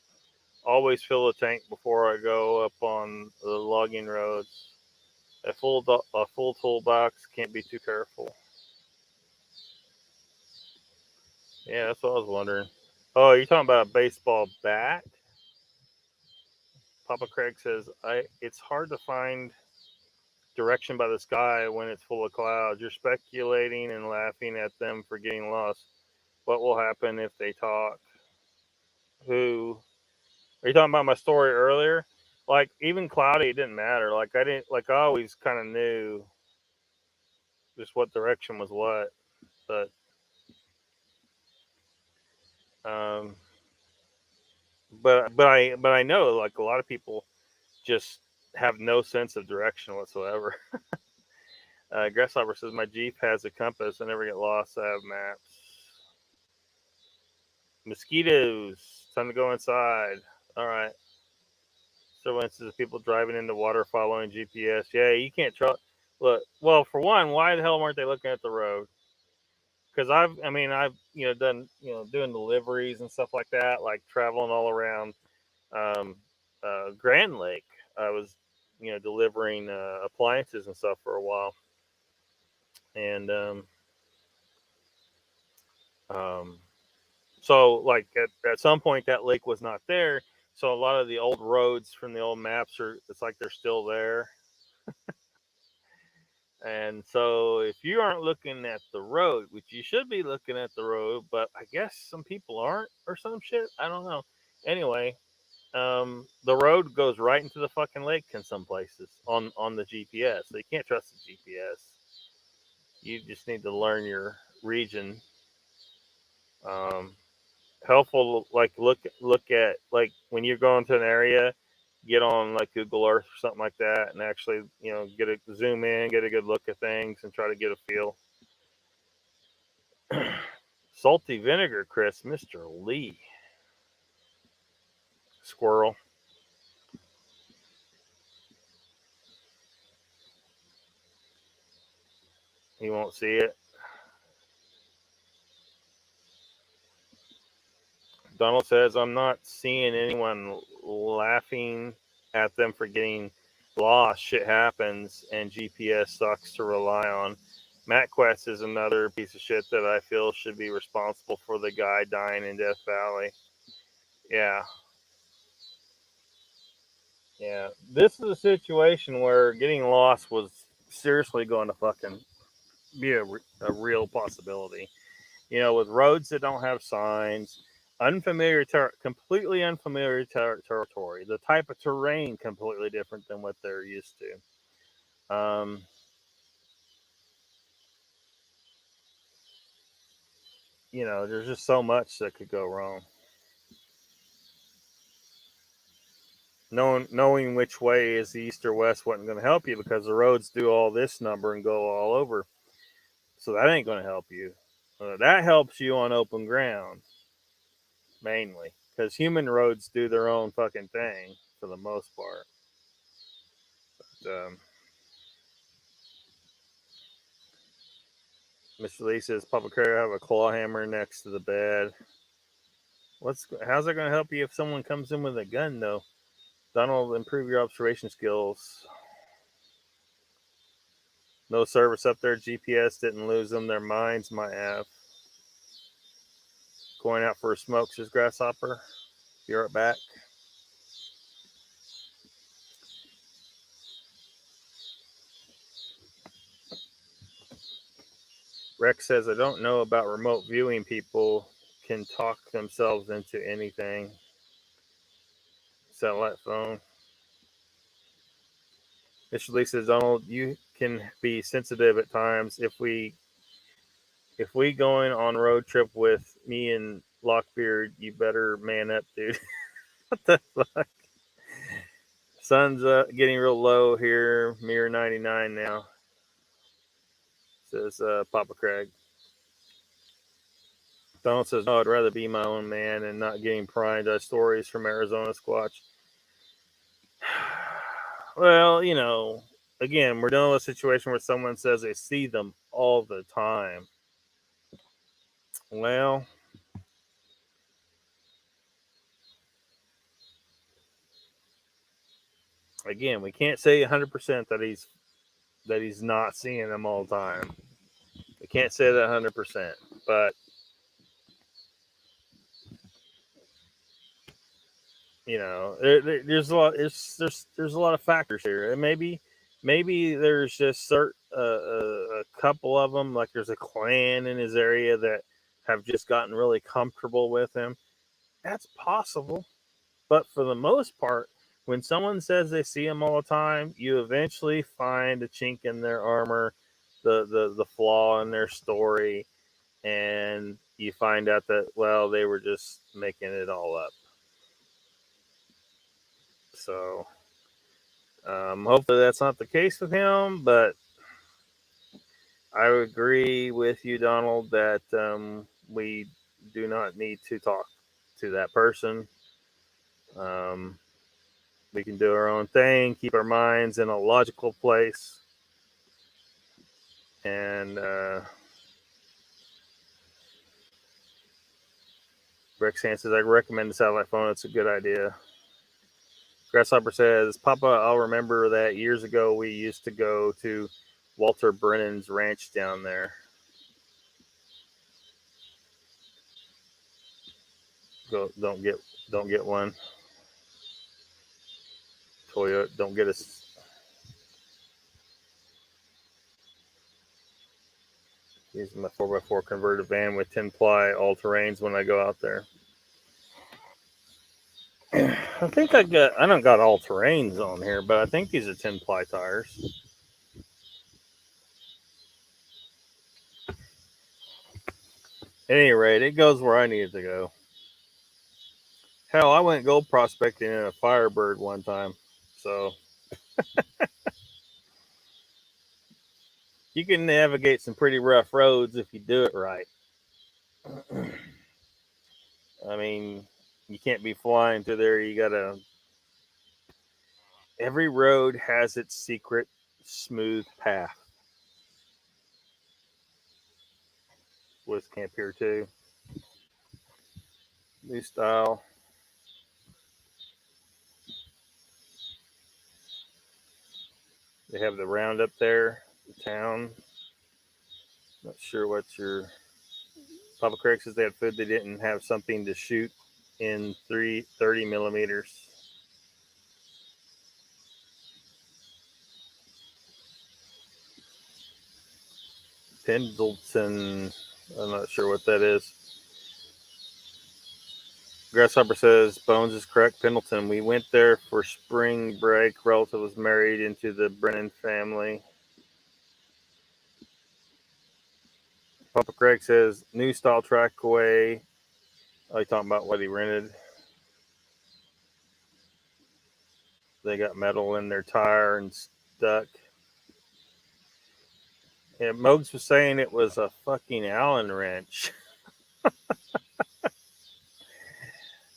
[SPEAKER 1] Always fill the tank before I go up on the logging roads. A full toolbox, can't be too careful. Yeah, that's what I was wondering. Oh, you're talking about a baseball bat? Papa Craig says, it's hard to find direction by the sky when it's full of clouds. You're speculating and laughing at them for getting lost. What will happen if they talk? Who? Are you talking about my story earlier? Like, even cloudy, it didn't matter. Like, I always kind of knew just what direction was what. But, um, but I know, like, a lot of people just have no sense of direction whatsoever. Grasshopper says, my Jeep has a compass. I never get lost. I have maps. Mosquitoes. Time to go inside. All right. Several instances of people driving into water following GPS. Yeah, you can't trust. Look, well, for one, why the hell weren't they looking at the road? Because I've done doing deliveries and stuff like that, like traveling all around um, Grand Lake. I was delivering appliances and stuff for a while, and um, so like at some point that lake was not there. So a lot of the old roads from the old maps it's like they're still there. And so if you aren't looking at the road, which you should be looking at the road, but I guess some people aren't or some shit. I don't know. Anyway, the road goes right into the fucking lake in some places on the GPS. So you can't trust the GPS. You just need to learn your region. Um, Helpful, like look at, like, when you're going to an area, get on like Google Earth or something like that, and actually get a zoom in, get a good look at things, and try to get a feel. Salty vinegar, Chris, Mr. Lee. Squirrel. He won't see it. Donald says, I'm not seeing anyone laughing at them for getting lost. Shit happens, and GPS sucks to rely on. MatQuest is another piece of shit that I feel should be responsible for the guy dying in Death Valley. Yeah. Yeah. This is a situation where getting lost was seriously going to fucking be a real possibility. With roads that don't have signs, completely unfamiliar territory, the type of terrain completely different than what they're used to. There's just so much that could go wrong. Knowing which way is the east or west wasn't going to help you, because the roads do all this number and go all over. So that ain't going to help you. That helps you on open ground, mainly, because human roads do their own fucking thing for the most part. But, Mr. Lee says, Papa Curry, have a claw hammer next to the bed. How's that going to help you if someone comes in with a gun, though? Donald, improve your observation skills. No service up there. GPS didn't lose them. Their minds might have. Going out for a smoke, says Grasshopper. Be right back. Rex says, I don't know about remote viewing. People can talk themselves into anything. Satellite phone. Mr. Lee says, Donald, you can be sensitive at times. If we going on road trip with me and Lockbeard, you better man up, dude. What the fuck? Sun's getting real low here. Mirror 99 now, says Papa Craig. Donald says, no, I'd rather be my own man and not getting primed by stories from Arizona Squatch. Well, again, we're dealing with a situation where someone says they see them all the time. Well, again, we can't say 100% that he's that he's not seeing them all the time. I can't say that 100%, but there's a lot. There's a lot of factors here, and maybe there's just a couple of them. Like there's a clan in his area that have just gotten really comfortable with him. That's possible, but for the most part, when someone says they see him all the time, you eventually find a chink in their armor, the flaw in their story, and you find out that they were just making it all up. So hopefully that's not the case with him, but I agree with you, Donald, that we do not need to talk to that person. We can do our own thing, keep our minds in a logical place, and Rex Hand says, I recommend the satellite phone. It's a good idea. Grasshopper says, Papa, I'll remember that years ago we used to go to Walter Brennan's ranch down there. Don't get one. Toyota, don't get us. Using my 4x4 converted van with 10-ply all-terrains when I go out there. I think I don't got all-terrains on here, but I think these are 10-ply tires. At any rate, it goes where I need it to go. Hell, I went gold prospecting in a Firebird one time, so you can navigate some pretty rough roads if you do it right. I mean, you can't be flying through there. You gotta. Every road has its secret smooth path. With camp here too. New style. They have the roundup there, the town. Not sure what your Papa Craig says they had food. They didn't have something to shoot in 30 millimeters. Pendleton, I'm not sure what that is. Grasshopper says Bones is correct. Pendleton. We went there for spring break. Relative was married into the Brennan family. Papa Craig says new style trackway. Are you talking about what he rented? They got metal in their tire and stuck. Yeah, Mogs was saying it was a fucking Allen wrench.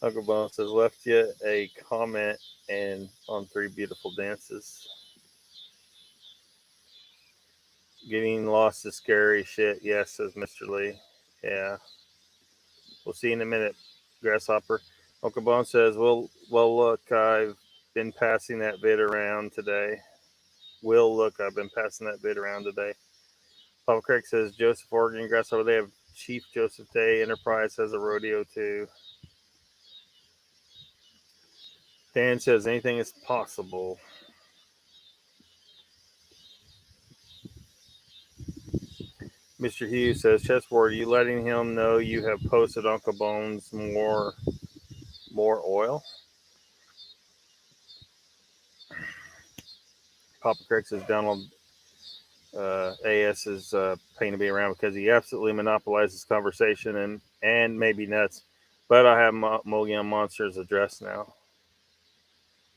[SPEAKER 1] Uncle Bone says left you a comment and on 3 beautiful dances. Getting lost is scary shit. Yes, says Mr. Lee. Yeah. We'll see in a minute, Grasshopper. Uncle Bone says, well, look, I've been passing that vid around today. I've been passing that vid around today. Papa Craig says, Joseph, Oregon, Grasshopper, they have Chief Joseph Day. Enterprise has a rodeo too. Dan says, anything is possible. Mr. Hughes says, Chessboard, are you letting him know you have posted Uncle Bones more oil? Papa Craig says, Donald AS is pain to be around because he absolutely monopolizes conversation and maybe nuts. But I have Mogian Monster's address now.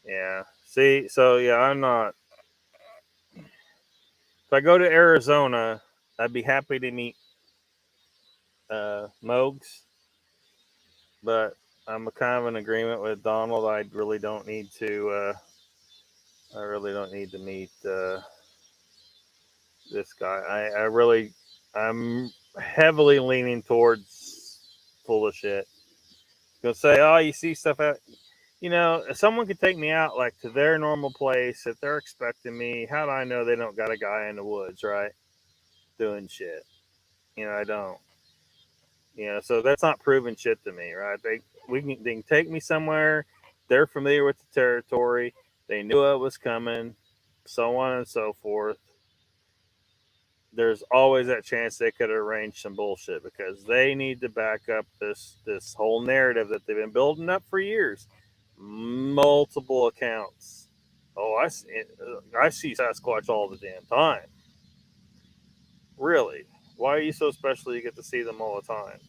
[SPEAKER 1] Yeah. See, so yeah, I'm not. If I go to Arizona, I'd be happy to meet Mogs. But I'm kind of in agreement with Donald. I really don't need to. I really don't need to meet this guy. I'm heavily leaning towards full of shit. Gonna say, oh, you see stuff out. if someone could take me out like to their normal place, if they're expecting me, how do I know they don't got a guy in the woods, right? Doing shit. I don't. So that's not proving shit to me, right? They can take me somewhere. They're familiar with the territory. They knew it was coming, so on and so forth. There's always that chance they could arrange some bullshit because they need to back up this whole narrative that they've been building up for years. Multiple accounts. Oh, I see Sasquatch all the damn time. Really? Why are you so special you get to see them all the time?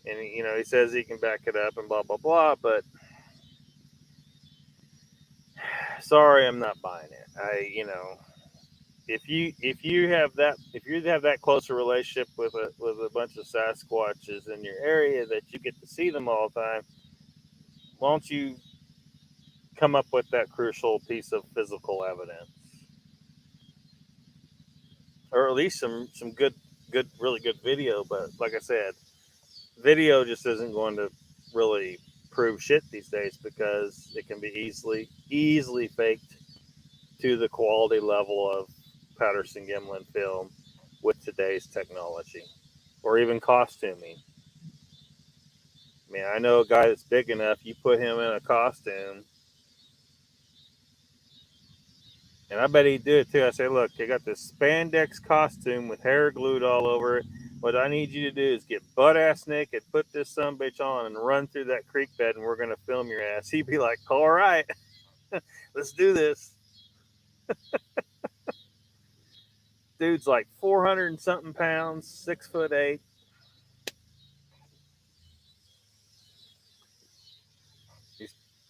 [SPEAKER 1] And he says he can back it up and blah blah blah, but sorry, I'm not buying it. If you have that close a relationship with a bunch of Sasquatches in your area that you get to see them all the time, why don't you come up with that crucial piece of physical evidence, or at least some really good video? But like I said, video just isn't going to really prove shit these days because it can be easily faked to the quality level of Patterson Gimlin film with today's technology, or even costuming. I mean, I know a guy that's big enough. You put him in a costume, and I bet he'd do it too. I say, look, I got this spandex costume with hair glued all over it. What I need you to do is get butt ass naked, put this sumbitch on, and run through that creek bed, and we're gonna film your ass. He'd be like, all right, let's do this. Dude's like 400 and something pounds, 6'8".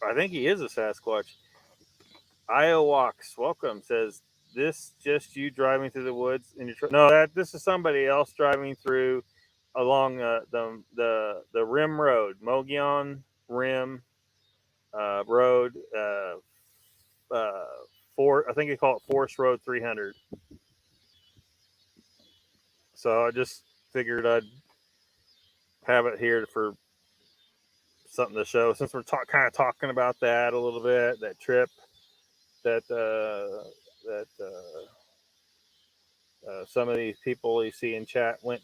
[SPEAKER 1] I think he is a Sasquatch. Iowax, welcome, says, this just you driving through the woods in your truck? No, this is somebody else driving through along the Rim Road, Mogollon Rim Road. I think they call it Forest Road 300. So I just figured I'd have it here for something to show, since we're kind of talking about that a little bit, that trip that some of these people you see in chat went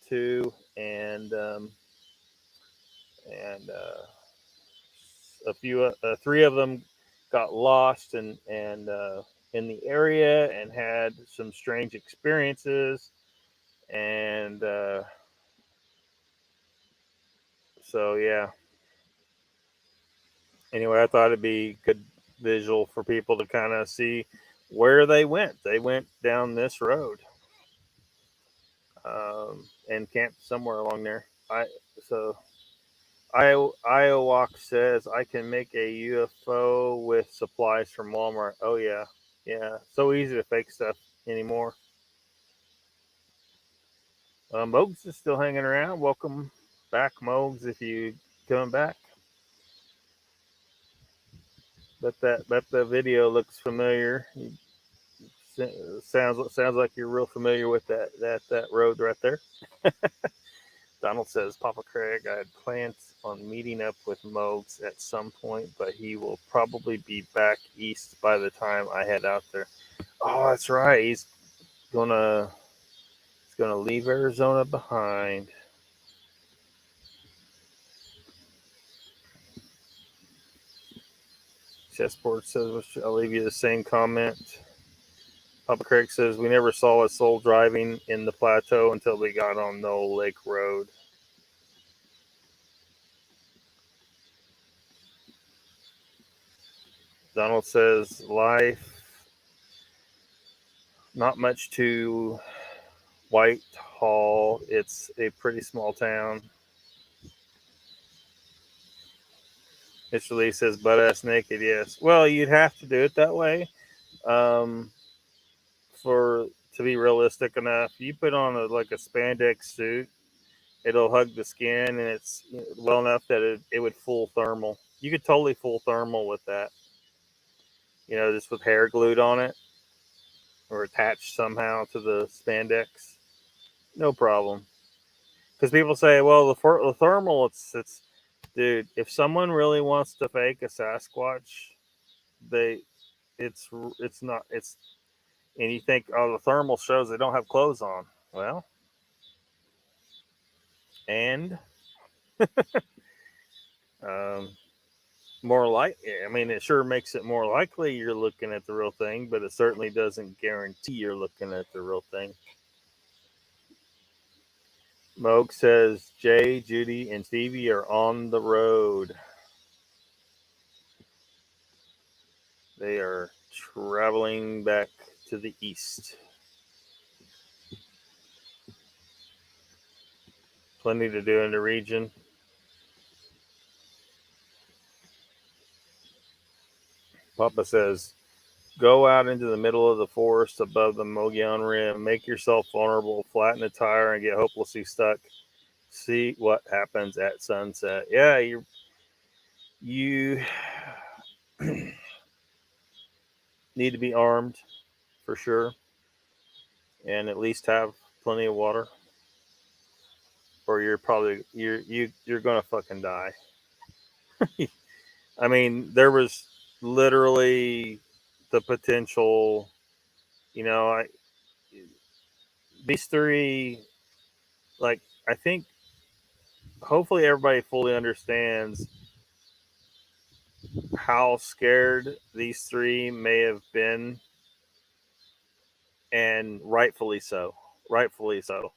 [SPEAKER 1] to, and three of them got lost and in the area and had some strange experiences, and so yeah. Anyway, I thought it'd be good visual for people to kind of see where they went. They went down this road, and camped somewhere along there. Iowok says I can make a UFO with supplies from Walmart. Oh yeah, so easy to fake stuff anymore. Mogs is still hanging around. Welcome back, Mogs, if you coming back. Bet the video looks familiar. Sounds like you're real familiar with that road right there. Donald says, Papa Craig, I had plans on meeting up with Mogs at some point, but he will probably be back east by the time I head out there. Oh, that's right. He's gonna leave Arizona behind. Chessboard says, I'll leave you the same comment. Papa Craig says, we never saw a soul driving in the plateau until they got on Knoll Lake Road. Donald says, life, not much to Whitehall. It's a pretty small town. Mr. Lee says, butt ass naked. Yes. Well, you'd have to do it that way. To be realistic enough, you put on a spandex suit, it'll hug the skin, and it's well enough that it would full thermal. You could totally full thermal with that. Just with hair glued on it or attached somehow to the spandex. No problem. Because people say, well, the thermal, it's Dude, if someone really wants to fake a Sasquatch, it's not, and you think, oh, the thermal shows they don't have clothes on. Well, and more like, I mean, it sure makes it more likely you're looking at the real thing, but it certainly doesn't guarantee you're looking at the real thing. Moog says Jay, Judy, and Stevie are on the road. They are traveling back to the east. Plenty to do in the region. Papa says, go out into the middle of the forest above the Mogollon Rim. Make yourself vulnerable. Flatten a tire and get hopelessly stuck. See what happens at sunset. Yeah, you need to be armed for sure, and at least have plenty of water, or you're gonna fucking die. I mean, there was literally the potential. You know, these three, like, I think hopefully everybody fully understands how scared these three may have been, and rightfully so. Rightfully so.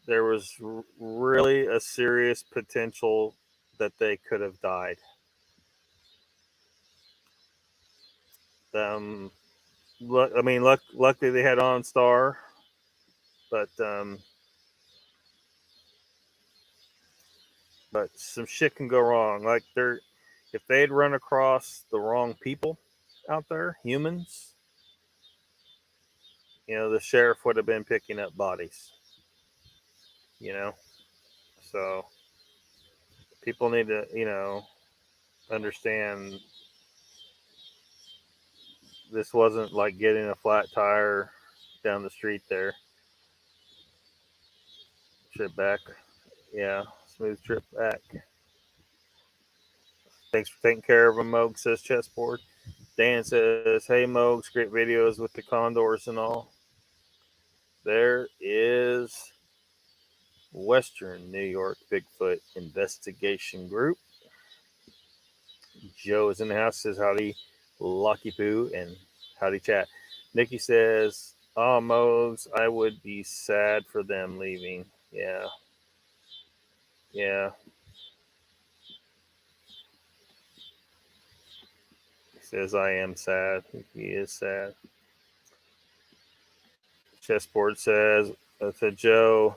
[SPEAKER 1] There was really a serious potential that they could have died. Luckily they had OnStar, but some shit can go wrong. Like, if they had run across the wrong people out there, humans, the sheriff would have been picking up bodies. So people need to, understand this wasn't like getting a flat tire down the street there. Trip back. Yeah, smooth trip back. Thanks for taking care of him, Moog, says Chessboard. Dan says, hey, Mogs, great videos with the condors and all. There is Western New York Bigfoot Investigation Group. Joe is in the house, says howdy, Lucky Poo, and howdy, chat. Nikki says, oh, Mogs, I would be sad for them leaving. Yeah. He says, I am sad. He is sad. Chessboard says, to Joe,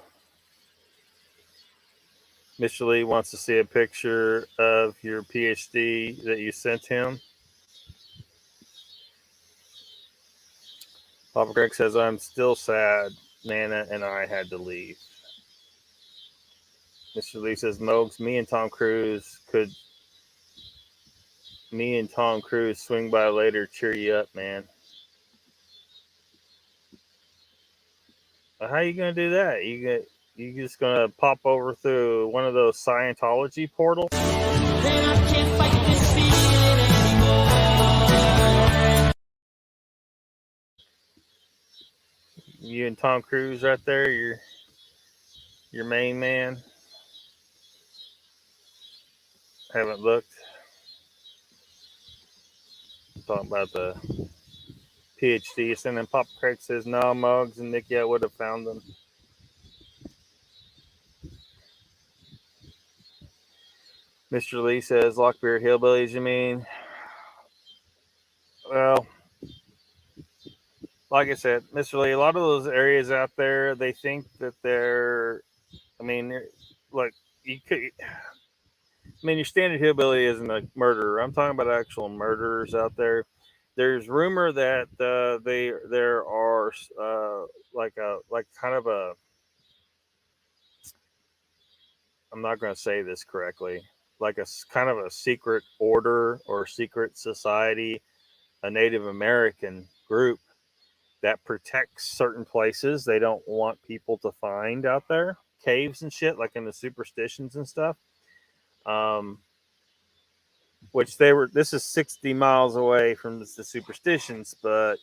[SPEAKER 1] Mr. Lee wants to see a picture of your PhD that you sent him. Papa Greg says, I'm still sad. Nana and I had to leave. Mr. Lee says, Mogs, me and Tom Cruise swing by later, cheer you up, man. How are you going to do that? You just going to pop over through one of those Scientology portals? You and Tom Cruise right there, your main man. Haven't looked. Talking about the PhD. And then Papa Craig says, no, Muggs and Nikki, I would have found them. Mr. Lee says, Lockbeard hillbillies, you mean? Well, like I said, Mr. Lee, a lot of those areas out there, they think that they're, like, your standard hillbilly isn't a murderer. I'm talking about actual murderers out there. There's rumor that there are I'm not going to say this correctly, like a kind of a secret order or secret society, a Native American group that protects certain places they don't want people to find out there, caves and shit, like in the superstitions and stuff. Which this is 60 miles away from the superstitions, but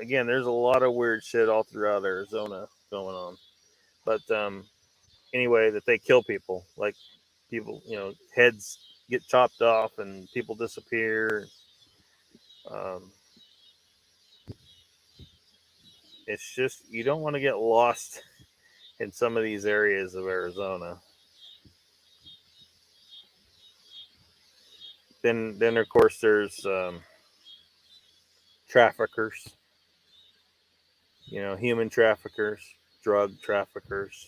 [SPEAKER 1] again, there's a lot of weird shit all throughout Arizona going on. But anyway, that they kill people, like people, heads get chopped off and people disappear. It's just, you don't want to get lost in some of these areas of Arizona. Then of course there's traffickers, human traffickers, drug traffickers.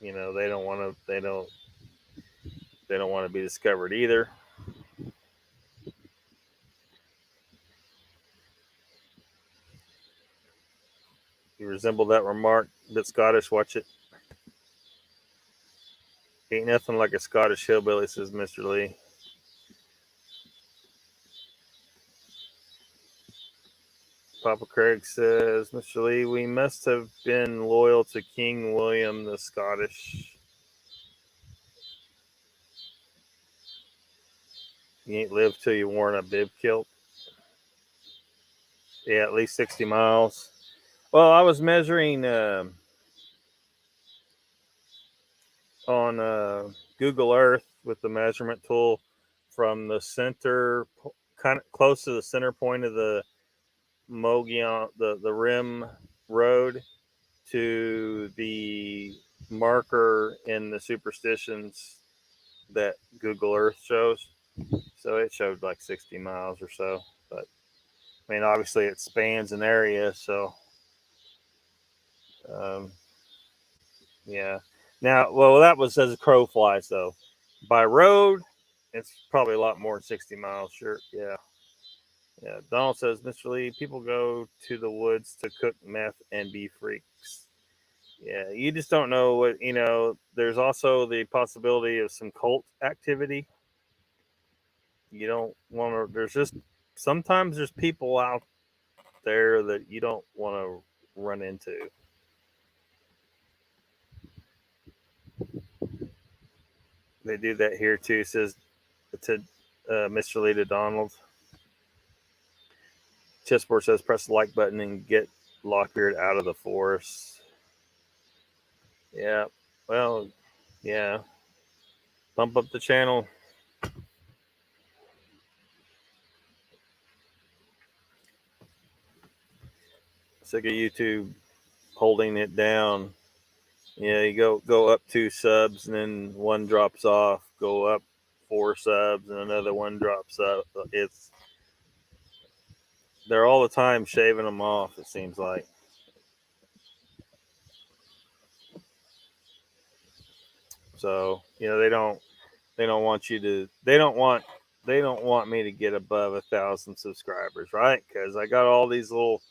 [SPEAKER 1] They don't want to. They don't want to be discovered either. You resemble that remark. Bit Scottish. Watch it. Ain't nothing like a Scottish hillbilly, says Mr. Lee. Papa Craig says, Mr. Lee, we must have been loyal to King William the Scottish. You ain't lived till you worn a bib kilt. Yeah, at least 60 miles. Well, I was measuring on Google Earth with the measurement tool from the center, kind of close to the center point of the Mogollon, the rim road, to the marker in the superstitions that Google Earth shows. So it showed like 60 miles or so. But I mean, obviously it spans an area. So, yeah. Now, well, that was as a crow flies, though. By road, it's probably a lot more than 60 miles. Sure. Yeah. Yeah. Donald says, Mr. Lee, people go to the woods to cook meth and be freaks. Yeah. You just don't know what, there's also the possibility of some cult activity. You don't want to, sometimes there's people out there that you don't want to run into. They do that here too, says to Mr. Lee to Donald. Chessboard says press the like button and get Lockbeard out of the forest. Yeah. Well, yeah. Bump up the channel. Sick of YouTube holding it down. Yeah, you go up 2 subs and then one drops off. Go up 4 subs and another one drops up. They're all the time shaving them off, it seems like. So, they don't want you to, they don't want me to get above 1,000 subscribers, right? Because I got all these little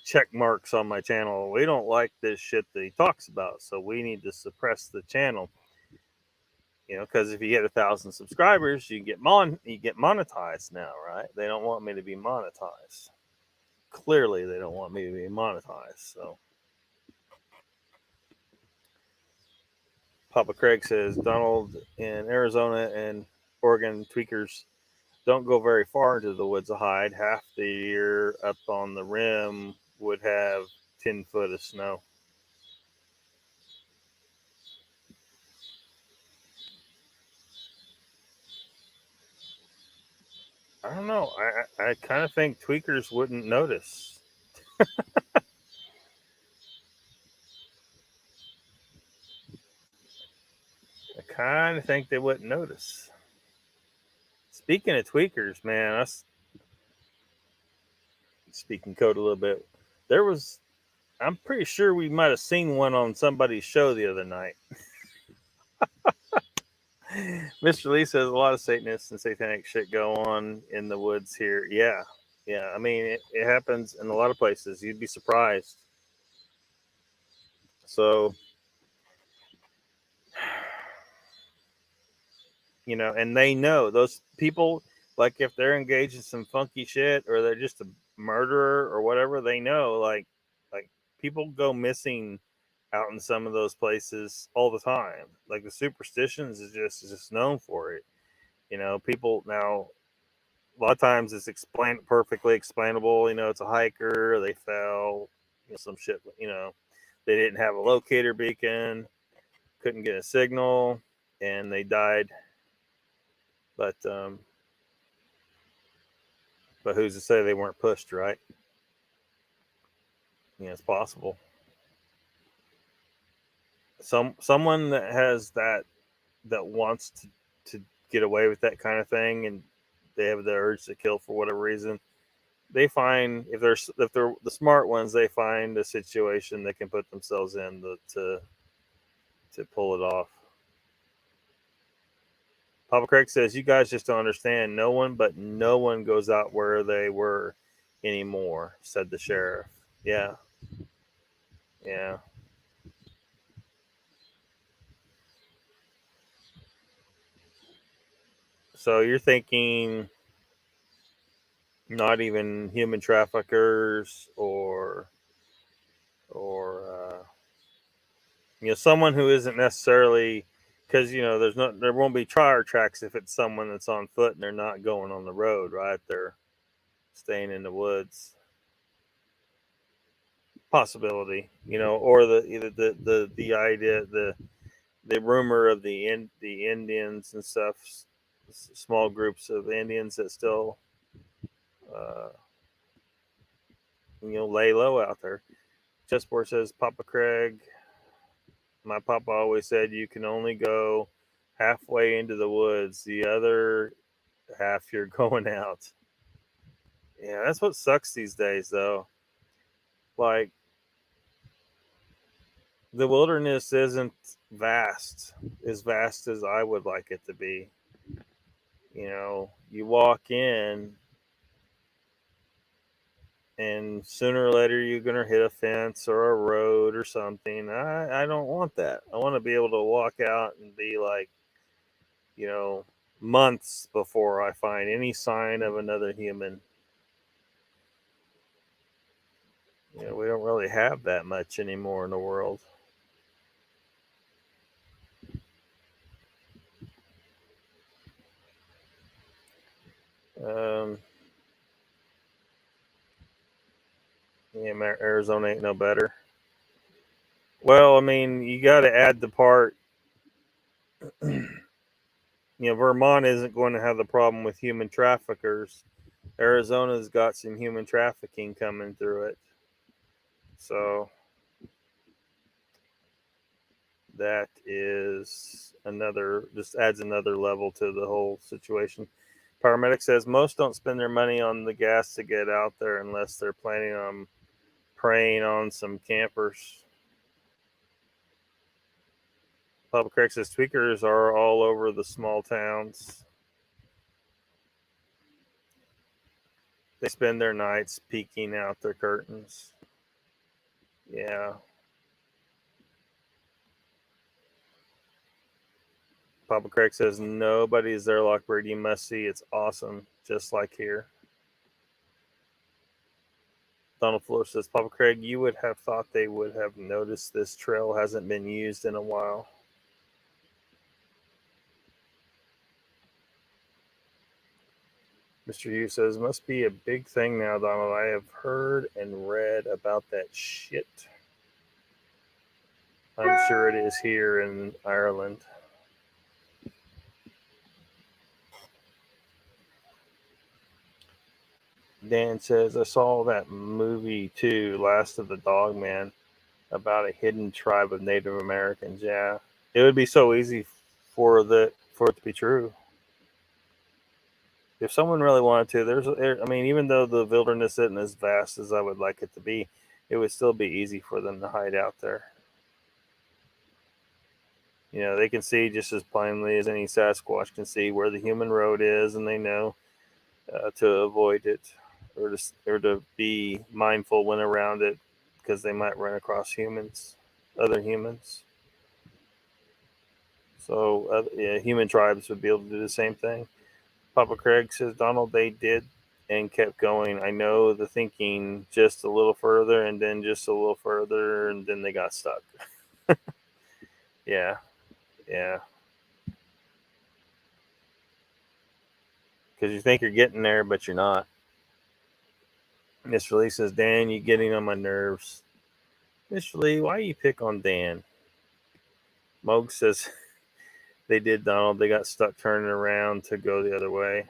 [SPEAKER 1] check marks on my channel. We don't like this shit that he talks about, so we need to suppress the channel. Because if you get 1,000 subscribers, you get monetized now, right? They don't want me to be monetized. Clearly, they don't want me to be monetized. So, Papa Craig says Donald, in Arizona and Oregon, tweakers don't go very far into the woods to hide. Half the year up on the rim would have 10 foot of snow. I don't know. I kind of think tweakers wouldn't notice. I kind of think they wouldn't notice. Speaking of tweakers, man, us speaking code a little bit. I'm pretty sure we might have seen one on somebody's show the other night. Mr. Lee says a lot of Satanists and satanic shit go on in the woods here. Yeah. I mean, it happens in a lot of places. You'd be surprised. So, and they know those people, like if they're engaged in some funky shit or they're just a murderer or whatever, they know like people go missing out in some of those places all the time. Like the superstitions is just known for it. People now, a lot of times it's perfectly explainable. It's a hiker, they fell, some shit. They didn't have a locator beacon, couldn't get a signal, and they died. But who's to say they weren't pushed, right? It's possible. Someone that has that wants to get away with that kind of thing, and they have the urge to kill for whatever reason, they find, if they're the smart ones, they find a situation they can put themselves in to pull it off. Papa Craig says, "You guys just don't understand. No one goes out where they were anymore," said the sheriff. Yeah. So you're thinking not even human traffickers or someone who isn't necessarily, because there won't be tire tracks if it's someone that's on foot and they're not going on the road, right? They're staying in the woods. Possibility, or either the idea, the rumor of the Indians and stuff, small groups of Indians that still lay low out there. Chessboard says, Papa Craig, my papa always said you can only go halfway into the woods. The other half you're going out. Yeah, that's what sucks these days, though. Like, the wilderness isn't as vast as I would like it to be. You walk in, and sooner or later you're going to hit a fence or a road or something. I don't want that. I want to be able to walk out and be like, months before I find any sign of another human. We don't really have that much anymore in the world. Arizona ain't no better. Well, I mean, you got to add the part. Vermont isn't going to have the problem with human traffickers. Arizona's got some human trafficking coming through it. So that is just adds another level to the whole situation. Paramedic says most don't spend their money on the gas to get out there unless they're planning on preying on some campers. Papa Craig says tweakers are all over the small towns. They spend their nights peeking out their curtains. Yeah. Papa Craig says nobody's there, Lockbird. You must see. It's awesome, just like here. Donald Fuller says, Papa Craig, you would have thought they would have noticed this trail hasn't been used in a while. Mr. Hughes says, must be a big thing now, Donald. I have heard and read about that shit. I'm sure it is here in Ireland. Dan says, I saw that movie too, Last of the Dog Man, about a hidden tribe of Native Americans. Yeah, it would be so easy for it to be true. If someone really wanted to, even though the wilderness isn't as vast as I would like it to be, it would still be easy for them to hide out there. They can see just as plainly as any Sasquatch can see where the human road is, and they know to avoid it or to be mindful when around it, because they might run across other humans. So human tribes would be able to do the same thing. Papa Craig says, Donald, they did and kept going. I know the thinking, just a little further and then just a little further, and then they got stuck. Yeah. Yeah. Because you think you're getting there, but you're not. Mr. Lee says, Dan, you getting on my nerves. Mr. Lee, why you pick on Dan? Moog says, they did, Donald. They got stuck turning around to go the other way.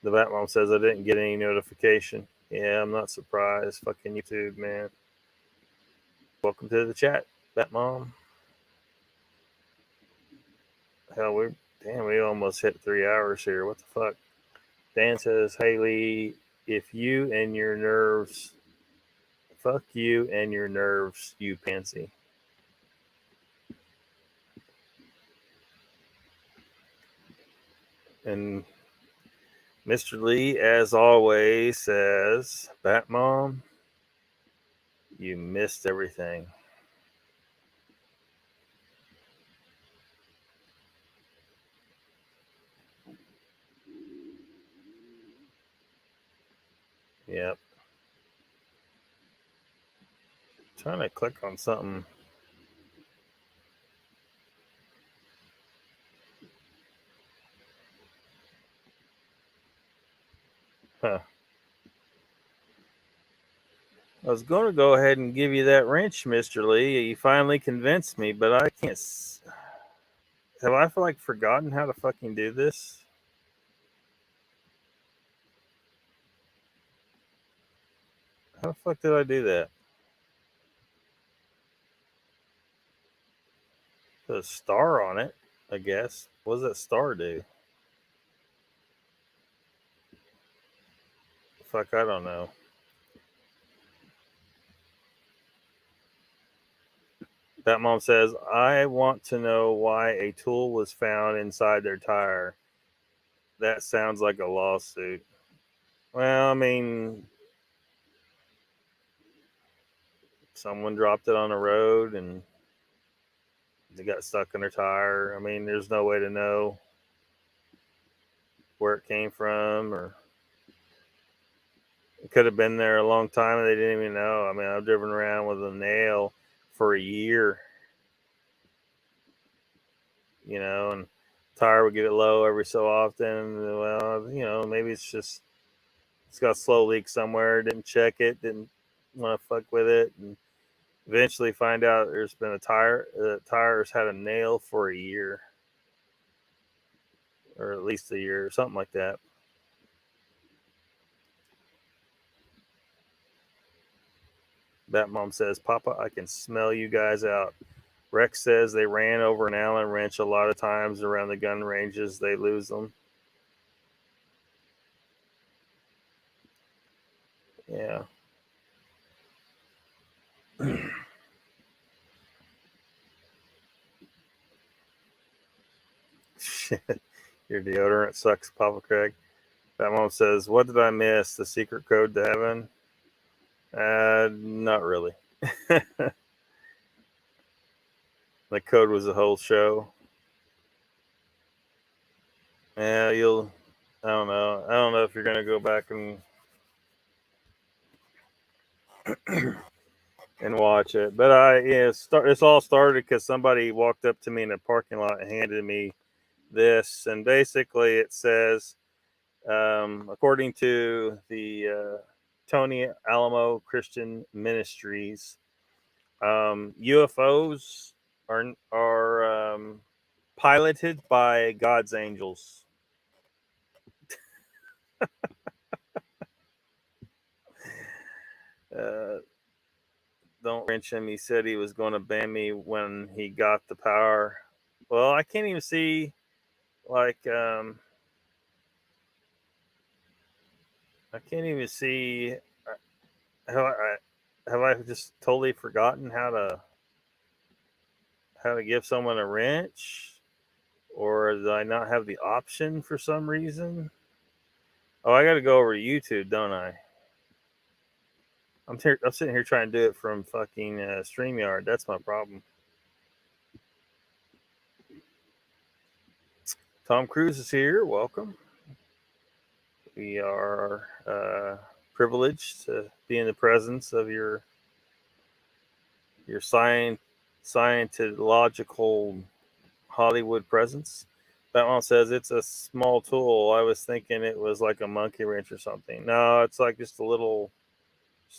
[SPEAKER 1] The Batmom says, I didn't get any notification. Yeah, I'm not surprised. Fucking YouTube, man. Welcome to the chat, Batmom. Hell, we almost hit 3 hours here. What the fuck? Dan says, Haley, if you and your nerves, fuck you and your nerves, you pansy. And Mr. Lee, as always, says, Batmom, you missed everything. Yep. Trying to click on something. Huh. I was going to go ahead and give you that wrench, Mr. Lee. You finally convinced me, but I can't. Have I forgotten how to fucking do this? How the fuck did I do that? Put a star on it, I guess. What does that star do? Fuck, I don't know. That mom says, I want to know why a tool was found inside their tire. That sounds like a lawsuit. Well, I mean, someone dropped it on the road and they got stuck in their tire. I mean, there's no way to know where it came from, or it could have been there a long time and they didn't even know. I mean, I've driven around with a nail for a year, and tire would get it low every so often. Well, maybe it's got a slow leak somewhere, didn't check it, didn't want to fuck with it, and eventually find out there's been the tire's had a nail for a year, or at least a year, or something like that. Batmom says, Papa, I can smell you guys out. Rex says they ran over an Allen wrench a lot of times around the gun ranges. They lose them. Yeah. Shit. Your deodorant sucks, Papa Craig. Batmom says, what did I miss? The secret code to heaven? Not really. The code was a whole show. Yeah, I don't know. I don't know if you're going to go back and watch it. But it's all started because somebody walked up to me in the parking lot and handed me this. And basically it says, according to the Tony Alamo Christian Ministries, UFOs are piloted by God's angels. Don't wrench him. He said he was going to ban me when he got the power. Well, I can't even see, I can't even see. Have I just totally forgotten how to give someone a wrench, or did I not have the option for some reason? Oh, I got to go over to YouTube, don't I? I'm sitting here trying to do it from fucking StreamYard. That's my problem. Tom Cruise is here. Welcome. We are privileged to be in the presence of your Scientological Hollywood presence. That one says it's a small tool. I was thinking it was like a monkey wrench or something. No, it's like just a little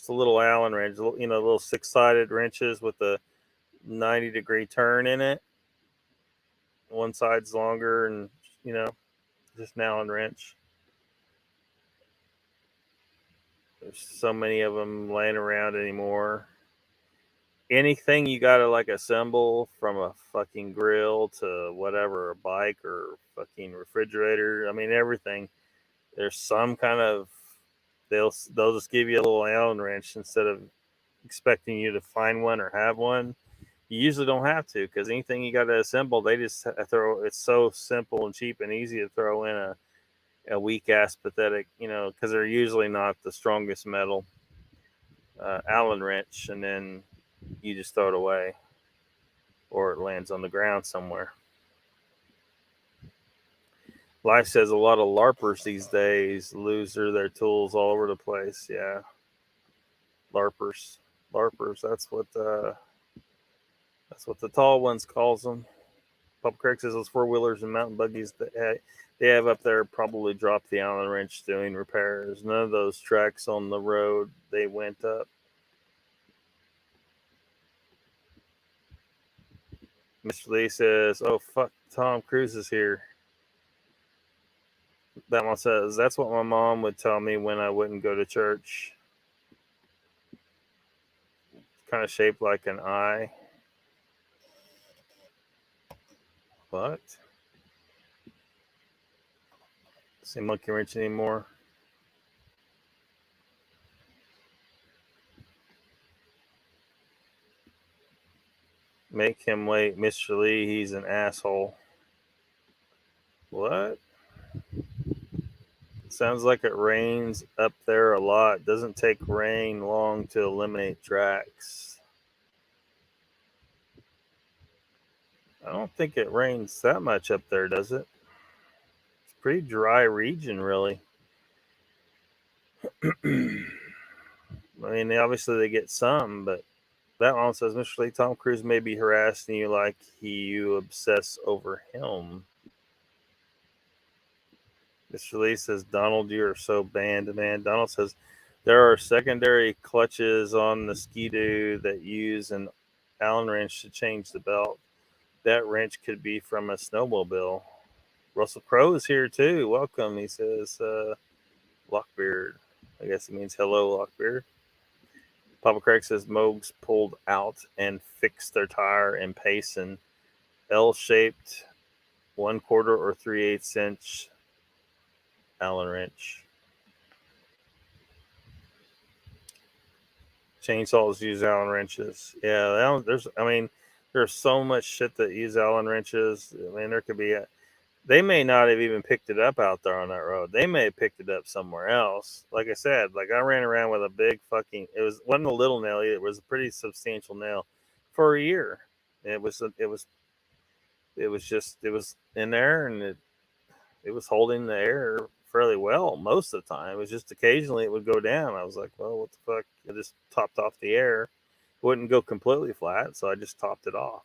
[SPEAKER 1] Allen wrench. Little 6-sided wrenches with a 90-degree turn in it. One side's longer, and just an Allen wrench. There's so many of them laying around anymore. Anything you gotta like assemble, from a fucking grill to whatever, a bike or fucking refrigerator. I mean, everything. There's some kind of they'll just give you a little Allen wrench instead of expecting you to find one or have one. You usually don't have to, because anything you got to assemble, they just throw. It's so simple and cheap and easy to throw in a weak ass pathetic, because they're usually not the strongest metal Allen wrench, and then you just throw it away, or it lands on the ground somewhere. Life says a lot of LARPers these days lose their tools all over the place. Yeah, LARPers. That's what the tall ones calls them. Papa Craig says those 4-wheelers and mountain buggies that they have up there probably dropped the Allen wrench doing repairs. None of those tracks on the road, they went up. Mr. Lee says, "Oh fuck, Tom Cruise is here." That one says, "That's what my mom would tell me when I wouldn't go to church." Kind of shaped like an eye. What? See monkey wrench anymore? Make him wait, Mr. Lee. He's an asshole. What? Sounds like it rains up there a lot. Doesn't take rain long to eliminate tracks. I don't think it rains that much up there, does it? It's a pretty dry region, really. I mean, obviously they get some, but that one says, Mr. Lee, Tom Cruise may be harassing you like you obsess over him. Mr. Lee says, Donald, you are so banned, man. Donald says, there are secondary clutches on the Ski-Doo that use an Allen wrench to change the belt. That wrench could be from a snowmobile. Russell Crowe is here too. Welcome, he says. Lockbeard. I guess it means hello, Lockbeard. Papa Craig says Mogs pulled out and fixed their tire in Payson. L-shaped 1/4 or 3/8 inch Allen wrench. Chainsaws use Allen wrenches. Yeah, there's so much shit that use Allen wrenches. I mean, there could be they may not have even picked it up out there on that road. They may have picked it up somewhere else. Like I said, like I ran around with a big fucking. Wasn't a little nail. It was a pretty substantial nail for a year. It was in there, and it was holding the air fairly well most of the time. It was just occasionally it would go down. I was like, well, what the fuck? I just topped off the air. It wouldn't go completely flat, so I just topped it off.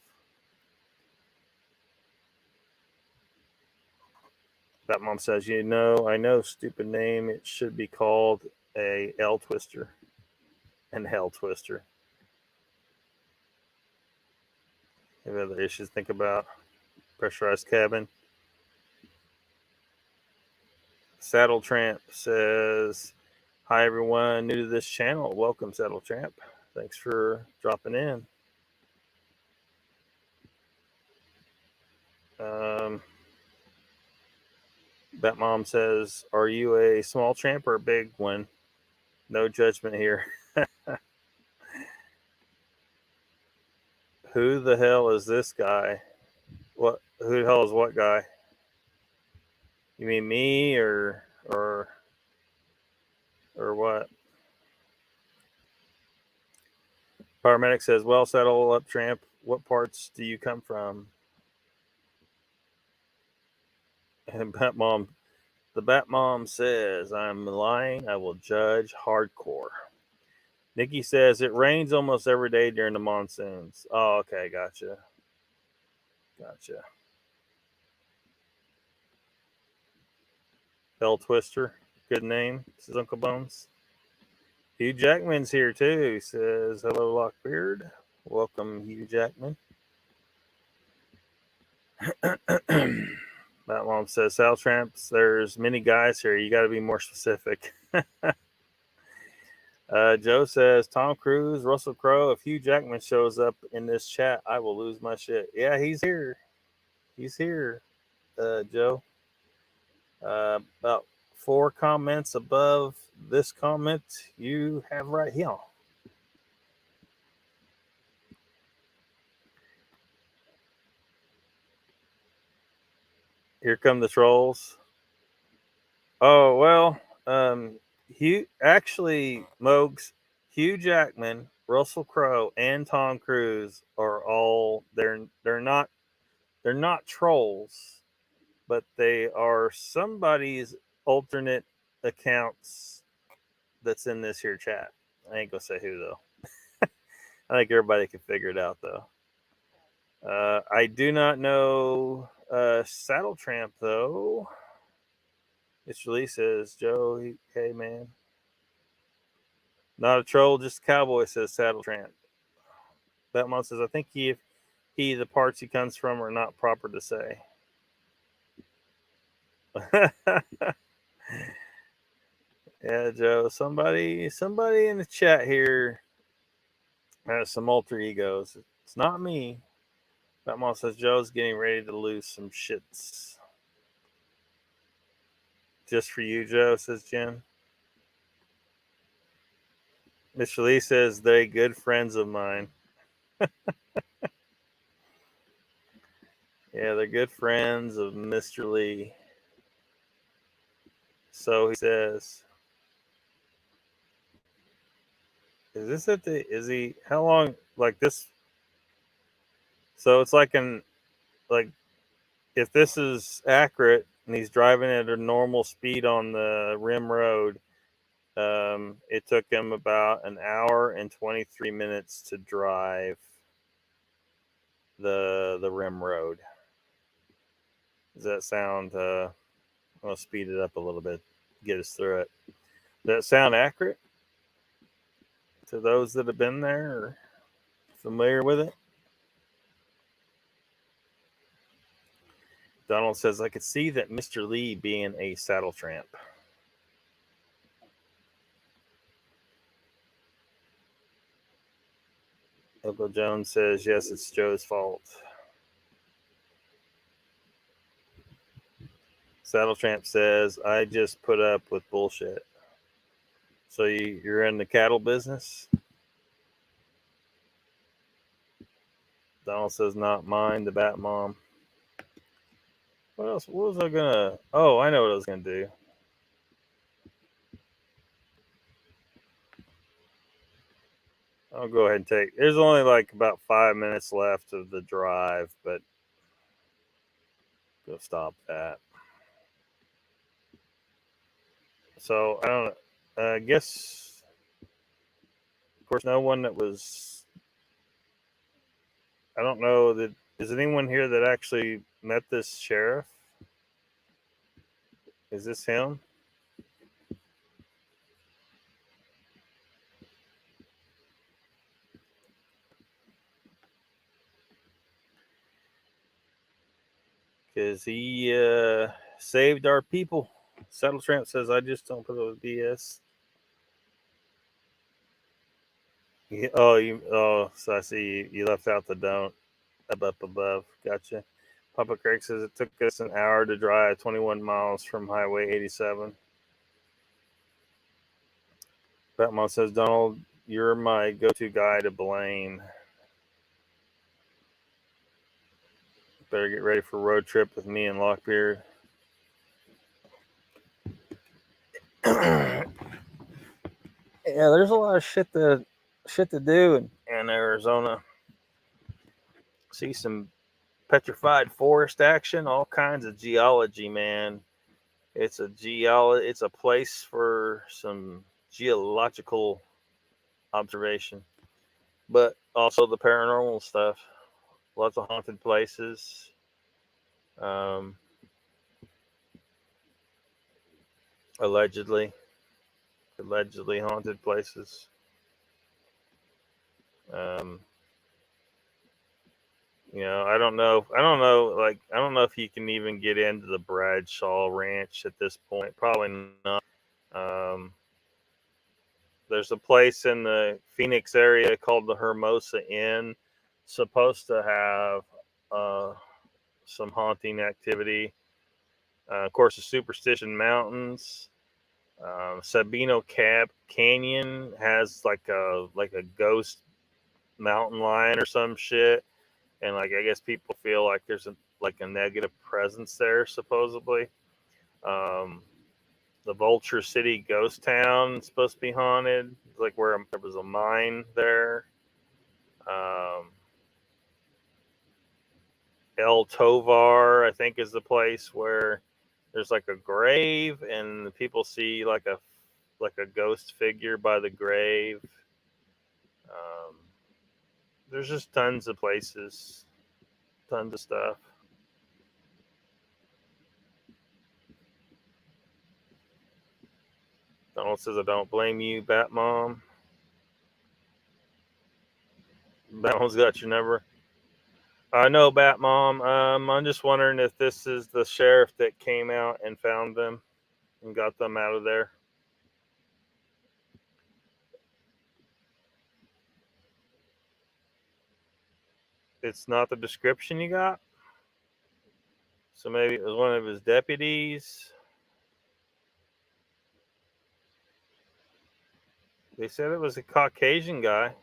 [SPEAKER 1] That mom says, I know, stupid name. It should be called a L twister and hell twister. Any other issues to think about? Pressurized cabin. Saddle Tramp says, hi everyone, new to this channel. Welcome, Saddle Tramp. Thanks for dropping in. That mom says, are you a small tramp or a big one? No judgment here. Who the hell is this guy? Who the hell is what guy? You mean me or what? Paramedic says, well, saddle up, tramp. What parts do you come from? And the Bat Mom says, I'm lying. I will judge hardcore. Nikki says it rains almost every day during the monsoons. Oh, okay, gotcha. Bell Twister, good name. This is Uncle Bones. Hugh Jackman's here too. He says, hello, Lockbeard. Welcome, Hugh Jackman. That mom says, Sal Tramps, there's many guys here. You got to be more specific. Joe says, Tom Cruise, Russell Crowe. If Hugh Jackman shows up in this chat, I will lose my shit. Yeah, he's here. Joe. About 4 comments above this comment you have right here. Here come the trolls. Oh, well, Mogs, Hugh Jackman, Russell Crowe, and Tom Cruise are all they're not trolls, but they are somebody's alternate accounts that's in this here chat. I ain't gonna say who though. I think everybody can figure it out though. I do not know Saddle Tramp though. Mr. Lee says, Joe, hey man. Not a troll, just a cowboy, says Saddle Tramp. Batman says, I think the parts he comes from are not proper to say. Yeah, Joe. Somebody in the chat here has some alter egos. It's not me. Batman says Joe's getting ready to lose some shits. Just for you, Joe, says Jen. Mr. Lee says they're good friends of mine. Yeah, they're good friends of Mr. Lee. So he says, how long, like this? So it's like if this is accurate and he's driving at a normal speed on the rim road, it took him about an hour and 23 minutes to drive the rim road. Does that sound, I'm going to speed it up a little bit, get us through it. Does that sound accurate to those that have been there or familiar with it? Donald says, I could see that Mr. Lee being a saddle tramp. Uncle Jones says, yes, it's Joe's fault. Saddle Tramp says, I just put up with bullshit. So you're in the cattle business? Donald says, not mine, the Bat Mom. What else? What was I gonna... Oh, I know what I was gonna do. I'll go ahead and take... There's only like about 5 minutes left of the drive, but go stop that. So, I don't know. I guess... Of course, no one that was... I don't know that... Is anyone here that actually met this sheriff? Is this him? Because he saved our people. Saddle Tramp says, I just don't put up with BS. So I see you left out the don't up above. Gotcha. Papa Craig says it took us an hour to drive 21 miles from Highway 87. Batman says, Donald, you're my go-to guy to blame. Better get ready for a road trip with me and Lockbeard. Yeah, there's a lot of shit to do in Arizona. See some petrified forest action, all kinds of geology, man. It's a place for some geological observation. But also the paranormal stuff. Lots of haunted places. Allegedly haunted places. I don't know. I don't know if you can even get into the Bradshaw Ranch at this point. Probably not. There's a place in the Phoenix area called the Hermosa Inn, supposed to have some haunting activity. Of course, the Superstition Mountains. Sabino Canyon has like a ghost mountain lion or some shit, and I guess people feel like there's a negative presence there supposedly. The Vulture City Ghost Town is supposed to be haunted, like where there was a mine there. El Tovar, I think, is the place where there's like a grave and people see like a ghost figure by the grave. There's just tons of places, tons of stuff. Donald says, I don't blame you, Batmom. Batmom's got your number. I know, Batmom. I'm just wondering if this is the sheriff that came out and found them and got them out of there. It's not the description you got? So maybe it was one of his deputies. They said it was a Caucasian guy.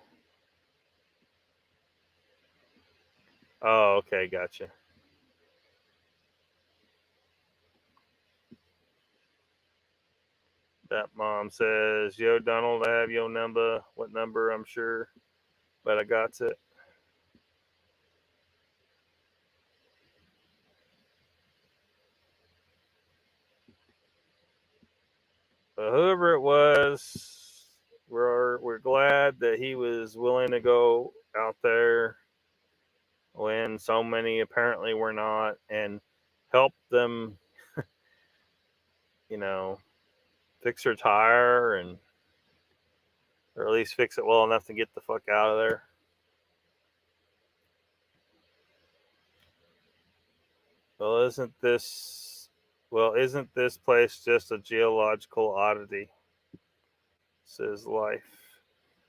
[SPEAKER 1] Oh, okay, gotcha. That mom says, yo, Donald, I have your number. What number? I'm sure, but I got it. But whoever it was, we're glad that he was willing to go out there when so many apparently were not, and help them, fix her tire, and or at least fix it well enough to get the fuck out of there. Well, isn't this place just a geological oddity? Says Life.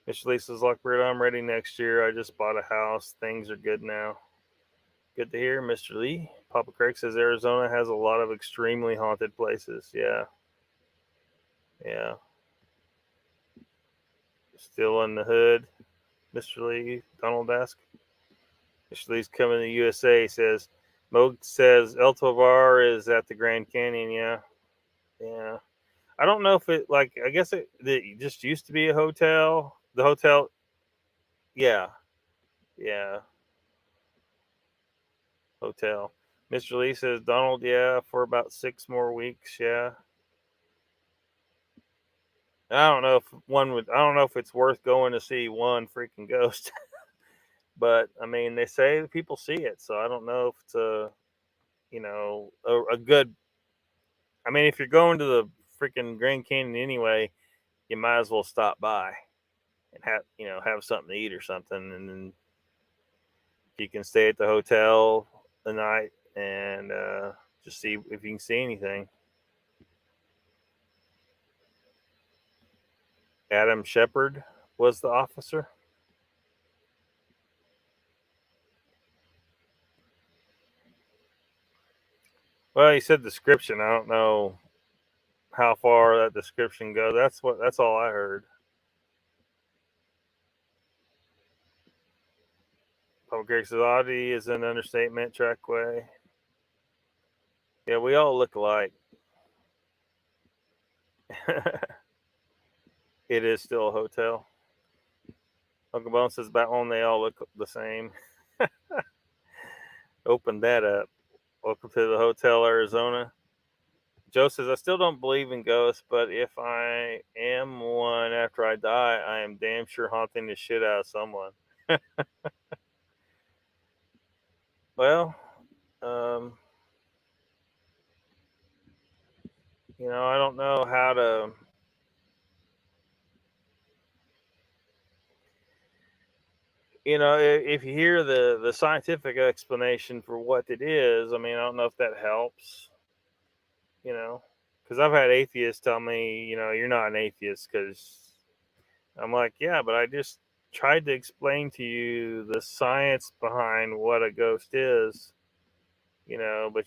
[SPEAKER 1] Mr. Lee says, Lockbeard, I'm ready next year. I just bought a house. Things are good now. Good to hear, Mr. Lee. Papa Craig says Arizona has a lot of extremely haunted places. Yeah. Yeah. Still in the hood, Mr. Lee. Donald asks. Mr. Lee's coming to the USA. Says, Moog says El Tovar is at the Grand Canyon. Yeah. Yeah. I don't know if it, I guess it just used to be a hotel. The hotel. Yeah. Yeah. Hotel. Mr. Lee says, Donald, yeah, for about 6 more weeks. Yeah. I don't know if it's worth going to see one freaking ghost. But I mean, they say people see it, so I don't know if it's a good. I mean, if you're going to the freaking Grand Canyon anyway, you might as well stop by and have something to eat or something, and then you can stay at the hotel the night and just see if you can see anything. Adam Shepard was the officer. Well, he said description. I don't know how far that description goes. That's all I heard. Public Grace's oddity is an understatement. Trackway. Yeah, we all look alike. It is still a hotel. Uncle Bone says about home they all look the same. Open that up. Welcome to the Hotel Arizona. Joe says, I still don't believe in ghosts, but if I am one after I die, I am damn sure haunting the shit out of someone. Well, I don't know how to. If you hear the scientific explanation for what it is, I mean, I don't know if that helps. Because I've had atheists tell me, you're not an atheist, because I'm like, yeah, but I just tried to explain to you the science behind what a ghost is. But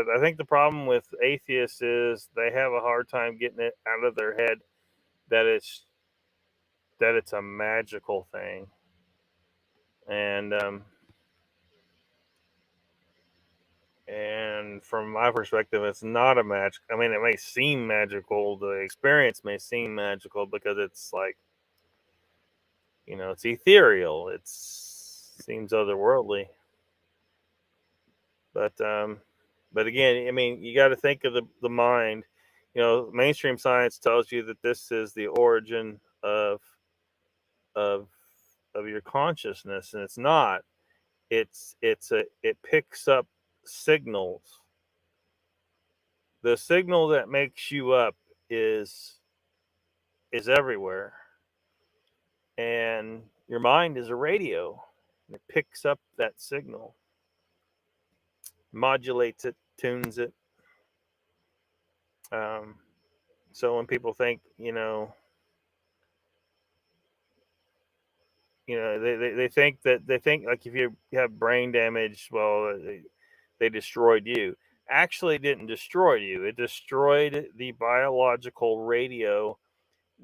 [SPEAKER 1] I think the problem with atheists is they have a hard time getting it out of their head that it's a magical thing. And from my perspective, it's not a magic. I mean, it may seem magical. The experience may seem magical because it's like, it's ethereal. It seems otherworldly. But again, I mean, you got to think of the mind. Mainstream science tells you that this is the origin of your consciousness, and it's not. It picks up signals. The signal that makes you up is everywhere, and your mind is a radio. It picks up that signal, modulates it, tunes it. So when people think, they think like if you have brain damage, well, they destroyed you. Actually, didn't destroy you. It destroyed the biological radio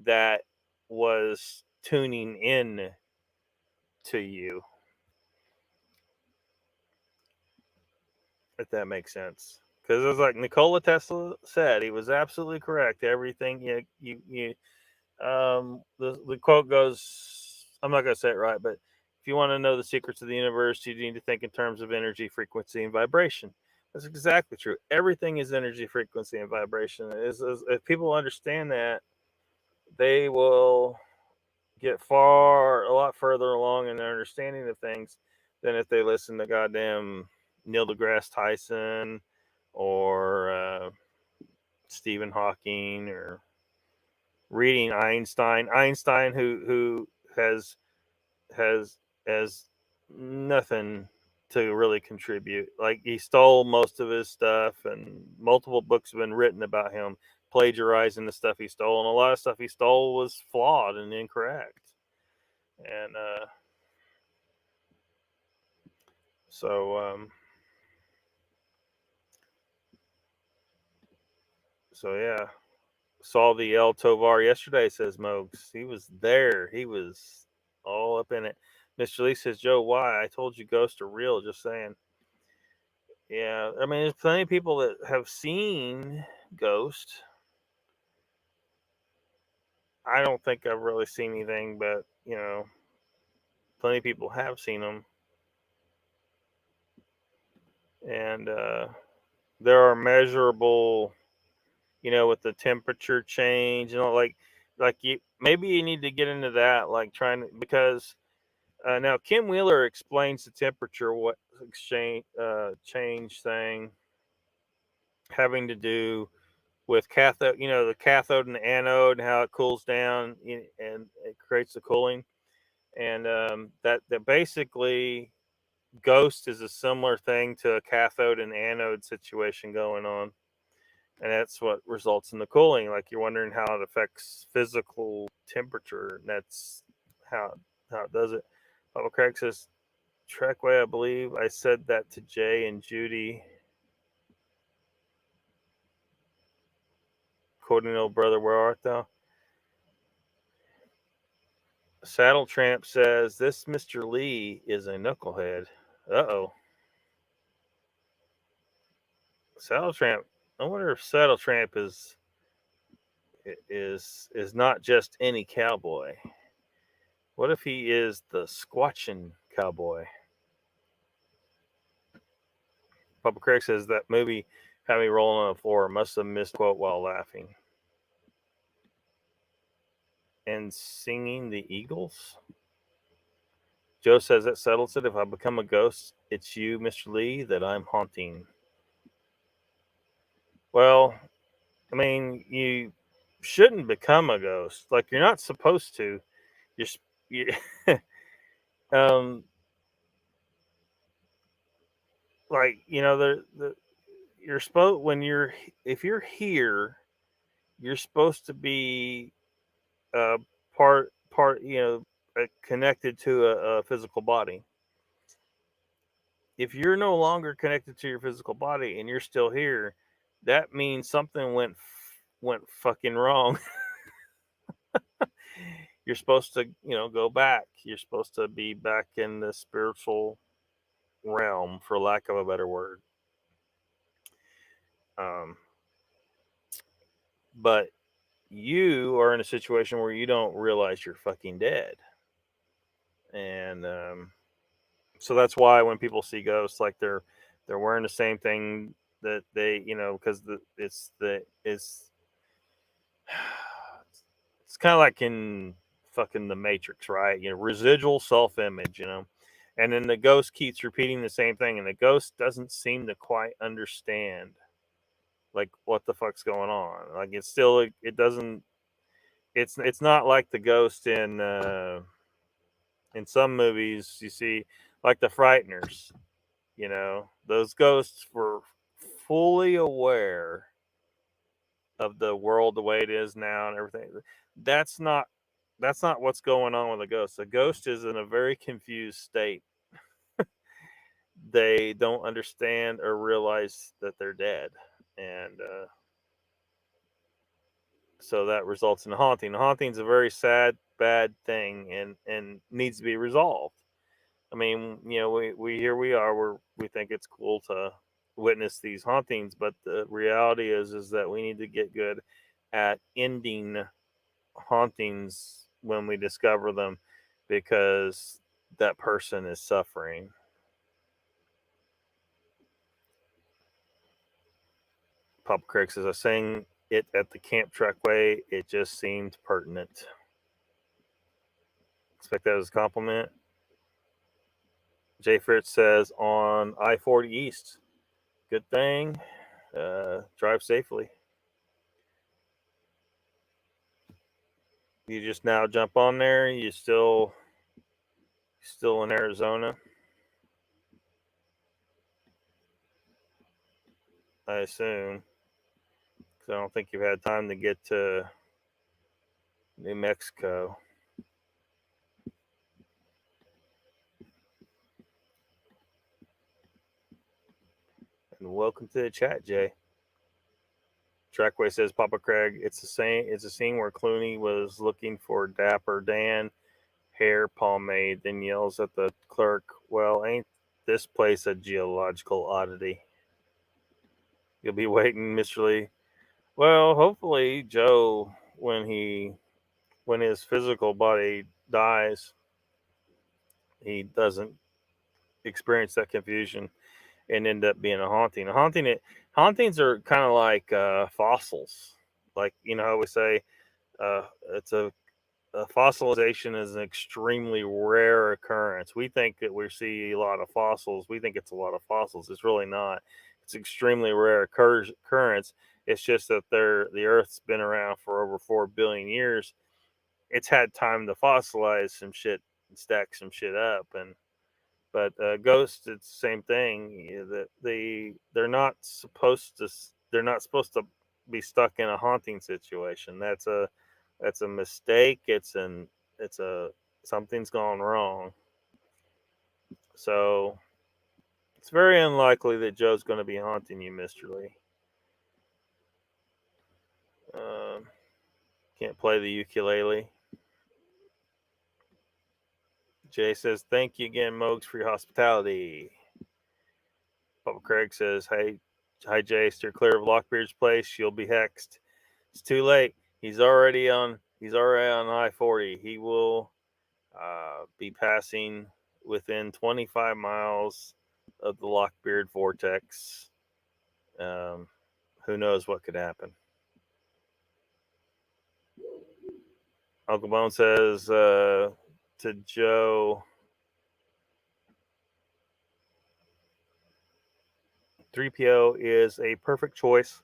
[SPEAKER 1] that was tuning in to you. If that makes sense. Because it was like Nikola Tesla said, he was absolutely correct. Everything the quote goes, I'm not going to say it right, but if you want to know the secrets of the universe, you need to think in terms of energy, frequency, and vibration. That's exactly true. Everything is energy, frequency, and vibration. If people understand that, they will get a lot further along in their understanding of things than if they listen to goddamn Neil deGrasse Tyson or Stephen Hawking or reading Einstein. Einstein, who has nothing to really contribute. Like, he stole most of his stuff, and multiple books have been written about him plagiarizing the stuff he stole, and a lot of stuff he stole was flawed and incorrect. And so yeah, saw the El Tovar yesterday, says Mogs. He was there. He was all up in it. Mr. Lee says, Joe, why? I told you ghosts are real, just saying. Yeah, I mean, there's plenty of people that have seen ghosts. I don't think I've really seen anything, but, plenty of people have seen them. And there are measurable, with the temperature change, maybe you need to get into that, like because now Kim Wheeler explains the temperature change thing having to do with cathode, the cathode and the anode, and how it cools down and it creates the cooling, and that basically ghost is a similar thing to a cathode and anode situation going on. And that's what results in the cooling. Like, you're wondering how it affects physical temperature, and that's how it does it. Papa Craig says, Trekway, I believe I said that to Jay and Judy. Quoting old brother, where art thou? Saddle Tramp says, this Mr. Lee is a knucklehead. Uh-oh. Saddle Tramp. I wonder if Saddle Tramp is not just any cowboy. What if he is the squatching cowboy? Papa Craig says that movie Had me rolling on the floor. Must have misquote while laughing. And singing the Eagles? Joe says that settles it. If I become a ghost, it's you, Mr. Lee, that I'm haunting. Well, I mean, you shouldn't become a ghost. Like, you're not supposed to. You um, like, you know, you're supposed, if you're here, you're supposed to be uh, connected to a physical body. If you're no longer connected to your physical body and you're still here, that means something went fucking wrong. You're supposed to, go back. You're supposed to be back in the spiritual realm, for lack of a better word. But you are in a situation where you don't realize you're fucking dead. And so that's why when people see ghosts, like they're wearing the same thing that they, because it's kind of like in fucking the Matrix, right? Residual self-image, and then the ghost keeps repeating the same thing, and the ghost doesn't seem to quite understand like what the fuck's going on. Like it doesn't. It's not like the ghost in some movies you see, like the Frighteners. Those ghosts were fully aware of the world the way it is now and everything. That's not what's going on with a ghost. A ghost is in a very confused state. They don't understand or realize that they're dead, and so that results in a haunting. A haunting is a very sad, bad thing, and needs to be resolved. I mean, we here we are. We think it's cool to witness these hauntings, but the reality is that we need to get good at ending hauntings when we discover them, because that person is suffering. Papa Craig says, I sang it at the camp trackway. It just seemed pertinent. Expect that as a compliment. Jay Fritz says, on I-40 East. Good thing. Drive safely. You just now jump on there. You still in Arizona, I assume, because I don't think you've had time to get to New Mexico. And welcome to the chat, Jay. Trackway says, Papa Craig, it's a scene where Clooney was looking for Dapper Dan hair pomade, then yells at the clerk, well, ain't this place a geological oddity? You'll be waiting, Mr. Lee. Well, hopefully Joe, when his physical body dies, he doesn't experience that confusion and end up being a haunting. Hauntings are kind of like fossils. Like, I always say, it's a fossilization is an extremely rare occurrence. We think that we see a lot of fossils. We think it's a lot of fossils. It's really not. It's extremely rare occurrence. It's just that the Earth's been around for over 4 billion years. It's had time to fossilize some shit and stack some shit up. But ghosts, it's the same thing. That they're not supposed to be stuck in a haunting situation. That's a mistake. Something's gone wrong. So it's very unlikely that Joe's going to be haunting you, Mr. Lee. Can't play the ukulele. Jay says, thank you again, Mogs, for your hospitality. Papa Craig says, hi Jay, steer clear of Lockbeard's place. You'll be hexed. It's too late. He's already on I-40. He will be passing within 25 miles of the Lockbeard vortex Who knows what could happen? Uncle Bone says to Joe, 3PO is a perfect choice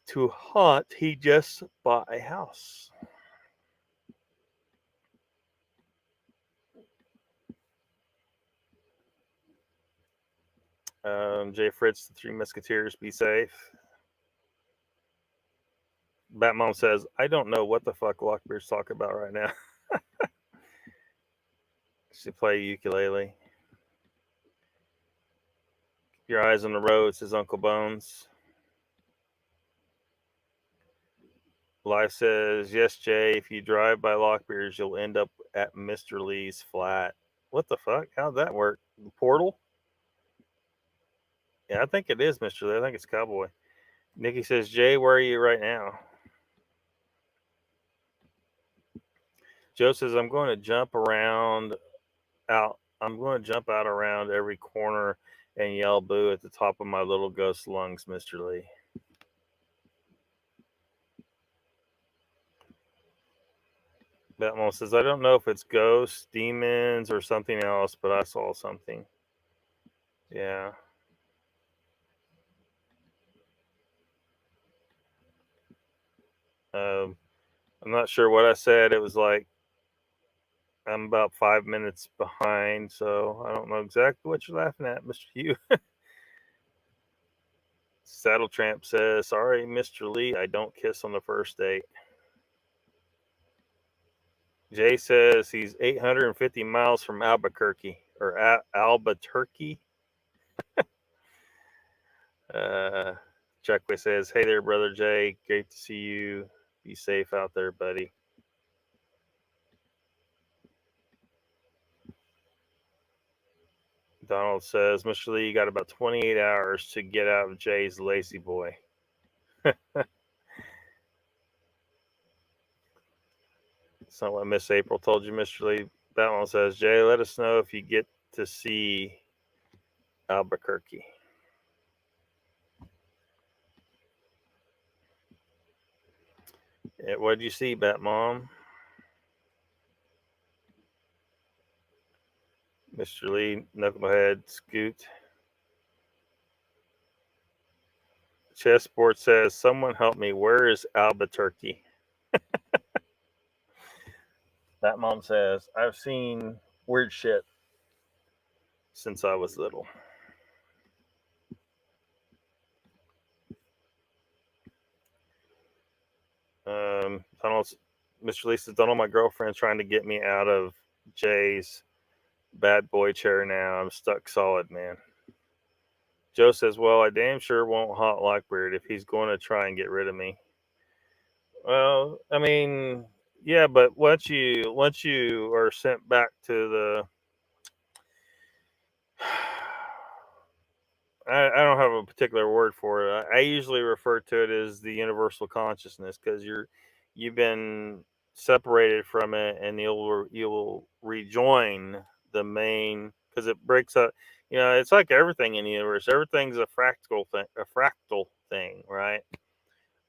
[SPEAKER 1] to haunt. He just bought a house. Jay Fritz, the Three Musketeers, be safe. Batmom says, I don't know what the fuck Lockbeard's talking about right now. She play ukulele. Keep your eyes on the road, says Uncle Bones. Life says, yes, Jay, if you drive by Lockbeard's, you'll end up at Mr. Lee's flat. What the fuck? How'd that work? The portal? Yeah, I think it is Mr. Lee. I think it's Cowboy. Nikki says, Jay, where are you right now? Joe says, I'm going to jump out around every corner and yell boo at the top of my little ghost lungs, Mr. Lee. Batmon says, I don't know if it's ghosts, demons, or something else, but I saw something. Yeah. I'm not sure what I said. It was like, I'm about 5 minutes behind, so I don't know exactly what you're laughing at, Mr. Hugh. Saddle Tramp says, sorry, Mr. Lee, I don't kiss on the first date. Jay says he's 850 miles from Albuquerque, or Albuquerque. Chuckway says, hey there, Brother Jay. Great to see you. Be safe out there, buddy. Donald says, Mr. Lee, you got about 28 hours to get out of Jay's lazy boy. That's not what Miss April told you, Mr. Lee. Batman says, Jay, let us know if you get to see Albuquerque. Yeah, what did you see, Batmom? Mr. Lee, knucklehead, scoot. Chessport says, someone help me. Where is Albuquerque? Batmom says, I've seen weird shit since I was little. Mr. Lee says, Donald, my girlfriend's trying to get me out of Jay's bad boy chair now. I'm stuck solid, man. Joe says, well, I damn sure won't haunt Lockbeard if he's going to try and get rid of me. Well, I mean, yeah, but once you are sent back to the I don't have a particular word for it. I usually refer to it as the universal consciousness, because you've been separated from it, and you'll rejoin the main, because it breaks up. You know, it's like everything in the universe. Everything's a fractal thing, right?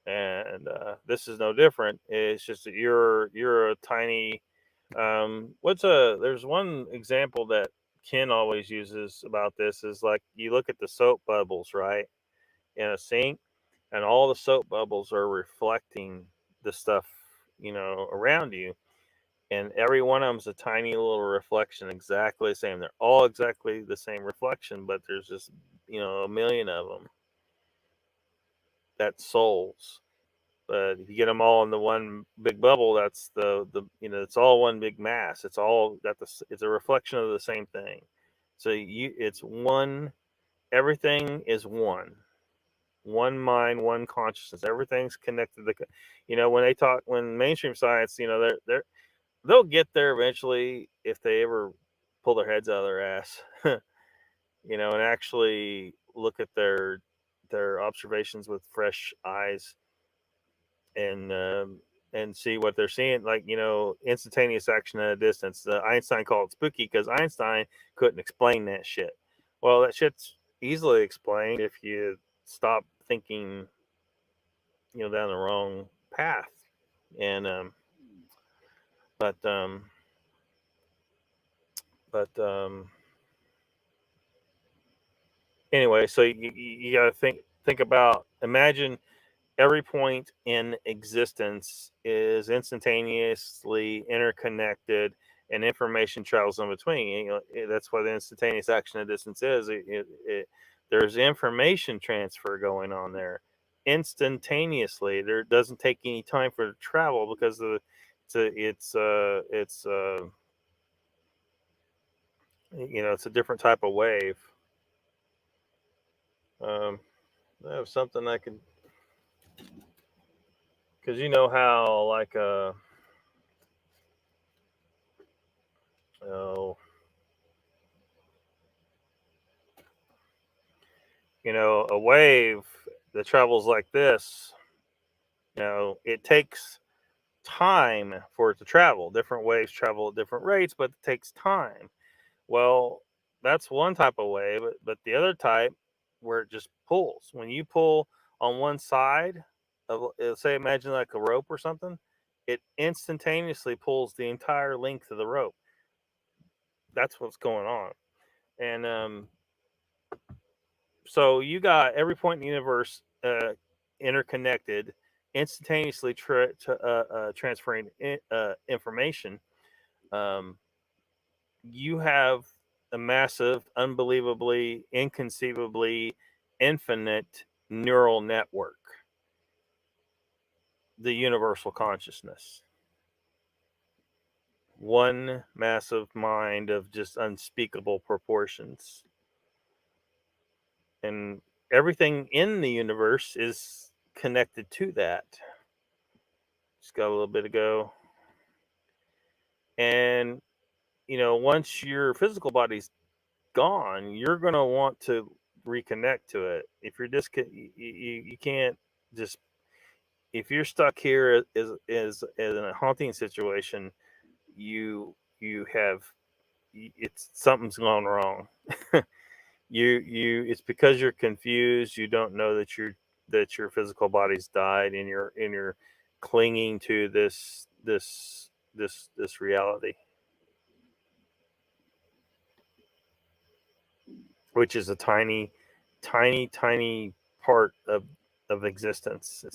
[SPEAKER 1] And this is no different. It's just that you're a tiny. There's one example that Ken always uses about this is like you look at the soap bubbles, right, in a sink, and all the soap bubbles are reflecting the stuff, around you, and every one of them's a tiny little reflection, exactly the same. They're all exactly the same reflection, but there's just a million of them. That's souls. But if you get them all in the one big bubble, that's it's all one big mass. It's all it's a reflection of the same thing. So it's one. Everything is one mind, one consciousness. Everything's connected. When mainstream science, they'll get there eventually if they ever pull their heads out of their ass, and actually look at their observations with fresh eyes. And see what they're seeing, like instantaneous action at a distance. Einstein called it spooky because Einstein couldn't explain that shit. Well, that shit's easily explained if you stop thinking, down the wrong path. And but anyway, so you got to think about, imagine every point in existence is instantaneously interconnected, and information travels in between. That's why the instantaneous action at distance is. There's information transfer going on there instantaneously. There doesn't take any time for it to travel, because it's a different type of wave. I have something I could, because how, like, a wave that travels like this, it takes time for it to travel. Different waves travel at different rates, but it takes time. Well, that's one type of wave, but the other type, where it just pulls. When you pull on one side of, say, imagine like a rope or something, it instantaneously pulls the entire length of the rope. That's what's going on. And so you got every point in the universe interconnected, instantaneously transferring information. You have a massive, unbelievably, inconceivably infinite neural network, the universal consciousness. One massive mind of just unspeakable proportions. And everything in the universe is connected to that. Just got a little bit to go. And, once your physical body's gone, you're going to want to reconnect to it. If you're you can't just, if you're stuck here as in a haunting situation, you have, it's, something's gone wrong. It's because you're confused. You don't know that your physical body's died, and you're clinging to this reality, which is a tiny part of existence.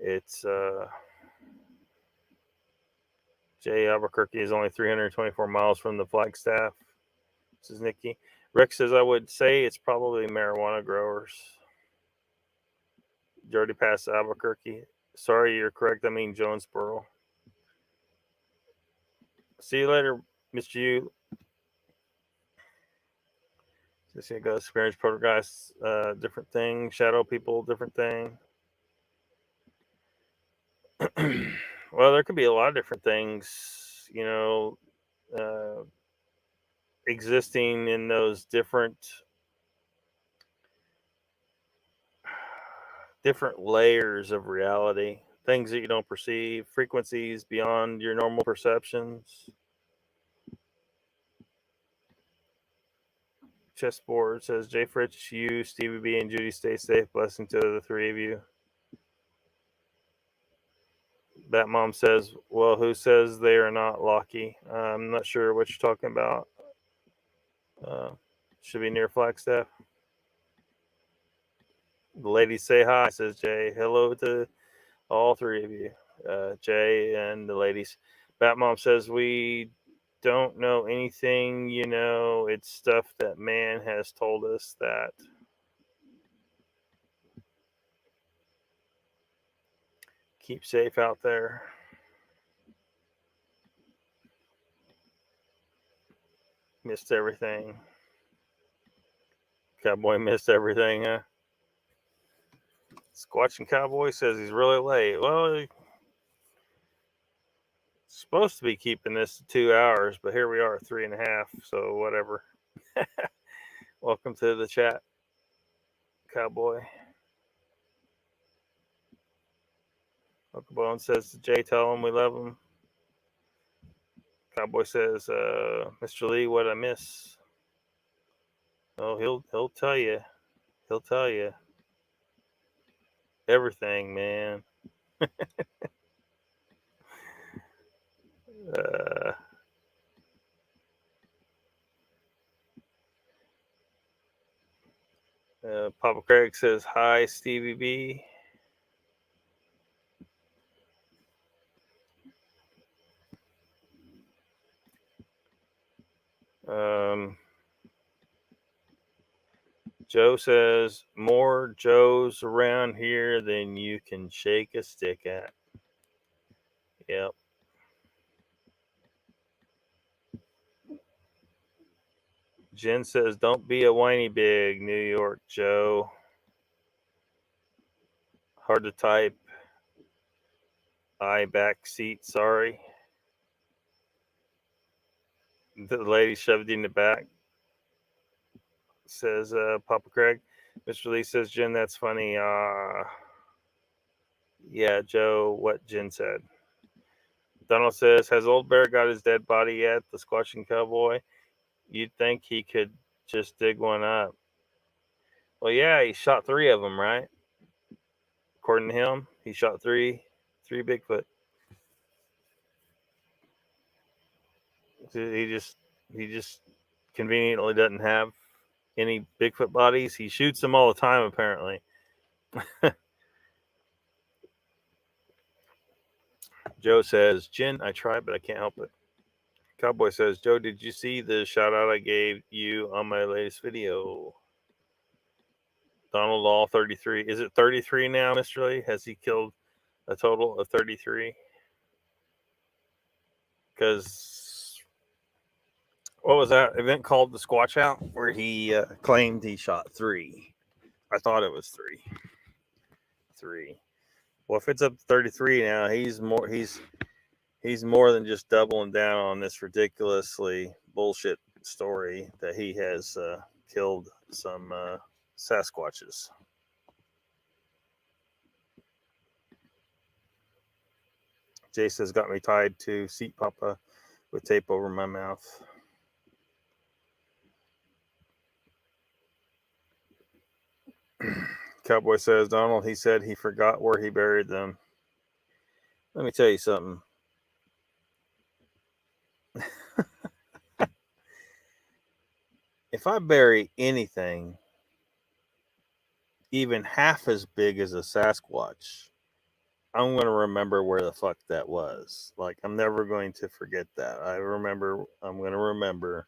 [SPEAKER 1] It's J. Albuquerque is only 324 miles from the Flagstaff. This is Nikki. Rick says, I would say it's probably marijuana growers. You already passed Albuquerque. Sorry, you're correct. I mean Jonesboro. See you later, Mr. U. Just gonna go experience poltergeists, different thing. Shadow people, different thing. Well, there could be a lot of different things, existing in those different layers of reality, things that you don't perceive, frequencies beyond your normal perceptions. Chessboard says, Jay Fritz, you, Stevie B, and Judy, stay safe. Blessing to the three of you. Batmom says, well, who says they are not Locky? I'm not sure what you're talking about. Should be near Flagstaff. The ladies say hi, says Jay. Hello to all three of you, Jay and the ladies. Batmom says, we don't know anything, it's stuff that man has told us that. Keep safe out there. Missed everything. Cowboy missed everything, huh? Squatching Cowboy says he's really late. Well, he's supposed to be keeping this to 2 hours, but here we are, 3.5, so whatever. Welcome to the chat, Cowboy. Uncle Bone says to Jay, tell him we love him. Cowboy says, Mr. Lee, what I miss? Oh, he'll tell you. He'll tell you everything, man. uh, Papa Craig says, hi, Stevie B. Joe says, more Joes around here than you can shake a stick at. Yep. Jen says, don't be a whiny big, New York Joe. Hard to type. I back seat, sorry. The lady shoved in the back, says Papa Craig. Mr. Lee says, Jen, that's funny. Yeah, Joe, what Jen said. Donald says, has Old Bear got his dead body yet? The squatching cowboy? You'd think he could just dig one up. Well, yeah, he shot 3 of them, right? According to him, he shot three Bigfoot. He just conveniently doesn't have any Bigfoot bodies. He shoots them all the time, apparently. Joe says, Jen, I tried, but I can't help it. Cowboy says, Joe, did you see the shout out I gave you on my latest video? Donald All 33. Is it 33 now, Mr. Lee? Has he killed a total of 33? Because what was that event called, the Squatch Out, where he claimed he shot 3? I thought it was 3. 3. Well, if it's up to 33 now, he's more than just doubling down on this ridiculously bullshit story that he has killed some Sasquatches. Jace has got me tied to seat, Papa, with tape over my mouth. Cowboy says, Donald, he said he forgot where he buried them. Let me tell you something. If I bury anything even half as big as a Sasquatch, I'm going to remember where the fuck that was. Like, I'm never going to forget that. I'm going to remember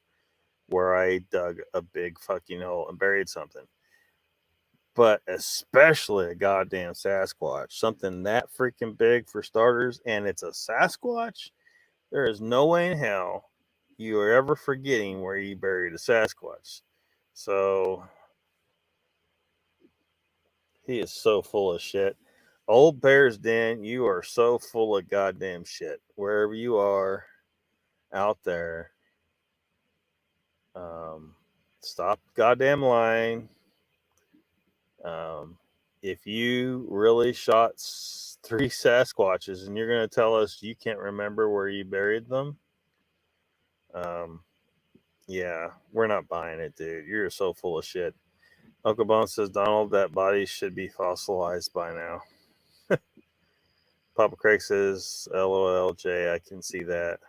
[SPEAKER 1] where I dug a big fucking hole and buried something. But especially a goddamn Sasquatch, something that freaking big for starters, and it's a Sasquatch, there is no way in hell you are ever forgetting where you buried a Sasquatch. So he is so full of shit. Old Bear's Den, you are so full of goddamn shit. Wherever you are out there, stop goddamn lying. If you really shot 3 Sasquatches and you're going to tell us you can't remember where you buried them, yeah, we're not buying it, dude. You're so full of shit. Uncle Bone says, Donald, that body should be fossilized by now. Papa Craig says, LOL, Jay, I can see that.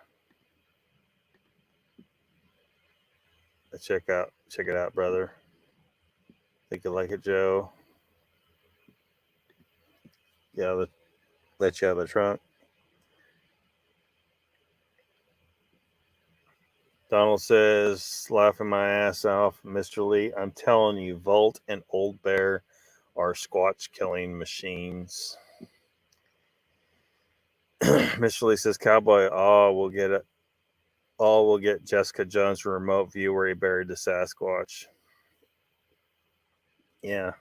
[SPEAKER 1] Check it out, brother. Think you like it, Joe? Yeah, let you out of the trunk. Donald says, laughing my ass off, Mr. Lee, I'm telling you, Volt and Old Bear are Squatch killing machines. Mr. Lee says, Cowboy, we'll get Jessica Jones' remote view where he buried the Sasquatch. Yeah.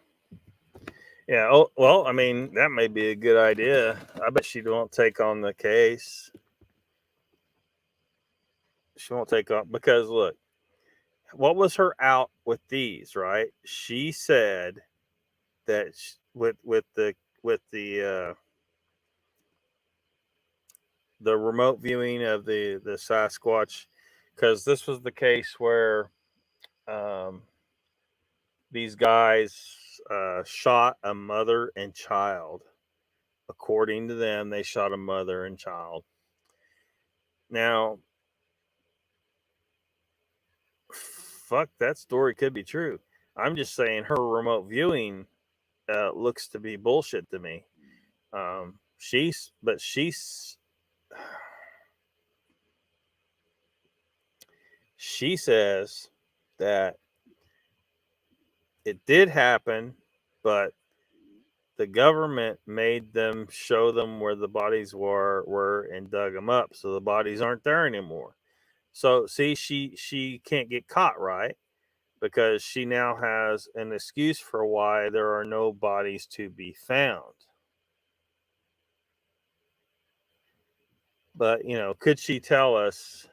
[SPEAKER 1] Yeah. Oh, well, I mean, that may be a good idea. I bet she won't take on the case. She won't take on, because look, what was her out with these, right? She said that with the remote viewing of the Sasquatch, because this was the case where these guys shot a mother and child. According to them, they shot a mother and child. Now, fuck, that story could be true. I'm just saying her remote viewing looks to be bullshit to me. She's she says that it did happen, but the government made them show them where the bodies were and dug them up, so the bodies aren't there anymore. So see, she can't get caught, right? Because she now has an excuse for why there are no bodies to be found. But could she tell us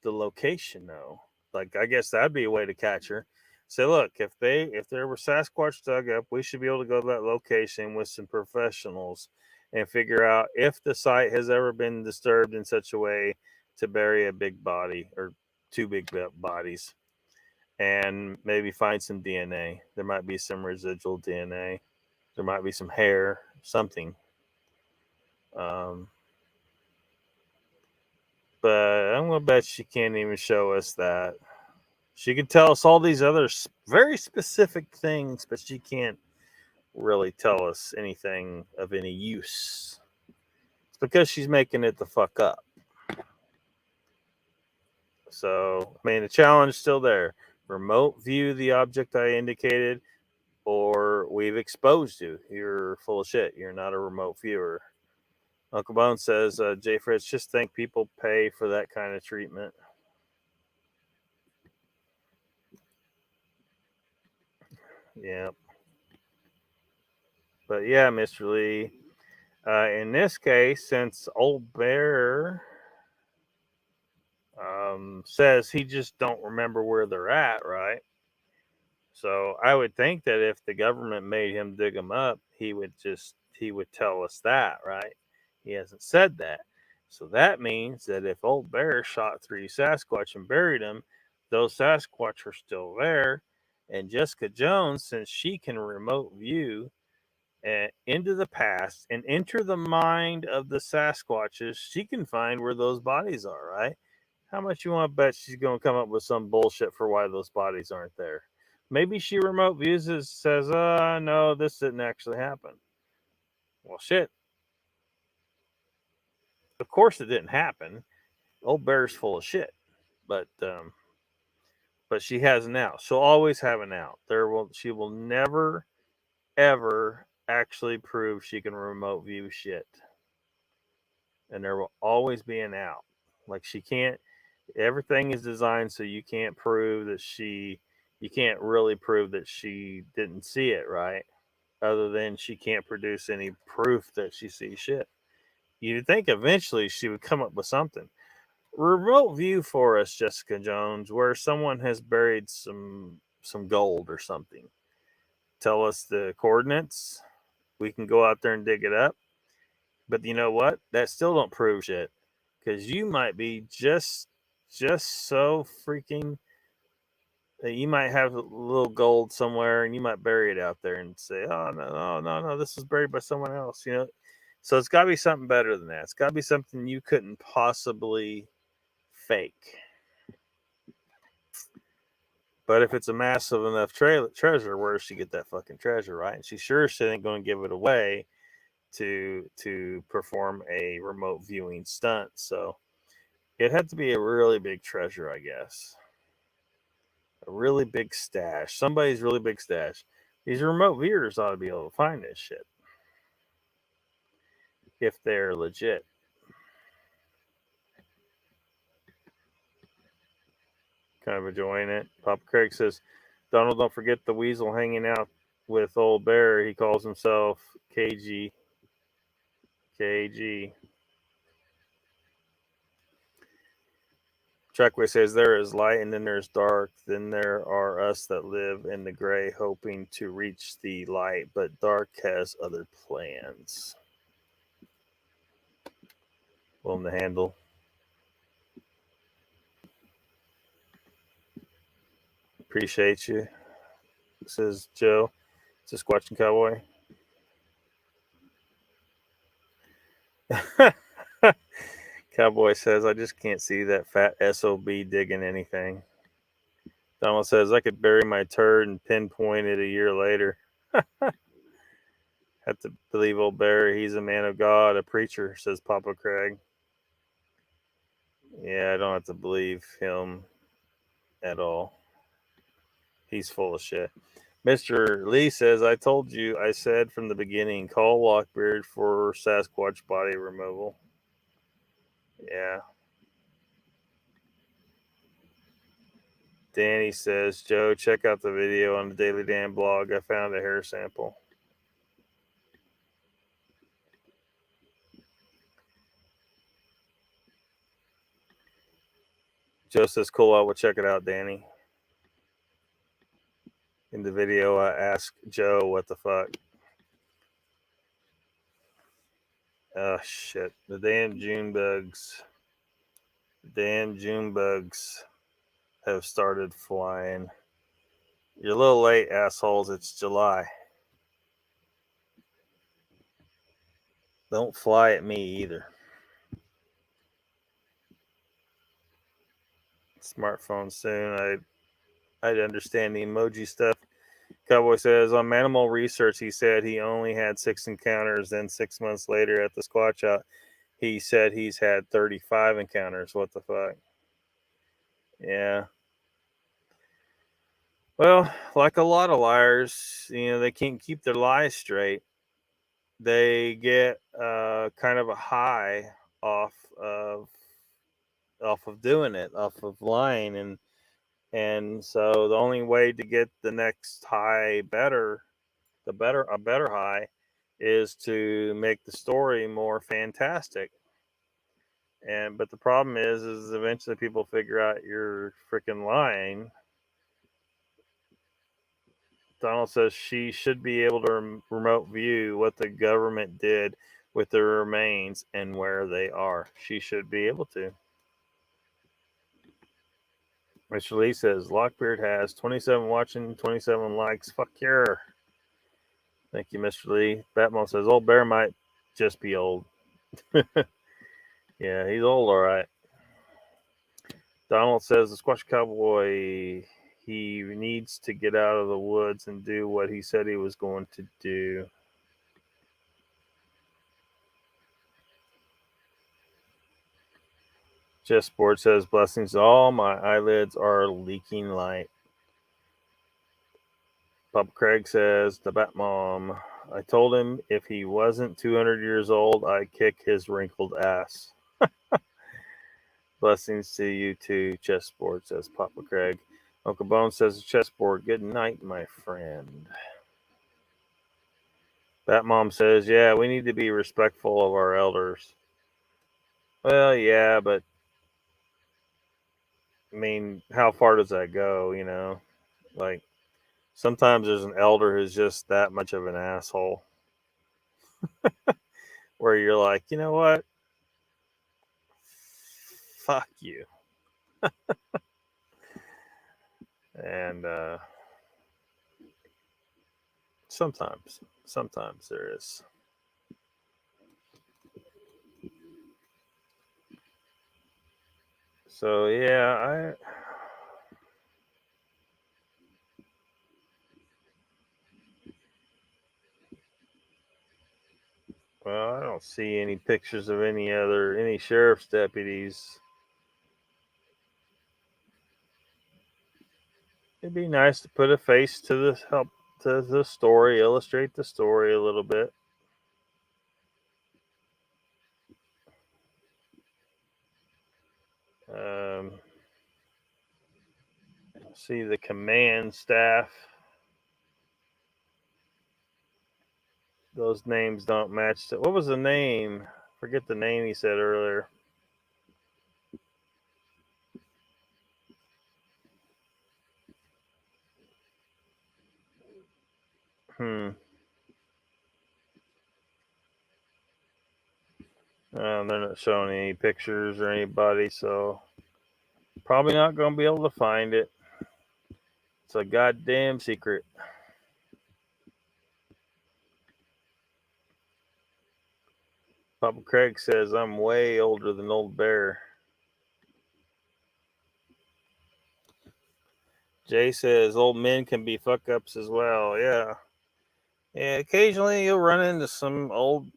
[SPEAKER 1] the location though? Like, I guess that'd be a way to catch her. Say, look, if there were Sasquatch dug up, we should be able to go to that location with some professionals and figure out if the site has ever been disturbed in such a way to bury a big body or two big bodies, and maybe find some DNA. There might be some residual DNA. There might be some hair, something. But I'm gonna bet she can't even show us that. She can tell us all these other very specific things, but she can't really tell us anything of any use. It's because she's making it the fuck up. So, I mean, the challenge is still there. Remote view the object I indicated, or we've exposed you. You're full of shit. You're not a remote viewer. Uncle Bone says, Jay Fritz, just think people pay for that kind of treatment. Yeah. But yeah, Mr. Lee, in this case, since Old Bear says he just don't remember where they're at, right? So I would think that if the government made him dig them up, he would tell us that, right? He hasn't said that. So that means that if Old Bear shot 3 Sasquatch and buried them, those Sasquatch are still there. And Jessica Jones, since she can remote view into the past and enter the mind of the Sasquatches, she can find where those bodies are, right? How much you want to bet she's going to come up with some bullshit for why those bodies aren't there? Maybe she remote views it, says, no, this didn't actually happen. Well, shit. Of course it didn't happen. Old Bear's full of shit. But she has an out. She'll always have an out. She will never, ever actually prove she can remote view shit. And there will always be an out. Like, she can't, everything is designed so you can't really prove that she didn't see it, right? Other than she can't produce any proof that she sees shit. You'd think eventually she would come up with something. Remote view for us, Jessica Jones, where someone has buried some gold or something. Tell us the coordinates. We can go out there and dig it up. But you know what? That still don't prove shit. Because you might be just so freaking. You might have a little gold somewhere, and you might bury it out there and say, "Oh no, this was buried by someone else." So it's got to be something better than that. It's got to be something you couldn't possibly fake. But if it's a massive enough treasure, where does she get that fucking treasure, right? And she ain't going to give it away to perform a remote viewing stunt. So it had to be a really big treasure, I guess. A really big stash. Somebody's really big stash. These remote viewers ought to be able to find this shit if they're legit. Kind of enjoying it. Papa Craig says, Donald, don't forget the weasel hanging out with Old Bear. He calls himself KG. Trackway says, there is light and then there's dark. Then there are us that live in the gray hoping to reach the light, but dark has other plans. Willing to handle. Appreciate you. says Joe. Sasquatch Cowboy. Cowboy says, I just can't see that fat SOB digging anything. Donald says, I could bury my turd and pinpoint it a year later. Have to believe old Barry. He's a man of God, a preacher, says Papa Craig. Yeah, I don't have to believe him at all. He's full of shit. Mr. Lee says, I told you, I said from the beginning, call Lockbeard for Sasquatch body removal. Yeah. Danny says, Joe, check out the video on the Daily Dan blog. I found a hair sample. Joe says, cool, I will check it out, Danny. In the video, I asked Joe, what the fuck? Oh, shit. The damn June bugs. The damn June bugs have started flying. You're a little late, assholes. It's July. Don't fly at me either. Smartphone soon. I'd understand the emoji stuff. Cowboy says, on Manimal Research, he said he only had 6 encounters. Then 6 months later at the Squatch Out, he said he's had 35 encounters. What the fuck? Yeah. Well, like a lot of liars, they can't keep their lies straight. They get kind of a high off of doing it, off of lying, and so the only way to get the next high a better high is to make the story more fantastic. But the problem is eventually people figure out you're freaking lying. Donald says she should be able to remote view what the government did with the remains and where they are. She should be able to. Mr. Lee says, Lockbeard has 27 watching, 27 likes. Fuck yeah. Thank you, Mr. Lee. Batman says, old Bear might just be old. Yeah, he's old, all right. Donald says, the Squash Cowboy, he needs to get out of the woods and do what he said he was going to do. Jess Sport says, blessings all. My eyelids are leaking light. Bob Craig says, the Batmom. I told him if he wasn't 200 years old, I'd kick his wrinkled ass. Blessings to you too, Chessboard, says Papa Craig. Uncle Bone says, Chessboard, good night, my friend. Batmom says, yeah, we need to be respectful of our elders. Well, yeah, but I mean, how far does that go, Like, sometimes there's an elder who's just that much of an asshole. Where you're like, you know what? Fuck you. And sometimes there is. So yeah, I don't see any pictures of any sheriff's deputies. It'd be nice to put a face to the story, illustrate the story a little bit. See the command staff. Those names don't match. What was the name? Forget the name he said earlier. They're not showing any pictures or anybody, so probably not going to be able to find it. It's a goddamn secret. Papa Craig says, I'm way older than Old Bear. Jay says, old men can be fuck ups as well. Yeah. Yeah, occasionally you'll run into some old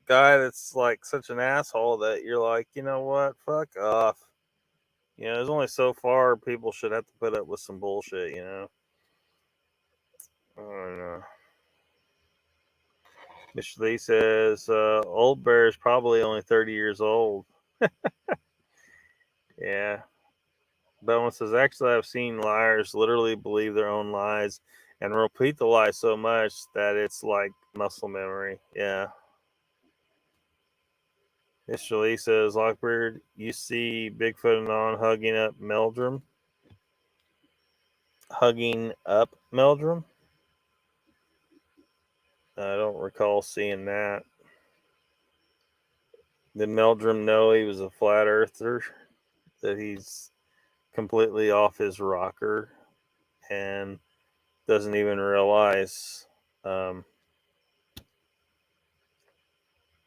[SPEAKER 1] guy that's like such an asshole that you're like, you know what? Fuck off. You know, there's only so far people should have to put up with some bullshit, you know? I don't know. Mr. Lee says, Old Bear is probably only 30 years old. Yeah. Bellman says, actually, I've seen liars literally believe their own lies and repeat the lie so much that it's like muscle memory. Yeah. Mr. Lee says, Lockbeard, you see Bigfoot and on hugging up Meldrum? Hugging up Meldrum? I don't recall seeing that. Did Meldrum know he was a flat earther? That he's completely off his rocker and doesn't even realize, you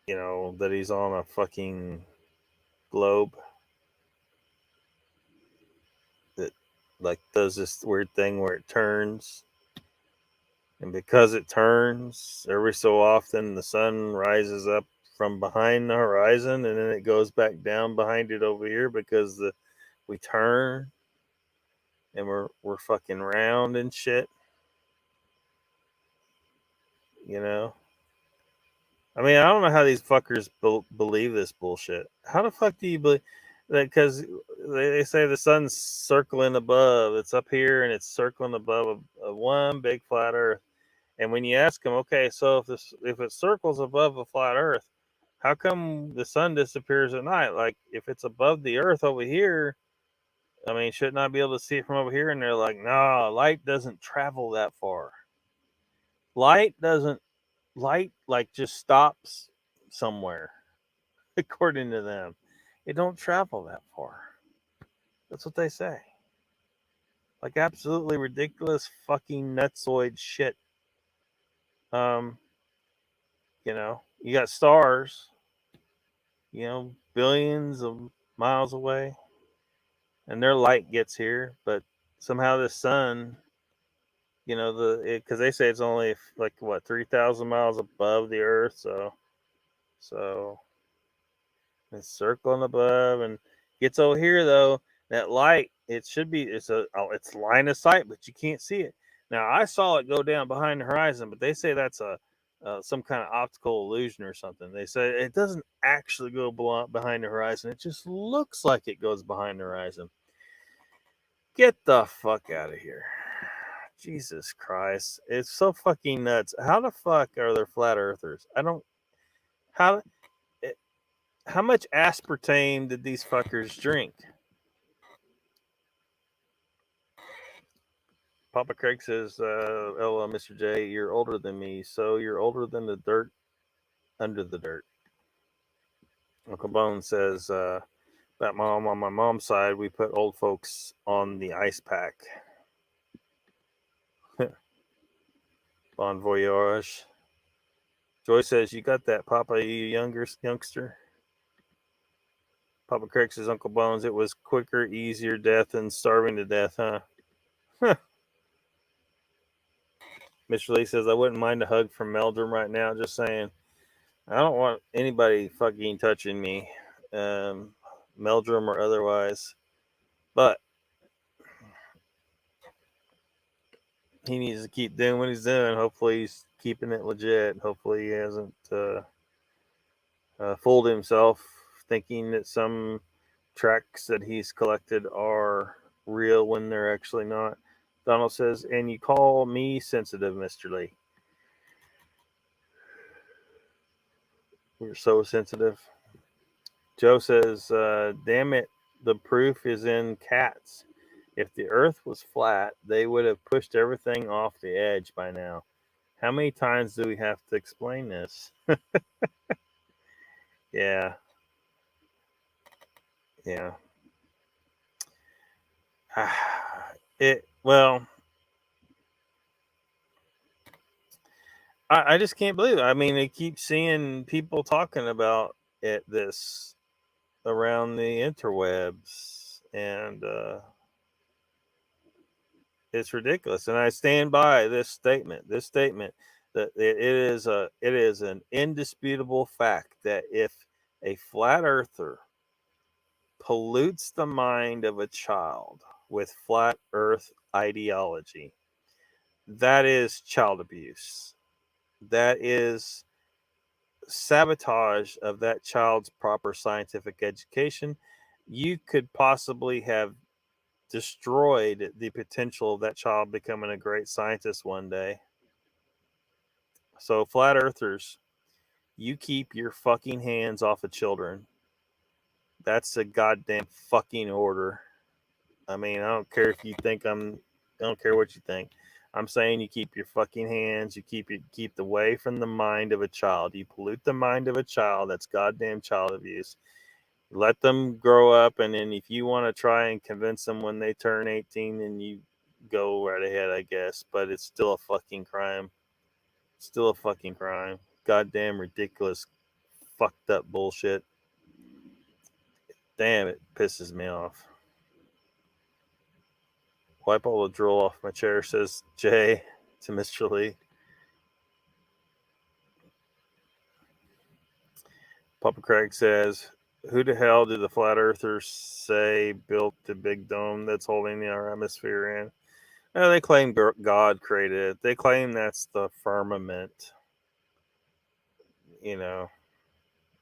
[SPEAKER 1] know, that he's on a fucking globe that like does this weird thing where it turns, and because it turns every so often the sun rises up from behind the horizon and then it goes back down behind it over here because we turn and we're fucking round and shit, you know. I mean, I don't know how these fuckers believe this bullshit. How the fuck do you believe that? Because they say the sun's circling above. It's up here and it's circling above a one big flat Earth. And when you ask them, okay, so if it circles above a flat Earth, how come the sun disappears at night? Like if it's above the Earth over here, I mean, shouldn't I be able to see it from over here? And they're like, no, light doesn't travel that far. Light doesn't. Light like just stops somewhere, according to them. It don't travel that far. That's what they say. Like absolutely ridiculous fucking nutsoid shit. Um, you know, you got stars, you know, billions of miles away, and their light gets here, but somehow the sun, you know, because they say it's only like what 3,000 miles above the Earth, so it's circling above and gets over here though. That light, it should be it's line of sight, but you can't see it. Now I saw it go down behind the horizon, but they say that's a some kind of optical illusion or something. They say it doesn't actually go behind the horizon. It just looks like it goes behind the horizon. Get the fuck out of here. Jesus Christ. It's so fucking nuts. How the fuck are there flat earthers? I don't how much aspartame did these fuckers drink? Papa Craig says, "Hello, Mr. J. You're older than me, so you're older than the dirt under the dirt." Uncle Bone says, "About mom on my mom's side, we put old folks on the ice pack." Bon voyage. Joy says, "You got that, Papa? You youngster." Papa Craig says, "Uncle Bones, it was quicker, easier death than starving to death, huh?" Mr. Lee says, "I wouldn't mind a hug from Meldrum right now. Just saying, I don't want anybody fucking touching me, Meldrum or otherwise. But he needs to keep doing what he's doing. Hopefully, he's keeping it legit. Hopefully, he hasn't fooled himself thinking that some tracks that he's collected are real when they're actually not." Donald says, "And you call me sensitive, Mr. Lee? We're so sensitive." Joe says, "Damn it, the proof is in cats. If the earth was flat, they would have pushed everything off the edge by now. How many times do we have to explain this?" Yeah. Yeah. Well, I just can't believe it. I mean, I keep seeing people talking about this around the interwebs, and it's ridiculous. And I stand by this statement. That it is an indisputable fact that if a flat earther pollutes the mind of a child with flat earth ideology, that is child abuse. That is sabotage of that child's proper scientific education. You could possibly have destroyed the potential of that child becoming a great scientist one day. So, flat earthers, you keep your fucking hands off of children. That's a goddamn fucking order. I mean, I don't care if you think I don't care what you think. I'm saying you keep your fucking hands, you keep away from the mind of a child. You pollute the mind of a child, that's goddamn child abuse. Let them grow up, and then if you want to try and convince them when they turn 18, then you go right ahead, I guess. But it's still a fucking crime. Still a fucking crime. Goddamn ridiculous, fucked up bullshit. Damn, it pisses me off. Wipe all the drool off my chair, says Jay to Mr. Lee. Papa Craig says, who the hell did the flat earthers say built the big dome that's holding our atmosphere in? No, they claim God created it. They claim that's the firmament. You know,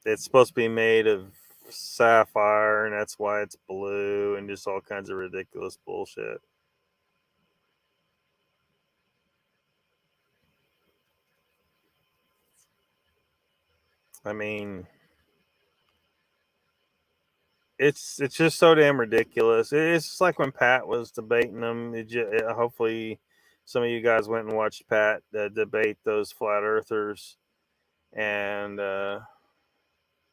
[SPEAKER 1] it's supposed to be made of sapphire, and that's why it's blue, and just all kinds of ridiculous bullshit. I mean, it's just so damn ridiculous. It's just like when Pat was debating them. Hopefully, some of you guys went and watched Pat debate those flat earthers, and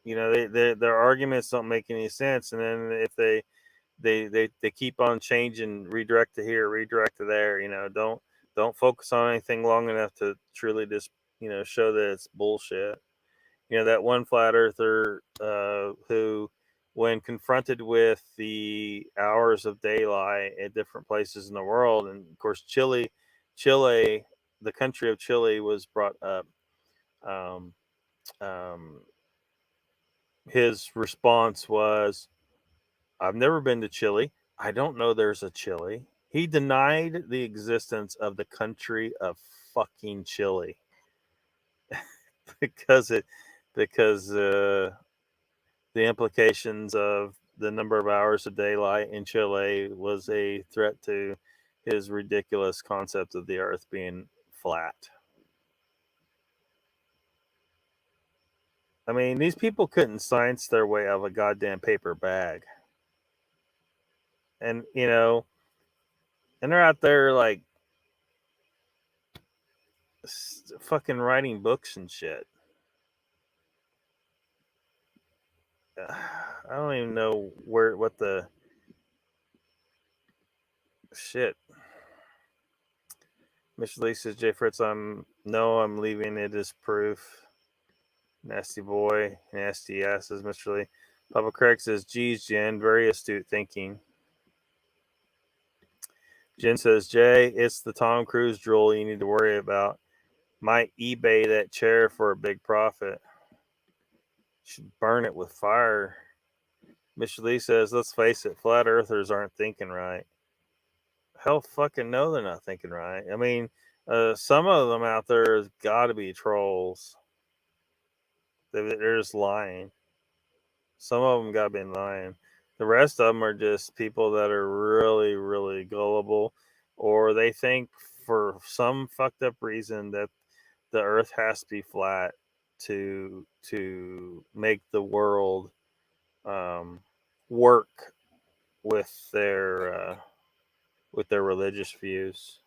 [SPEAKER 1] you know, their arguments don't make any sense. And then if they keep on changing, redirect to here, redirect to there, you know, don't focus on anything long enough to truly just, you know, show that it's bullshit. You know, that one flat earther who, when confronted with the hours of daylight at different places in the world, and of course Chile, the country of Chile was brought up. Um, um, his response was, I've never been to Chile. I don't know there's a Chile. He denied the existence of the country of fucking Chile because the implications of the number of hours of daylight in Chile was a threat to his ridiculous concept of the earth being flat. I mean, these people couldn't science their way out of a goddamn paper bag. And, you know, and they're out there like fucking writing books and shit. I don't even know what the shit. Mr. Lee says, Jay Fritz, I'm leaving it as proof. Nasty boy, nasty ass, says Mr. Lee. Papa Craig says, geez, Jen, very astute thinking. Jen says, Jay, it's the Tom Cruise drool you need to worry about. Might eBay that chair for a big profit. Should burn it with fire. Mr. Lee says, let's face it, flat earthers aren't thinking right. Hell fucking no, they're not thinking right. I mean, some of them out there has got to be trolls. They're just lying. Some of them got to be lying. The rest of them are just people that are really, really gullible, or they think for some fucked up reason that the earth has to be flat to make the world work with their religious views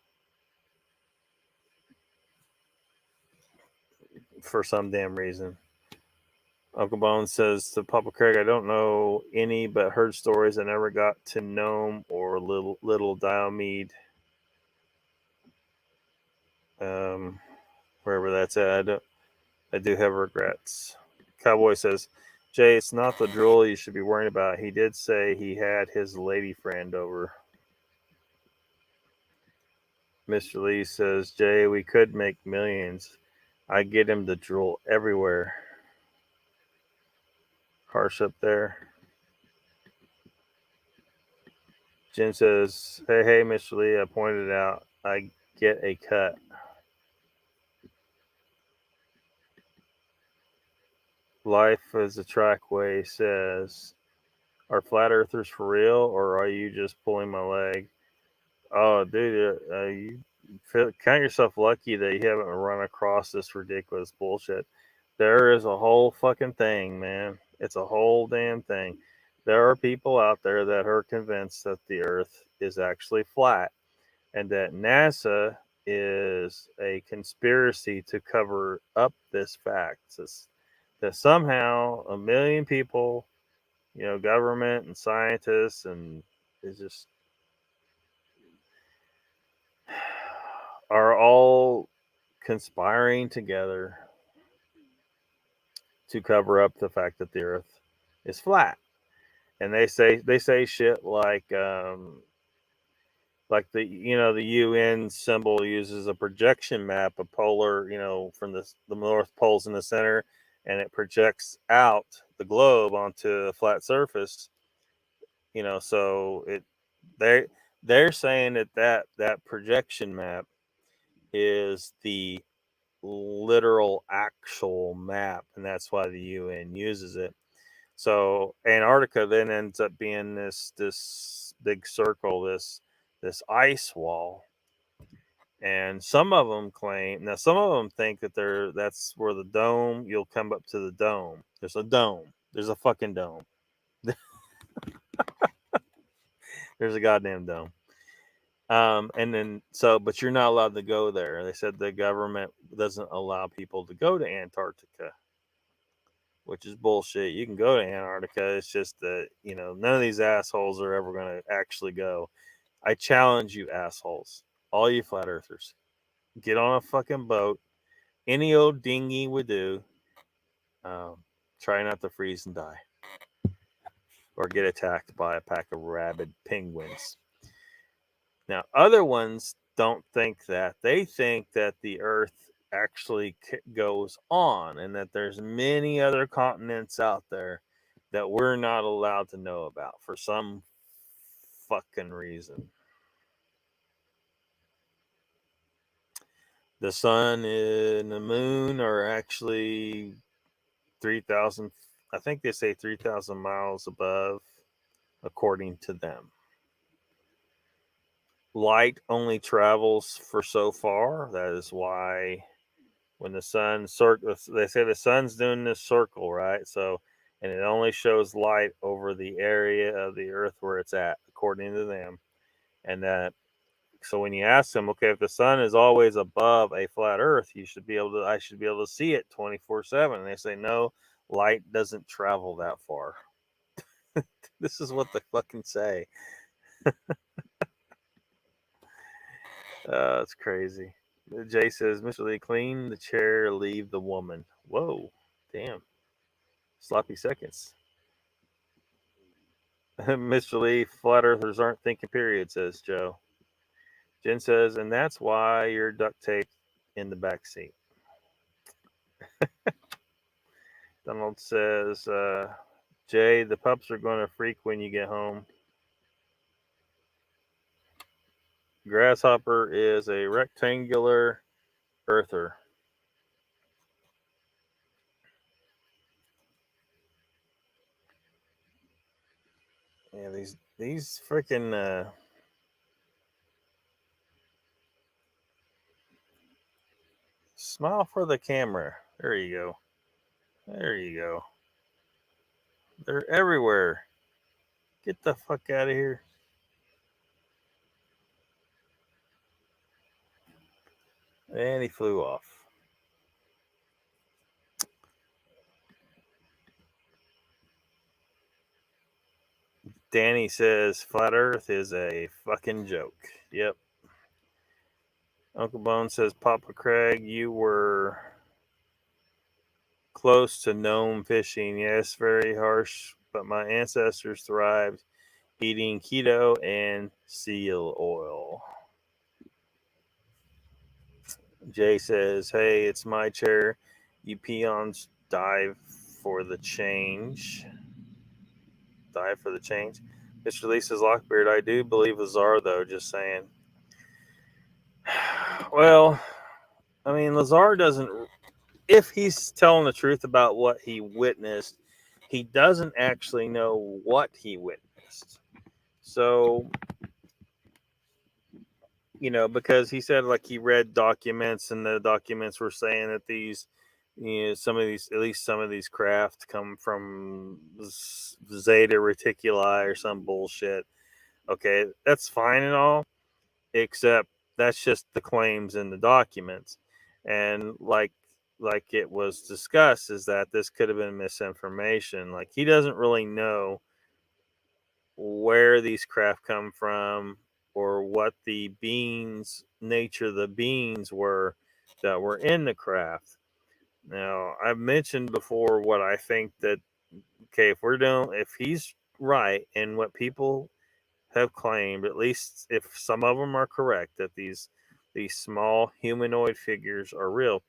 [SPEAKER 1] for some damn reason. Uncle Bone says to Papa Craig, I don't know any, but heard stories. I never got to Gnome or Little Diomede. wherever that's at. I do have regrets. Cowboy says, Jay, it's not the drool you should be worrying about. He did say he had his lady friend over. Mr. Lee says, Jay, we could make millions. I get him to drool everywhere. Harsh up there. Jen says, hey, Mr. Lee, I pointed out I get a cut. Life as a Trackway says, are flat earthers for real, or are you just pulling my leg? Oh, dude, count yourself lucky that you haven't run across this ridiculous bullshit. There is a whole fucking thing, man. It's a whole damn thing. There are people out there that are convinced that the earth is actually flat and that NASA is a conspiracy to cover up this fact. That somehow a million people, government and scientists, and is just are all conspiring together to cover up the fact that the earth is flat. And they say shit like the the UN symbol uses a projection map, a polar, from the north pole's in the center, and it projects out the globe onto a flat surface. So they they're saying that projection map is the literal actual map, and that's why the UN uses it. So Antarctica then ends up being this big circle, this ice wall. And some of them claim, now some of them think that that's where the dome, you'll come up to the dome. There's a dome. There's a fucking dome. There's a goddamn dome. And then but you're not allowed to go there. They said the government doesn't allow people to go to Antarctica, which is bullshit. You can go to Antarctica. It's just that, none of these assholes are ever going to actually go. I challenge you, assholes, all you flat earthers, get on a fucking boat. Any old dinghy would do. Try not to freeze and die or get attacked by a pack of rabid penguins. Now, other ones don't think that. They think that the Earth actually goes on and that there's many other continents out there that we're not allowed to know about for some fucking reason. The sun and the moon are actually 3,000, I think they say 3,000 miles above, according to them. Light only travels for so far. That is why when the sun they say the sun's doing this circle, right? So, and it only shows light over the area of the earth where it's at, according to them. And that, so when you ask them, okay, if the sun is always above a flat earth, I should be able to see it 24/7. And they say, no, light doesn't travel that far. This is what they fucking say. It's crazy. Jay says, Mr. Lee, clean the chair, leave the woman. Whoa, damn. Sloppy seconds. Mr. Lee, flat earthers aren't thinking, period, says Joe. Jen says, and that's why you're duct taped in the back seat. Donald says, Jay, the pups are going to freak when you get home. Grasshopper is a rectangular earther. Yeah, these freaking smile for the camera. There you go. There you go. They're everywhere. Get the fuck out of here. And he flew off. Danny says flat earth is a fucking joke. Yep. Uncle Bone says, Papa Craig, you were close to gnome fishing. Yes, very harsh, but my ancestors thrived eating keto and seal oil. Jay says, hey, it's my chair. You peons dive for the change. Die for the change. Mr. Lee says, Lockbeard, I do believe Lazar, though, just saying. Well, I mean, Lazar doesn't, if he's telling the truth about what he witnessed, he doesn't actually know what he witnessed. So, you know, because he said like he read documents and the documents were saying that these, you know, some of these, at least some of these craft come from Zeta Reticuli or some bullshit. Okay, that's fine and all, except that's just the claims in the documents. And like it was discussed, is that this could have been misinformation. Like he doesn't really know where these craft come from or what the beings, nature of the beings were that were in the craft. Now, I've mentioned before what I think that, okay, if he's right and what people have claimed, at least if some of them are correct, that these small humanoid figures are real,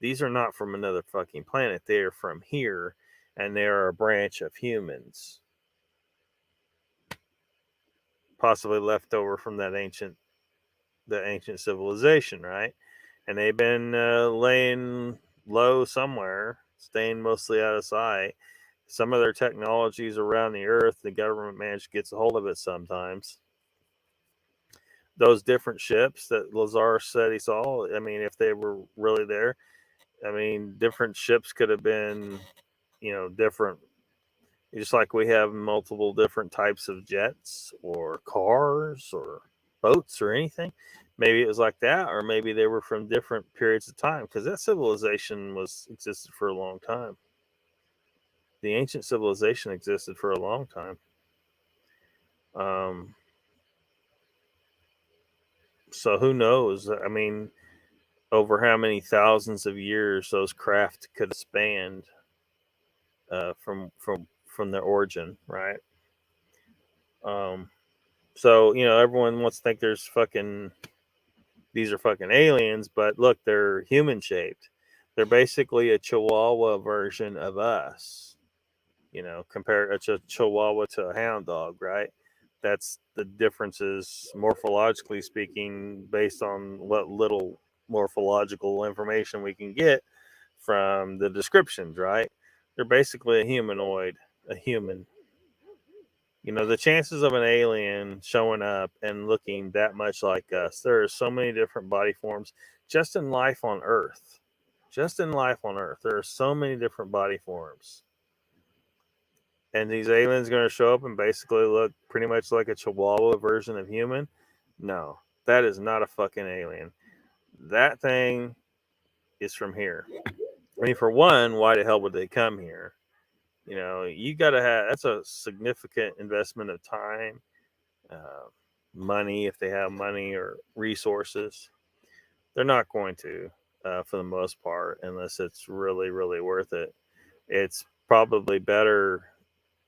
[SPEAKER 1] these are not from another fucking planet. They are from here, and they are a branch of humans, possibly left over from that ancient civilization, right? And they've been laying low somewhere, staying mostly out of sight. Some of their technologies around the earth, the government managed to get a hold of it sometimes. Those different ships that Lazar said he saw, I mean, if they were really there, I mean, different ships could have been, you know, different. Just like we have multiple different types of jets or cars or boats or anything. Maybe it was like that, or maybe they were from different periods of time, because that civilization existed for a long time. The ancient civilization existed for a long time. So who knows? I mean, over how many thousands of years those craft could have spanned from their origin, right? So you know, everyone wants to think these are fucking aliens, but look, they're human shaped. They're basically a Chihuahua version of us. You know, compare a Chihuahua to a hound dog, right? That's the differences morphologically speaking, based on what little morphological information we can get from the descriptions, right? They're basically a humanoid, a human. You know, the chances of an alien showing up and looking that much like us, there are so many different body forms just in life on Earth. Just in life on Earth, there are so many different body forms. And these aliens are going to show up and basically look pretty much like a Chihuahua version of human? No, that is not a fucking alien. That thing is from here. I mean, for one, why the hell would they come here? You know, you got to have, that's a significant investment of time, uh, money, if they have money or resources. They're not going to, for the most part, unless it's really, really worth it. It's probably better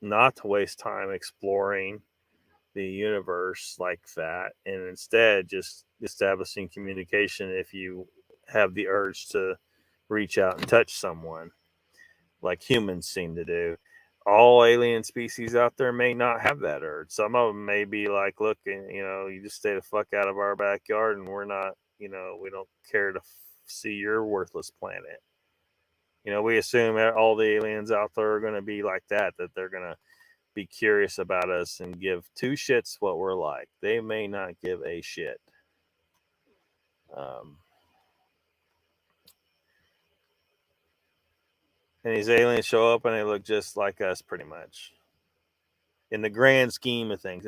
[SPEAKER 1] not to waste time exploring the universe like that, and instead just establishing communication if you have the urge to reach out and touch someone, like humans seem to do. All alien species out there may not have that urge. Some of them may be like, look, you know, you just stay the fuck out of our backyard, and we're not, you know, we don't care to see your worthless planet. You know, we assume that all the aliens out there are going to be like that they're going to be curious about us and give two shits what we're like. They may not give a shit. Um, and these aliens show up and they look just like us, pretty much. In the grand scheme of things,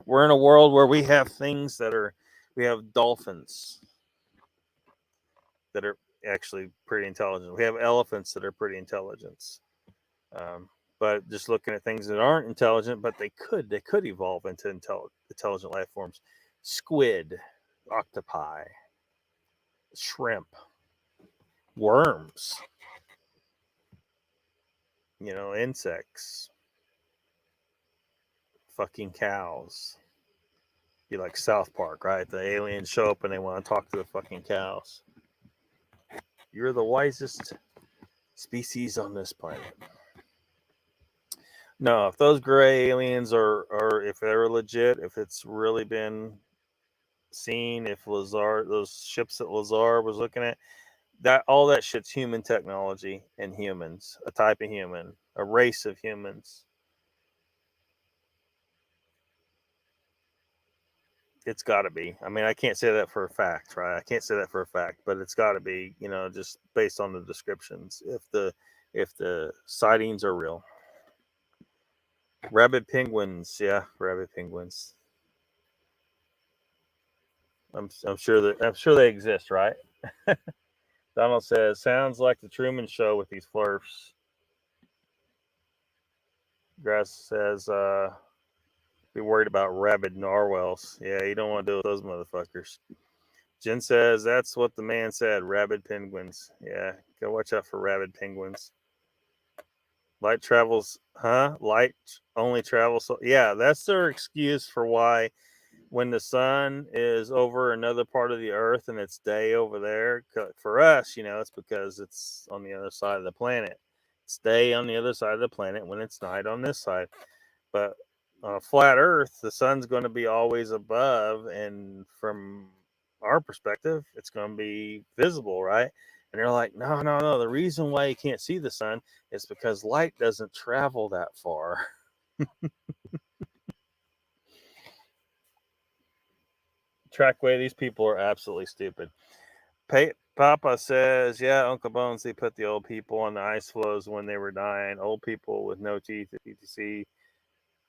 [SPEAKER 1] we're in a world where we have things we have dolphins that are actually pretty intelligent. We have elephants that are pretty intelligent. Um, but just looking at things that aren't intelligent, but they could evolve into intelligent life forms. Squid, octopi, shrimp, worms, insects, fucking cows. Be like South Park, right? The aliens show up and they want to talk to the fucking cows. You're the wisest species on this planet. No, if those gray aliens are if they're legit, if it's really been seen, if those ships that Lazar was looking at, that all that shit's human technology and humans, a type of human, a race of humans. It's got to be. I mean, I can't say that for a fact, right? I can't say that for a fact, but it's got to be. Just based on the descriptions. If the sightings are real. Rabid penguins, yeah, rabid penguins. I'm sure they exist, right? Donald says, sounds like the Truman Show with these flurfs. Grass says, be worried about rabid narwhals. Yeah, you don't want to deal with those motherfuckers. Jen says, that's what the man said, rabid penguins. Yeah, go watch out for rabid penguins. Light travels, huh? Light only travels. Yeah, that's their excuse for why when the sun is over another part of the earth and it's day over there, for us, it's because it's on the other side of the planet. It's day on the other side of the planet when it's night on this side. But on a flat earth, the sun's going to be always above, and from our perspective, it's going to be visible, right? And they're like, no. The reason why you can't see the sun is because light doesn't travel that far. Trackway, these people are absolutely stupid. Papa says, yeah, Uncle Bones, they put the old people on the ice floes when they were dying. Old people with no teeth, etc.,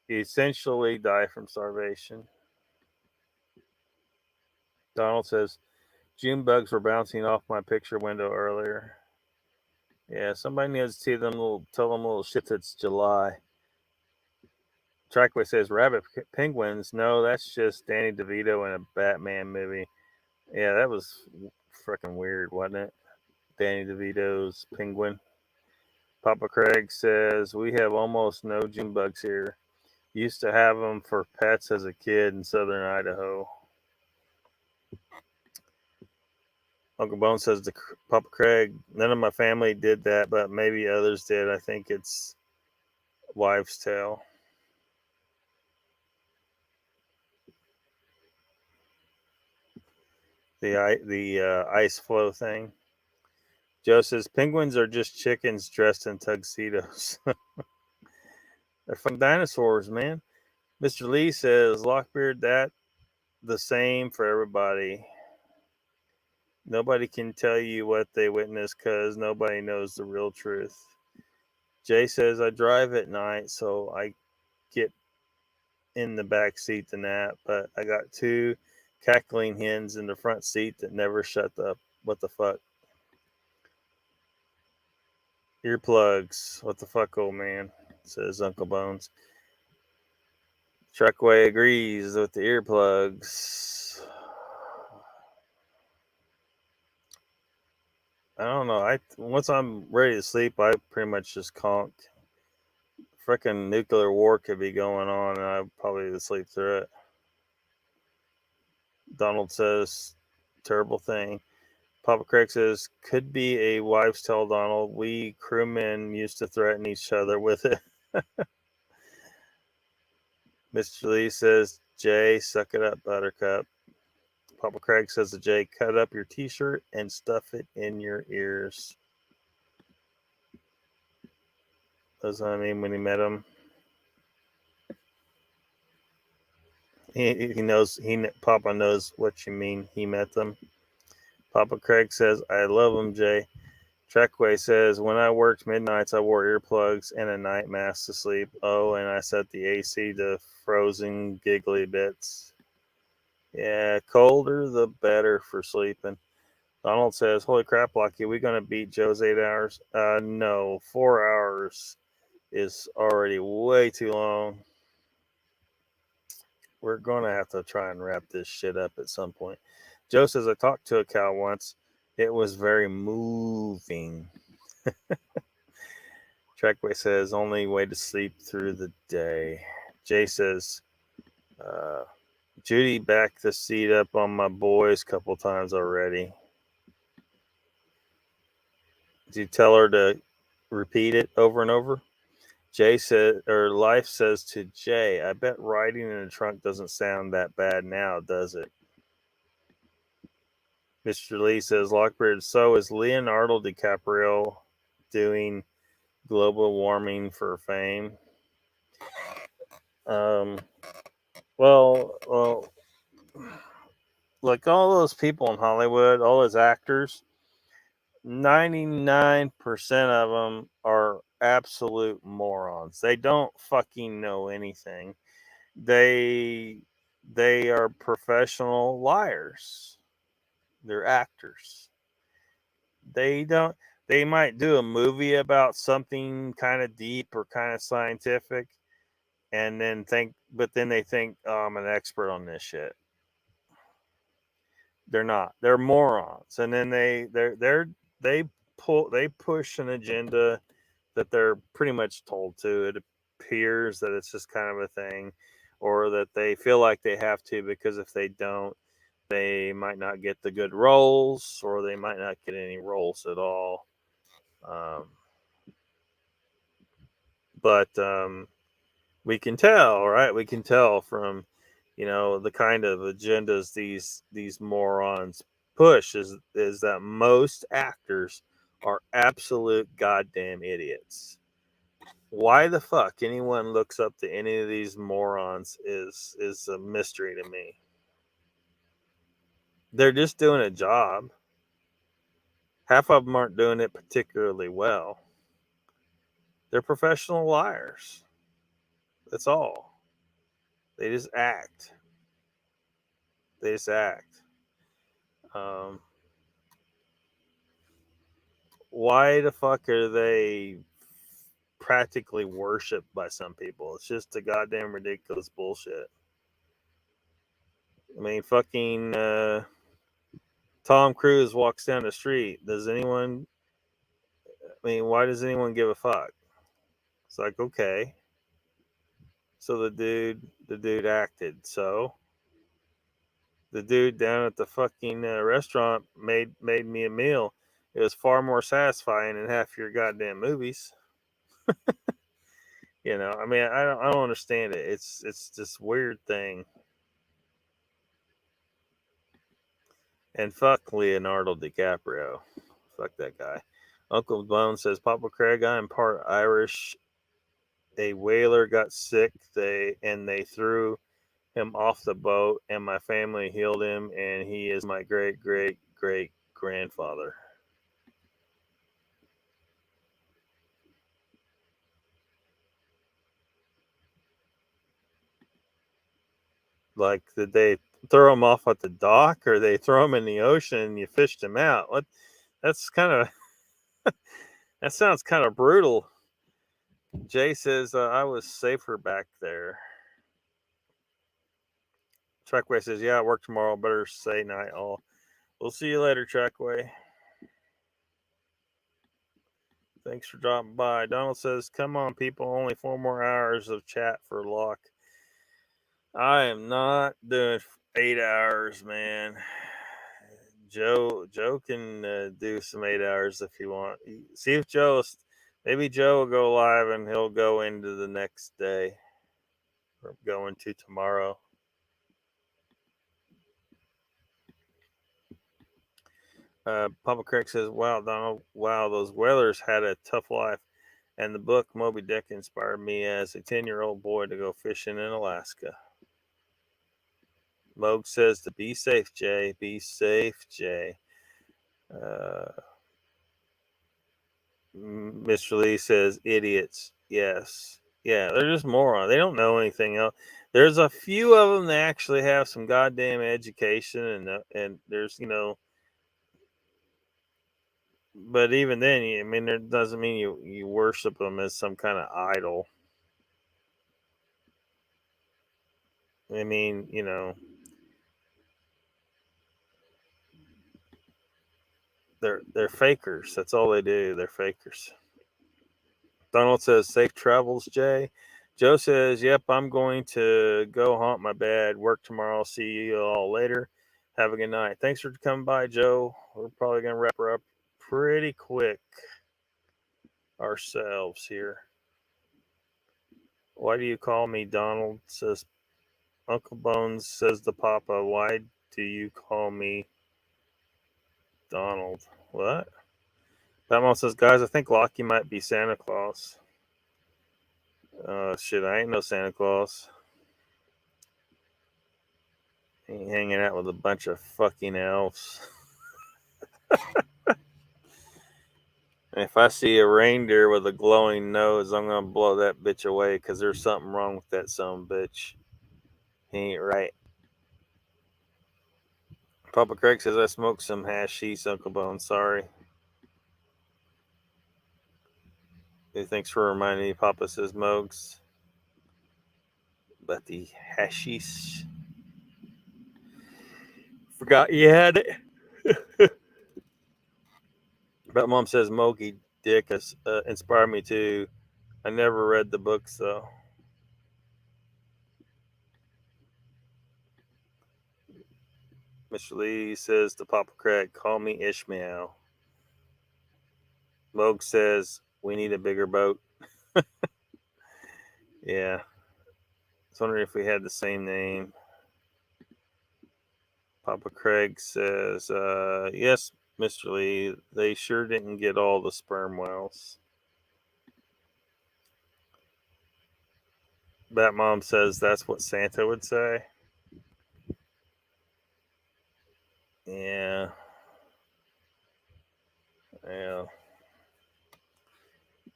[SPEAKER 1] essentially die from starvation. Donald says, June bugs were bouncing off my picture window earlier. Yeah, somebody needs to tell them little shit it's July. Trackway says, rabbit penguins. No, that's just Danny DeVito in a Batman movie. Yeah, that was freaking weird, wasn't it? Danny DeVito's penguin. Papa Craig says, we have almost no June bugs here. Used to have them for pets as a kid in southern Idaho. Uncle Bone says to Papa Craig, none of my family did that, but maybe others did. I think it's wives' tale. The ice flow thing. Joe says penguins are just chickens dressed in tuxedos. They're from dinosaurs, man. Mr. Lee says Lockbeard, that the same for everybody. Nobody can tell you what they witnessed because nobody knows the real truth. Jay says I drive at night, so I get in the back seat to nap, but I got two cackling hens in the front seat that never shut up. What the fuck? Earplugs. What the fuck, old man? Says Uncle Bones. Truckway agrees with the earplugs. I don't know. Once I'm ready to sleep, I pretty much just conk. Frickin' nuclear war could be going on, and I'd probably sleep through it. Donald says, terrible thing. Papa Craig says, could be a wives' tale, Donald. We crewmen used to threaten each other with it. Mr. Lee says, Jay, suck it up, Buttercup. Papa Craig says to Jay, cut up your t-shirt and stuff it in your ears. That's what I mean when he met him. He knows, Papa knows what you mean. He met them. Papa Craig says, I love him, Jay. Trackway says, when I worked midnights, I wore earplugs and a night mask to sleep. Oh, and I set the AC to frozen giggly bits. Yeah, colder the better for sleeping. Donald says, holy crap, Lucky, we going to beat Joe's 8 hours? No, 4 hours is already way too long. We're going to have to try and wrap this shit up at some point. Joe says, I talked to a cow once. It was very moving. Trackway says, only way to sleep through the day. Jay says, uh, Judy backed the seat up on my boys a couple times already. Did you tell her to repeat it over and over? Jay said, or Life says to Jay, I bet riding in the trunk doesn't sound that bad now, does it? Mr. Lee says, Lockbeard, so is Leonardo DiCaprio doing global warming for fame? Um, well, like all those people in Hollywood, all those actors, 99% of them are absolute morons. They don't fucking know anything. They are professional liars. They're actors. They might do a movie about something kind of deep or kind of scientific and then they think, oh, I'm an expert on this shit. They're not. They're morons. And then they push an agenda that they're pretty much told to. It appears that it's just kind of a thing, or that they feel like they have to, because if they don't, they might not get the good roles, or they might not get any roles at all. But we can tell, right? We can tell from, the kind of agendas these morons push is that most actors are absolute goddamn idiots. Why the fuck anyone looks up to any of these morons is a mystery to me. They're just doing a job. Half of them aren't doing it particularly well. They're professional liars. That's all. They just act. Um, why the fuck are they practically worshipped by some people? It's just a goddamn ridiculous bullshit. I mean, fucking Tom Cruise walks down the street. Why does anyone give a fuck? It's like, okay. So the dude acted. So the dude down at the fucking restaurant made me a meal. It was far more satisfying than half your goddamn movies. I don't understand it. It's this weird thing. And fuck Leonardo DiCaprio. Fuck that guy. Uncle Bone says, Papa Craig, I am part Irish. A whaler got sick. They threw him off the boat, and my family healed him, and he is my great great great grandfather. Like, did they throw him off at the dock, or they throw him in the ocean and you fished him out? What? That's kind of that sounds kind of brutal. Jay says, I was safer back there. Trackway says, yeah, I work tomorrow. Better say night all. We'll see you later, Trackway. Thanks for dropping by. Donald says, come on, people. Only 4 more hours of chat for Lock. I am not doing 8 hours, man. Joe can do some 8 hours if you want. See if maybe Joe will go live and he'll go into the next day. Or go into tomorrow. Papa Craig says, wow, Donald, wow, those whalers had a tough life. And the book Moby Dick inspired me as a 10-year-old boy to go fishing in Alaska. Moog says to be safe, Jay. Be safe, Jay. Mr. Lee says idiots. Yes. Yeah, they're just morons. They don't know anything else. There's a few of them that actually have some goddamn education, and there's, but even then, it doesn't mean you worship them as some kind of idol. I mean, They're fakers. That's all they do. They're fakers. Donald says, safe travels, Jay. Joe says, yep, I'm going to go haunt my bed. Work tomorrow. See you all later. Have a good night. Thanks for coming by, Joe. We're probably going to wrap her up pretty quick ourselves here. Why do you call me Donald? Says Uncle Bones. Says the Papa. Why do you call me Donald? What? Batman says, guys, I think Lockie might be Santa Claus. Shit, I ain't no Santa Claus. Ain't hanging out with a bunch of fucking elves. If I see a reindeer with a glowing nose, I'm gonna blow that bitch away because there's something wrong with that son of a bitch. He ain't right. Papa Craig says I smoked some hashish, Uncle Bone. Sorry. Thanks for reminding me. Papa says Mogs. But the hashish. Forgot you had it. But Mom says Mogi Dick has inspired me too. I never read the books though. Mr. Lee says to Papa Craig, call me Ishmael. Moog says, we need a bigger boat. Yeah. I was wondering if we had the same name. Papa Craig says, yes, Mr. Lee, they sure didn't get all the sperm whales. Bat Mom says that's what Santa would say. Yeah. Yeah.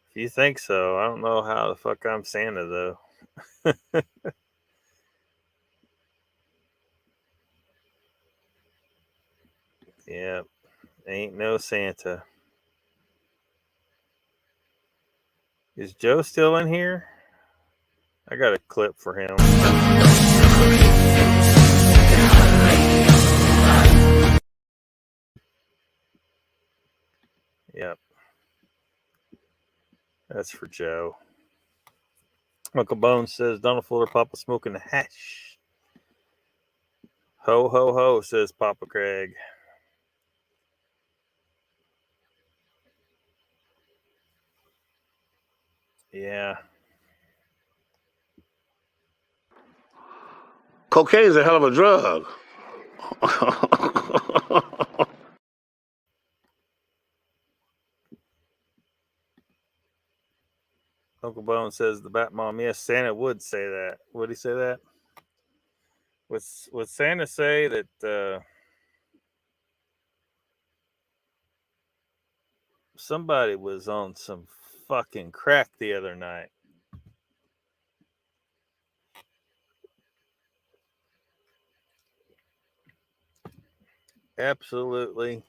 [SPEAKER 1] If you think so, I don't know how the fuck I'm Santa though. Yeah. Ain't no Santa. Is Joe still in here? I got a clip for him. Yep. That's for Joe. Uncle Bones says Donald Fuller Papa smoking the hash. Ho ho ho, says Papa Craig. Yeah.
[SPEAKER 6] Cocaine's a hell of a drug.
[SPEAKER 1] Uncle Bones says the Bat Mom. Yes, Santa would say that. Would he say that? Would Santa say that somebody was on some fucking crack the other night? Absolutely.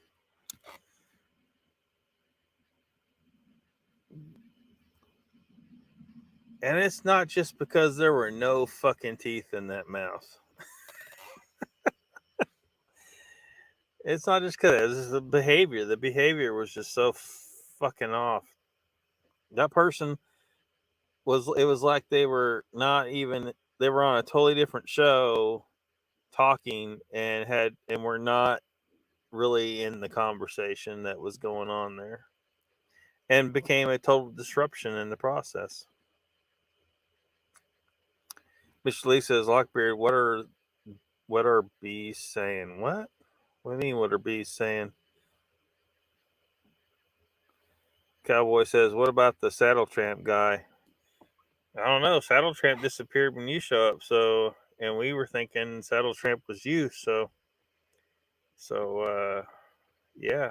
[SPEAKER 1] And it's not just because there were no fucking teeth in that mouth. It's not just because it's the behavior. The behavior was just so fucking off. That person it was like they were not even, they were on a totally different show talking and were not really in the conversation that was going on there, and became a total disruption in the process. Mr. Lee says, Lockbeard, what are bees saying? What do you mean, what are bees saying? Cowboy says, what about the Saddle Tramp guy? I don't know. Saddle Tramp disappeared when you show up, so, and we were thinking Saddle Tramp was you, so yeah.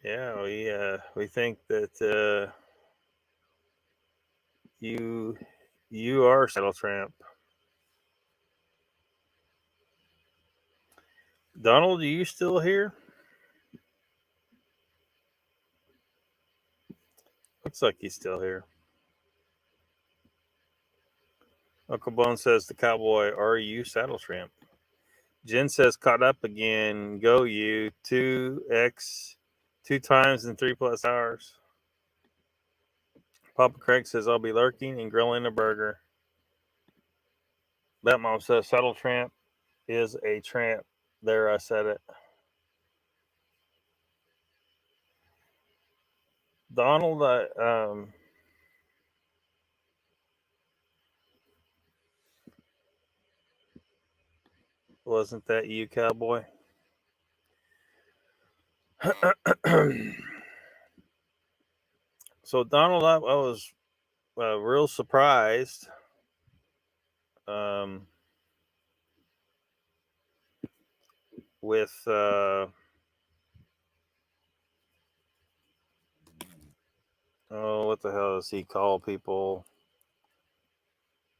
[SPEAKER 1] Yeah, we think that you are Saddle Tramp. Donald, are you still here? Looks like he's still here. Uncle Bone says to Cowboy, are you Saddle Tramp? Jen says, caught up again. Go you. 2x, 2 times in 3+ hours. Papa Craig says, I'll be lurking and grilling a burger. Batmom says, Subtle Tramp is a tramp. There, I said it. Donald, wasn't that you, cowboy? So, Donald, I was real surprised. With what the hell does he call people?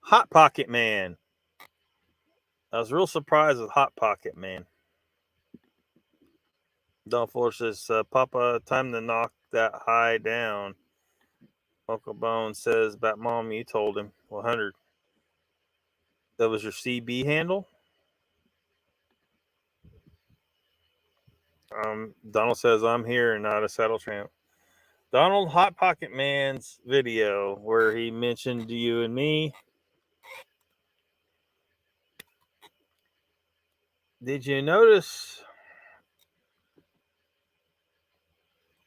[SPEAKER 1] Hot Pocket Man. I was real surprised with Hot Pocket Man. Don Fuller says, Papa, time to knock that high down. Uncle Bone says, Batmom, you told him. 100. That was your CB handle? Donald says, I'm here and not a saddle tramp. Donald, Hot Pocket Man's video where he mentioned you and me. Did you notice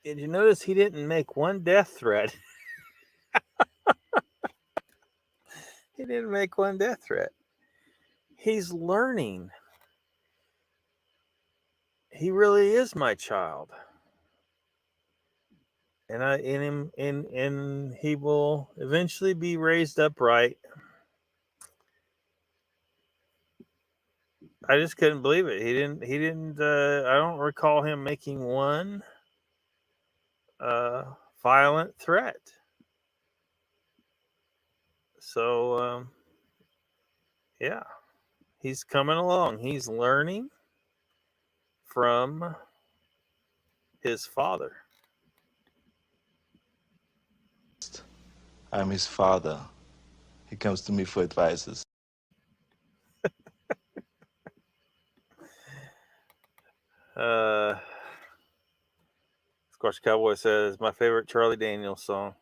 [SPEAKER 1] he didn't make one death threat? He didn't make one death threat. He's learning. He really is my child. And he will eventually be raised upright. I just couldn't believe it. He didn't I don't recall him making one violent threat. So yeah, he's coming along. He's learning from his father.
[SPEAKER 7] I'm his father. He comes to me for advices.
[SPEAKER 1] Squash Cowboy says, my favorite Charlie Daniels song.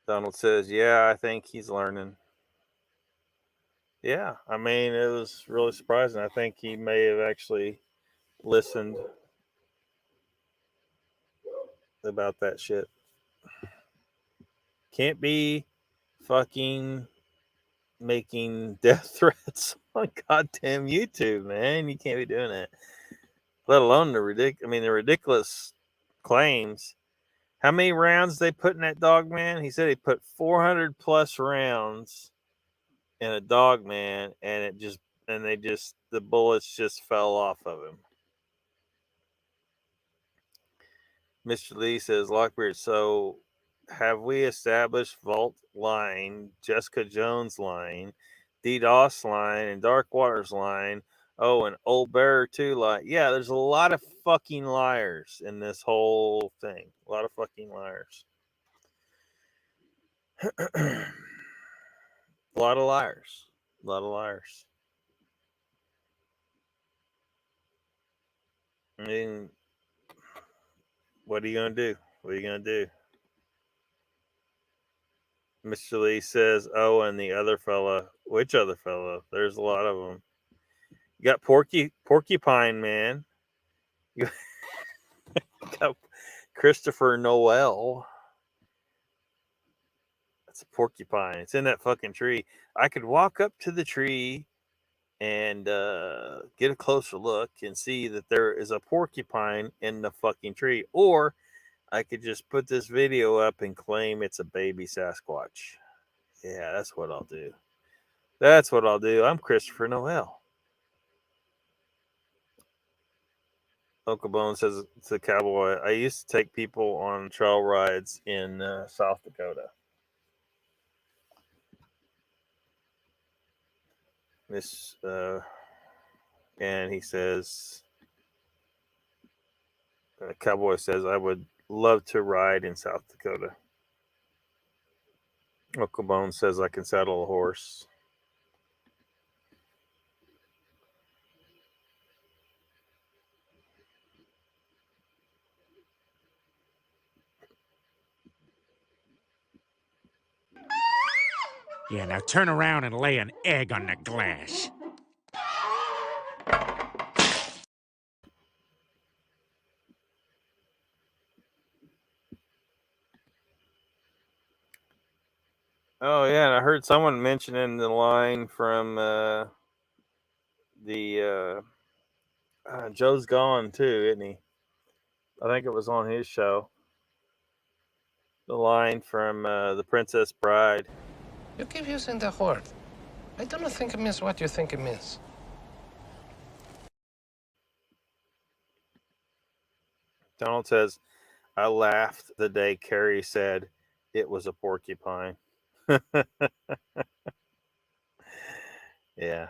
[SPEAKER 1] Donald says, yeah, I think he's learning. Yeah, I mean, it was really surprising. I think he may have actually listened about that shit. Can't be fucking making death threats on goddamn YouTube, man. You can't be doing that. Let alone the ridiculous claims. How many rounds they put in that dog, man? He said he put 400 plus rounds in a dog, man, and the bullets just fell off of him. Mr. Lee says, Lockbeard, so have we established Vault line, Jessica Jones line, DDoS line, and Dark Waters line? Oh, and Old Bear 2 line. Yeah, there's a lot of fucking liars in this whole thing. A lot of fucking liars. A lot of liars. A lot of liars. I mean, what are you going to do? What are you going to do? Mr. Lee says, oh, and the other fella. Which other fella? There's a lot of them. You got Porcupine Man. You got Christopher Noel. That's a porcupine. It's in that fucking tree. I could walk up to the tree and get a closer look and see that there is a porcupine in the fucking tree. Or I could just put this video up and claim it's a baby Sasquatch. Yeah, that's what I'll do. That's what I'll do. I'm Christopher Noel. Uncle Bone says to the cowboy, I used to take people on trail rides in South Dakota. And he says, cowboy says, I would love to ride in South Dakota. Uncle Bone says I can saddle a horse.
[SPEAKER 6] Yeah, now turn around and lay an egg on the glass.
[SPEAKER 1] Oh yeah, and I heard someone mentioning the line from the Joe's gone too, isn't he? I think it was on his show. The line from The Princess Bride.
[SPEAKER 8] You keep using the word. I don't think it means what you think it means.
[SPEAKER 1] Donald says, I laughed the day Carrie said it was a porcupine. Yeah.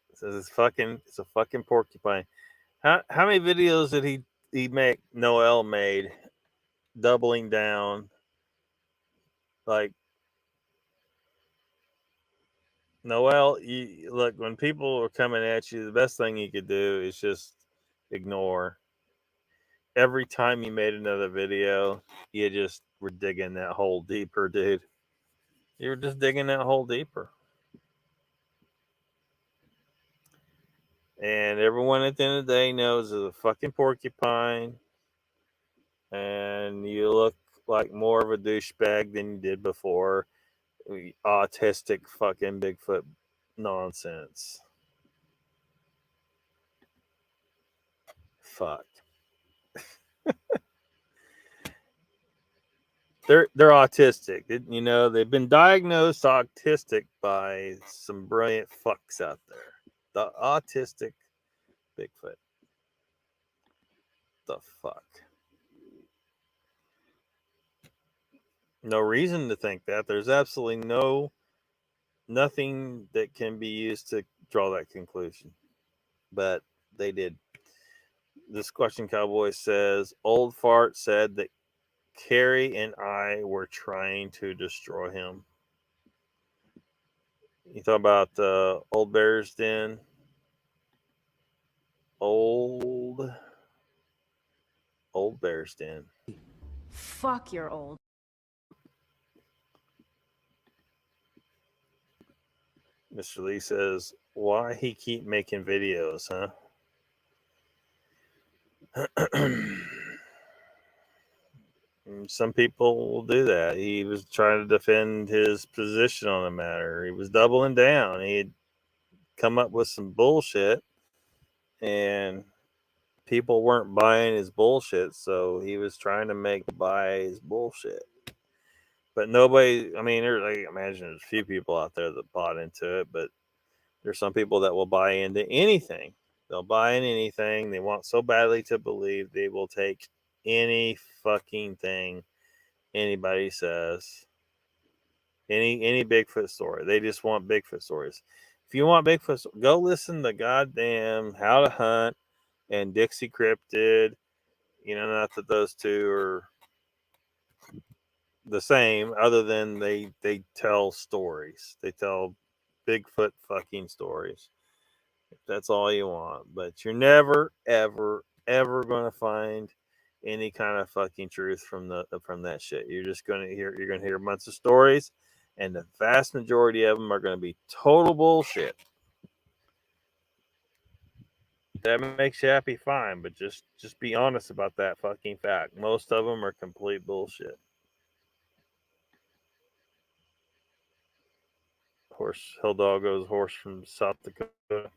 [SPEAKER 1] It says it's a fucking porcupine. How many videos did he make? Noel made doubling down. Like Noel, you look, when people are coming at you, the best thing you could do is just ignore. Every time you made another video, you just were digging that hole deeper, dude. You were just digging that hole deeper. And everyone at the end of the day knows it's a fucking porcupine. And you look like more of a douchebag than you did before. Autistic fucking Bigfoot nonsense. Fuck. They're autistic. You know, they've been diagnosed autistic by some brilliant fucks out there. The autistic Bigfoot. The fuck. No reason to think that. There's absolutely nothing that can be used to draw that conclusion. But they did. This question cowboy says, Old Fart said that Carrie and I were trying to destroy him. You thought about Old Bear's Den? Old Bear's Den.
[SPEAKER 9] Fuck, you're old.
[SPEAKER 1] Mr. Lee says, why he keep making videos, huh? Some people will do that. He was trying to defend his position on the matter. He was doubling down. He'd come up with some bullshit, and people weren't buying his bullshit, so he was trying to make buy his bullshit. But nobody, I mean, I imagine there's a few people out there that bought into it, but there's some people that will buy into anything. They'll buy in anything. They want so badly to believe they will take any fucking thing anybody says. Any Bigfoot story. They just want Bigfoot stories. If you want Bigfoot, go listen to goddamn How to Hunt and Dixie Cryptid. You know, not that those two are the same, other than they tell stories. They tell Bigfoot fucking stories. If that's all you want. But you're never, ever, ever gonna find any kind of fucking truth from that shit. You're gonna hear a bunch of stories, and the vast majority of them are gonna be total bullshit. That makes you happy, fine, but just be honest about that fucking fact. Most of them are complete bullshit. Hill Dog goes horse from South Dakota.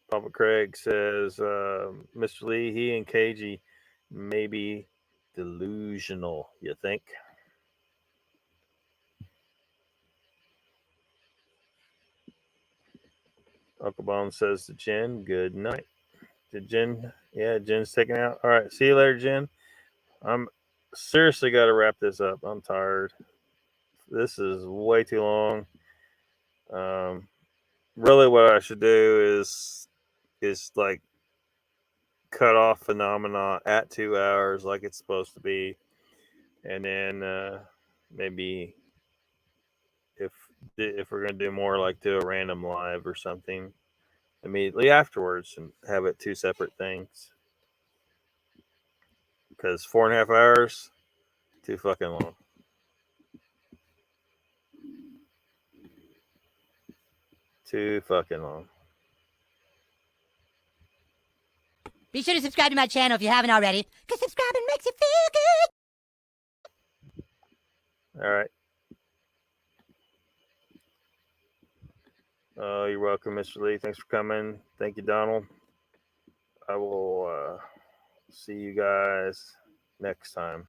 [SPEAKER 1] Papa Craig says, Mr. Lee, he and KG may be delusional, you think? Uncle Bone says to Jen, good night. Jen's taking out. All right, see you later, Jen. I'm seriously got to wrap this up. I'm tired. This is way too long. Really, what I should do is like cut off Phenomena at 2 hours, like it's supposed to be. And then maybe if we're gonna do more, like do a random live or something immediately afterwards and have it 2 separate things. Because 4.5 hours, too fucking long. Too fucking long.
[SPEAKER 10] Be sure to subscribe to my channel if you haven't already, because subscribing makes you feel good.
[SPEAKER 1] All right. You're welcome, Mr. Lee. Thanks for coming. Thank you, Donald. I will see you guys next time.